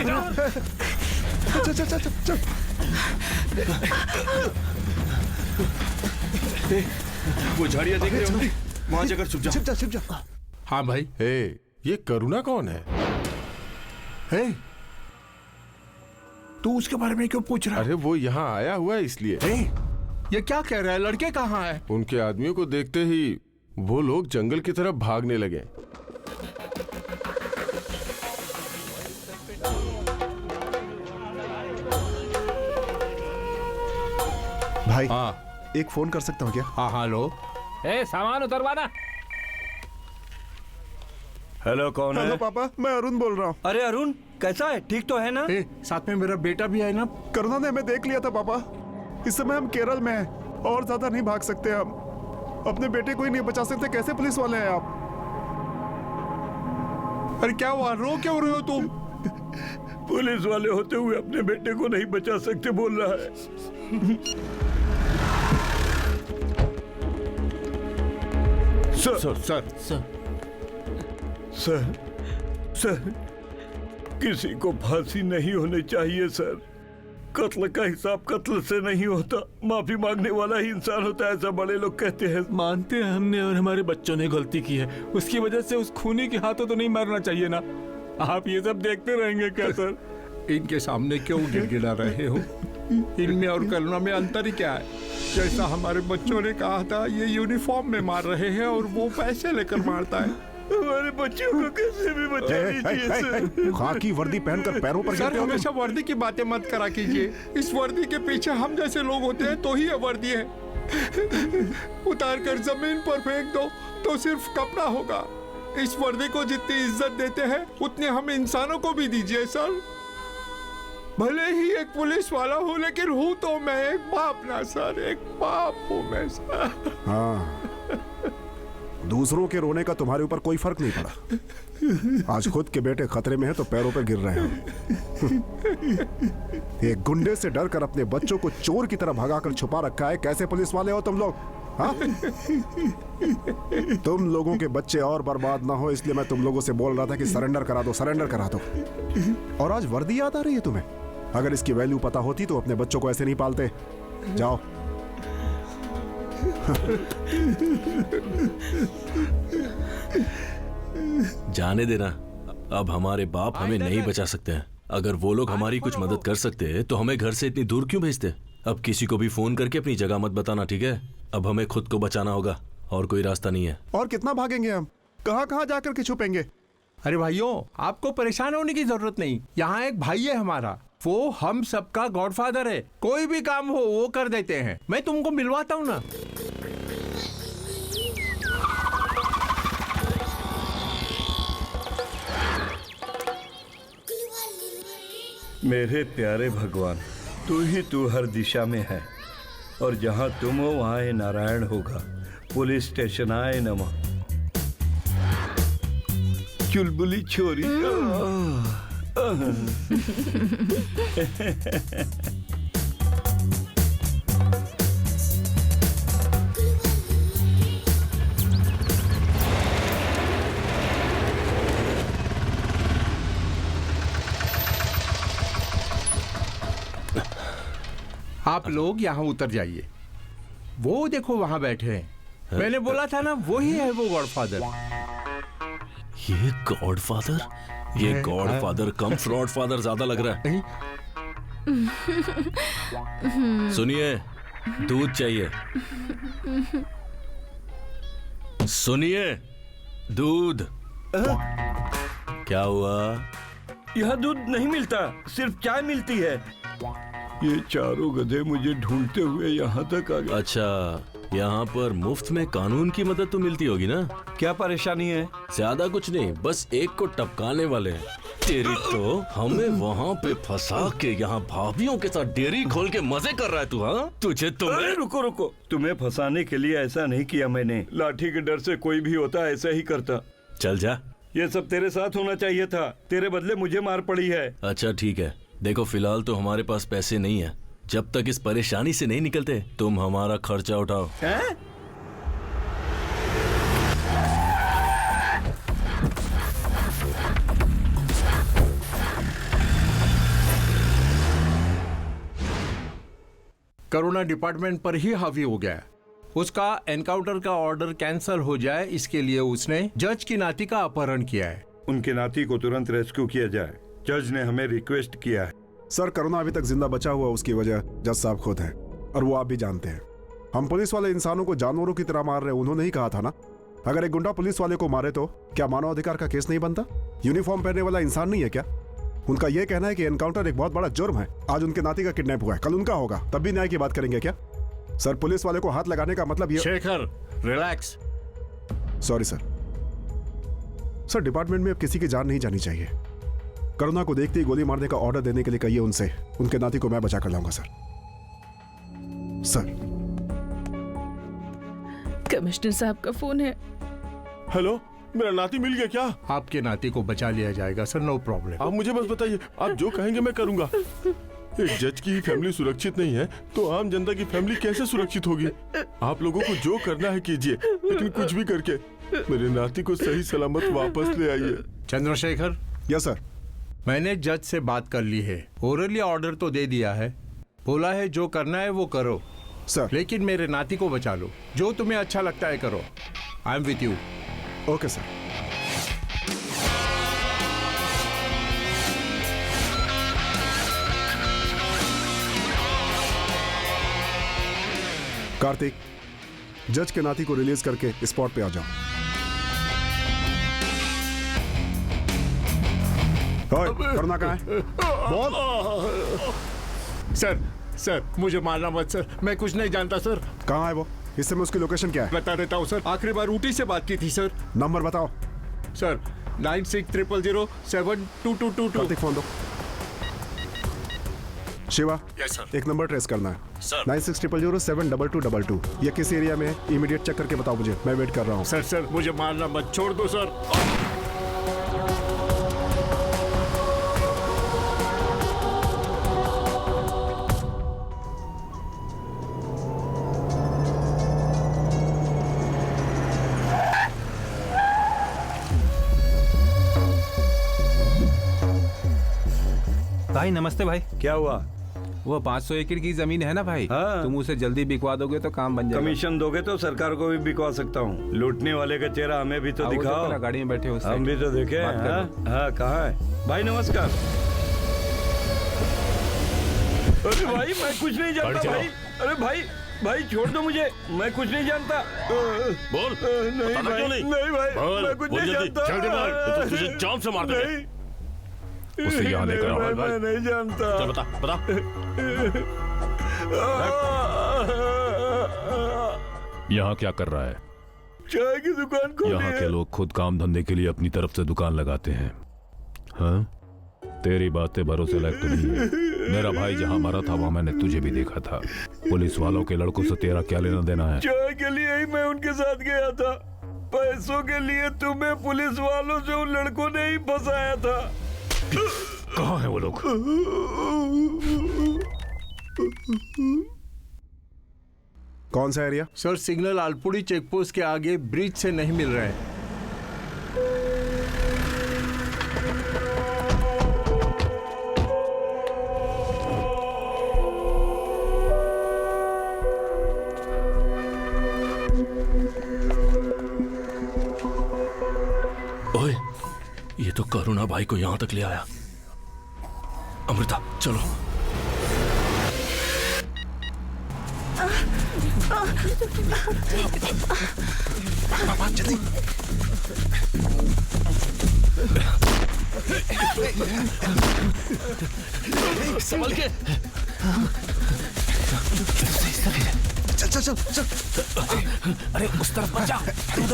चल चल चल चल। वो झाड़ियाँ देख रहे हो? वहाँ जाकर छुप जा। छिप जा छिप जा। हाँ भाई। ये करुणा कौन है? तू उसके बारे में क्यों पूछ रहा है? अरे वो यहाँ आया हुआ है इसलिए। ये क्या कह रहा है? लड़के कहाँ है? उनके आदमियों को देखते ही वो लोग जंगल की तरफ भागने लगे। भाई हाँ एक फोन कर सकता हूँ क्या? हाँ हेलो। सामान उतरवाना। हेलो कौन है? हेलो पापा, मैं अरुण बोल रहा हूँ। अरे अरुण, कैसा है? ठीक तो है ना? साथ में मेरा बेटा भी है ना? करुणा ने हमें देख लिया था पापा। इस समय हम केरल में हैं और ज्यादा नहीं भाग सकते। हम अपने बेटे को ही नहीं बचा सकते। कैसे पुलिस वाले हैं आप? अरे क्या हुआ? रो क्यों रहे हो तुम? पुलिस वाले होते हुए अपने बेटे को नहीं बचा सकते बोल रहा है। Sir sir sir sir sir किसी को फांसी नहीं होनी चाहिए सर। कत्ल का हिसाब कत्ल से नहीं होता। माफी मांगने वाला ही इंसान होता है, ऐसा बड़े लोग कहते हैं। मानते हैं हमने और हमारे बच्चों ने गलती की है, उसकी वजह से उस खूनी के हाथों तो नहीं मरना चाहिए ना। आप ये सब देखते रहेंगे क्या सर? इनके सामने क्यों गिड़गिड़ा रहे हो? इनमें और करुणा में अंतर ही क्या है? जैसा हमारे बच्चों ने कहा था, ये यूनिफॉर्म में मार रहे हैं और वो पैसे लेकर मारता है। हमारे बच्चों को कैसे भी बचा लीजिए सर। खाकी वर्दी पहनकर पैरों पर सर हमेशा वर्दी की बातें मत करा कीजिए। इस वर्दी के पीछे हम जैसे लोग होते हैं तो ही ये वर्दी है। उतार कर जमीन पर फेंक दो तो सिर्फ कपड़ा होगा। इस वर्दी को जितनी इज्जत देते हैं उतनी हम इंसानों को भी दीजिए सर। भले ही एक पुलिस वाला हूँ लेकिन हूँ तो मैं एक बाप ना सर। एक बाप हूँ मैं सर। हाँ, दूसरों के रोने का तुम्हारे ऊपर कोई फर्क नहीं पड़ा। आज खुद के बेटे खतरे में हैं तो पैरों पे गिर रहे हैं। एक गुंडे से डर कर अपने बच्चों को चोर की तरह भगाकर छुपा रखा है। कैसे पुलिस वाले हो तुम लोग? हाँ? तुम लोगों के बच्चे और बर्बाद ना हो इसलिए मैं तुम लोगों से बोल रहा था कि सरेंडर करा दो, सरेंडर करा दो। और आज वर्दी याद आ रही है तुम्हें? अगर इसकी वैल्यू पता होती तो अपने बच्चों को ऐसे नहीं पालते। जाओ। जाने देना। अब हमारे बाप हमें नहीं बचा सकते हैं। अगर वो लोग हमारी कुछ मदद कर सकते तो हमें घर से इतनी दूर क्यों भेजते? अब किसी को भी फोन करके अपनी जगह मत बताना, ठीक है? अब हमें खुद को बचाना होगा और कोई रास्ता नहीं है। और कितना भागेंगे हम? कहाँ कहाँ जाकर के छुपेंगे? अरे भाइयों, आपको परेशान होने की जरूरत नहीं। यहाँ एक भाई है हमारा, वो हम सबका गॉडफादर है। कोई भी काम हो वो कर देते हैं। मैं तुमको मिलवाता हूँ ना। मेरे प्यारे भगवान, तू हर दिशा में है और जहाँ तुम हो वहाँ ये नारायण होगा। पुलिस स्टेशन आए नमः। चुलबुली छोरी। आप लोग यहाँ उतर जाइए। वो देखो वहाँ बैठे हैं। मैंने बोला था ना, वही है वो गॉडफादर। ये गॉडफादर? ये गॉडफादर कम फ्रॉडफादर ज्यादा लग रहा है। सुनिए, दूध चाहिए। सुनिए, दूध। क्या हुआ? यहाँ दूध नहीं मिलता, सिर्फ चाय मिलती है। ये चारों गधे मुझे ढूंढते हुए यहाँ तक आ गए। अच्छा, यहाँ पर मुफ्त में कानून की मदद तो मिलती होगी ना? क्या परेशानी है? ज्यादा कुछ नहीं, बस एक को टपकाने वाले हैं। तेरी तो हमें वहाँ पे फंसा के यहाँ भाभियों के साथ डेयरी खोल के मजे कर रहा है तू। हाँ, तुझे तो रुको, तुम्हें फंसाने के लिए ऐसा नहीं किया मैंने। लाठी के डर से कोई भी होता ऐसा ही करता। चल जा। ये सब तेरे साथ होना चाहिए था, तेरे बदले मुझे मार पड़ी है। अच्छा ठीक है, देखो फिलहाल तो हमारे पास पैसे नहीं है। जब तक इस परेशानी से नहीं निकलते तुम हमारा खर्चा उठाओ। हैं? करुणा डिपार्टमेंट पर ही हावी हो गया। उसका एनकाउंटर का ऑर्डर कैंसिल हो जाए, इसके लिए उसने जज की नाती का अपहरण किया है। उनके नाती को तुरंत रेस्क्यू किया जाए। जज ने हमें रिक्वेस्ट किया है। सर, करुणा अभी तक जिंदा बचा हुआ, उसकी वजह जज साहब खुद हैं और वो आप भी जानते हैं। हम पुलिस वाले इंसानों को जानवरों की तरह मार रहे हैं, उन्होंने ही कहा था ना। अगर एक गुंडा पुलिस वाले को मारे तो क्या मानवाधिकार का केस नहीं बनता? यूनिफॉर्म पहनने वाला इंसान नहीं है क्या? उनका यह कहना है कि एनकाउंटर एक बहुत बड़ा जुर्म है। आज उनके नाती का किडनैप हुआ है, कल उनका होगा, तब भी न्याय की बात करेंगे क्या? सर, पुलिस वाले को हाथ लगाने का मतलब ये। Shekhar, relax. Sorry sir. Sir, department में अब किसी की जान नहीं जानी चाहिए। करुणा को देखते ही गोली मारने का ऑर्डर देने के लिए कहिए उनसे। उनके नाती को मैं बचा कर लाऊंगा सर। सर। कमिश्नर साहब का फोन है। हेलो, मेरा नाती मिल गया क्या? आपके नाती को बचा लिया जाएगा सर, नो प्रॉब्लम। आप मुझे बस बताइए, आप जो कहेंगे मैं करूंगा। एक जज की फैमिली सुरक्षित नहीं है तो आम जनता की फैमिली कैसे सुरक्षित होगी? आप लोगों को जो करना है कीजिए, लेकिन कुछ भी करके मेरे नाती को सही सलामत वापस ले आइए। चंद्रशेखर। Yes sir. मैंने जज से बात कर ली है, ओरली ऑर्डर तो दे दिया है। बोला है जो करना है वो करो सर, लेकिन मेरे नाती को बचा लो। जो तुम्हें अच्छा लगता है करो। I am with you. Okay sir. Kartik, जज के नाती को रिलीज करके स्पॉट पे आ जाओ। करुणा कहाँ है? बोल। सर, मुझे मारना मत सर, मैं कुछ नहीं जानता सर। कहाँ है वो? इस समय उसकी लोकेशन क्या है? बता देता हूँ सर। आखिरी बार ऊटी से बात की थी सर। नंबर बताओ सर। 9600072222। कार्तिक, फोन दो। Shiva, yes sir. एक नंबर ट्रेस करना है सर। 9600072222। ये किस एरिया में है? इमीडिएट चेक करके बताओ मुझे, मैं वेट कर रहा हूँ। सर, मुझे मारना मत, छोड़ दो सर। भाई नमस्ते भाई। क्या हुआ? वो 500 एकड़ की जमीन है ना भाई। हाँ। तुम उसे जल्दी बिकवा दोगे तो काम बन जाएगा। कमीशन दोगे तो सरकार को भी बिकवा सकता हूँ। लूटने वाले का चेहरा हमें भी तो दिखाओ। गाड़ी में बैठे हो, हम भी तो देखे। हाँ, कहाँ है भाई? नमस्कार। अरे भाई, मैं कुछ नहीं जानता भाई। अरे भाई छोड़ दो मुझे, मैं कुछ नहीं जानता। बोल। नहीं भाई, नहीं भाई, मैं कुछ नहीं जानता। जल्दी बोल, तो तुझे जान से मार देंगे। उसे यहाँ लेकर आओ। मैं नहीं जानता। चल बता। यहाँ क्या कर रहा है? चाय की दुकान खोली है। यहाँ के लोग खुद काम धंधे के लिए अपनी तरफ से दुकान लगाते हैं। हाँ? तेरी बातें भरोसे लायक तो नहीं है। मेरा भाई जहाँ मरा था वहाँ मैंने तुझे भी देखा था। पुलिस वालों के लड़कों से तेरा क्या लेना देना है? चाय के लिए ही मैं उनके साथ गया था। पैसों के लिए तुम्हें पुलिस वालों से उन लड़कों ने ही फंसाया था। कहाँ है वो लोग? कौन सा एरिया? सर सिग्नल आलपुड़ी चेकपोस्ट के आगे ब्रिज से नहीं मिल रहे हैं। ओए, ये तो करुणा भाई को यहां तक ले आया। अमृता चलो। जल्दी। संभल के। चल चल चल चल। अरे उस तरफ मत जा,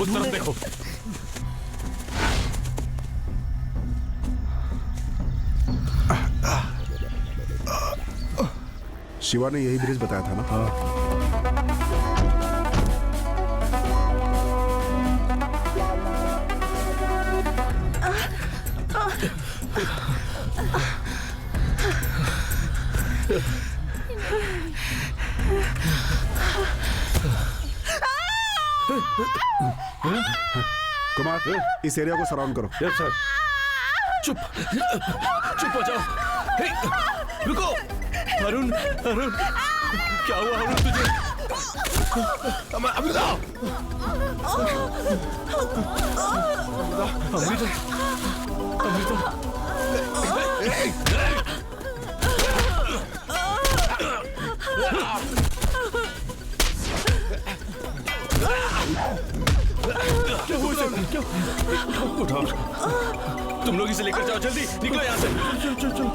उस तरफ देखो। शिवा ने यही ब्रिज बताया था ना? कुमार, इस एरिया को सराउंड करो। Yes sir. चुप चुप हो जाओ। हे, रुको। अरुण अरुण क्या हुआ अरुण तुझे? अमृता अमृता अमृता क्या हुआ सर? क्या उठाओ, तुम लोग इसे लेकर जाओ, जल्दी निकलो यहाँ से। चल चल चल।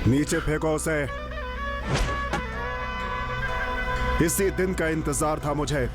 नीचे फेंको उसे। इसी दिन का इंतजार था मुझे।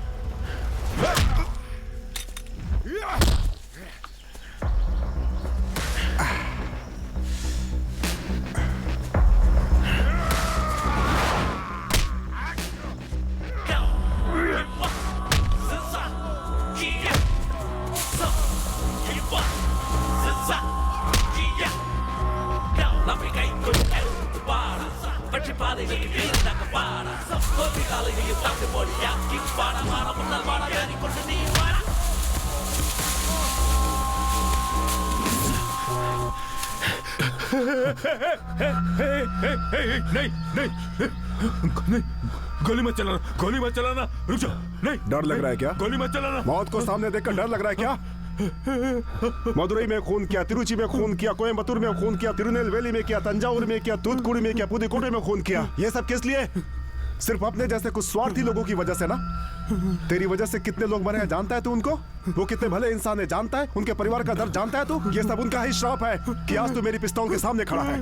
नहीं, गोली मत चलाना, गोली मत चलाना, रुक जाओ। नहीं, डर लग रहा है क्या? गोली मत चलाना। मौत को सामने देखकर डर लग रहा है क्या? मदुरई में खून किया, तिरुचि में खून किया, कोयम्बतूर में खून किया, तिरुनेलवेली में किया, तंजावुर में किया, तूतुकुड़ी में किया, पुदुकोट्टई में खून किया। ये सब किस लिए? सिर्फ अपने जैसे कुछ स्वार्थी लोगों की वजह से ना। तेरी वजह से कितने लोग मरे हैं जानता है तू उनको? वो कितने भले इंसान है जानता है? उनके परिवार का दर्द जानता है तू? ये सब उनका ही श्राप है कि आज तू मेरी पिस्तौल के सामने खड़ा है।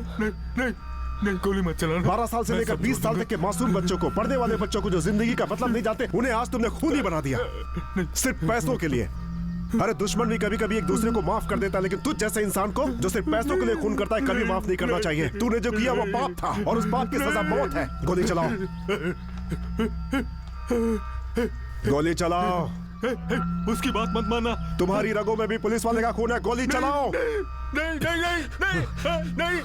नहीं, गोली मत चलाना। 12 साल से लेकर 20 साल तक के मासूम बच्चों को, पढ़ने वाले बच्चों को जो जिंदगी का मतलब नहीं जानते, उन्हें आज तुमने खूनी बना दिया सिर्फ पैसों के लिए। अरे दुश्मन भी कभी कभी एक दूसरे को माफ कर देता है, लेकिन तुझ जैसे इंसान को जो सिर्फ पैसों के लिए खून करता है कभी माफ नहीं करना चाहिए। तूने जो किया वो पाप था और उस पाप की सजा मौत है। गोली चलाओ, गोली चलाओ। उसकी बात मत मानना। तुम्हारी रगों में भी पुलिस वाले का खून है। गोली चलाओ। नहीं, नहीं, नहीं, नहीं, नहीं।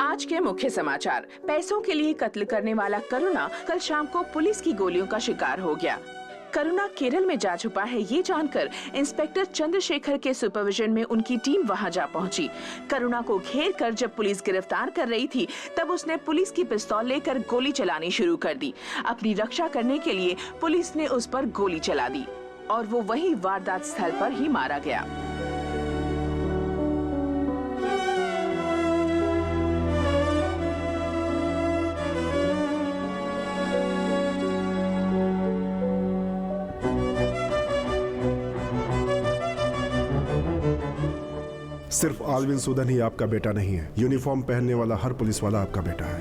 आज के मुख्य समाचार। पैसों के लिए कत्ल करने वाला करुणा कल शाम को पुलिस की गोलियों का शिकार हो गया। करुणा केरल में जा छुपा है, ये जानकर इंस्पेक्टर चंद्रशेखर के सुपरविजन में उनकी टीम वहां जा पहुंची। करुणा को घेर कर जब पुलिस गिरफ्तार कर रही थी, तब उसने पुलिस की पिस्तौल लेकर गोली चलानी शुरू कर दी। अपनी रक्षा करने के लिए पुलिस ने उस पर गोली चला दी और वो वही वारदात स्थल पर ही मारा गया। सिर्फ आलविन सूदन ही आपका बेटा नहीं है, यूनिफॉर्म पहनने वाला हर पुलिस वाला आपका बेटा है।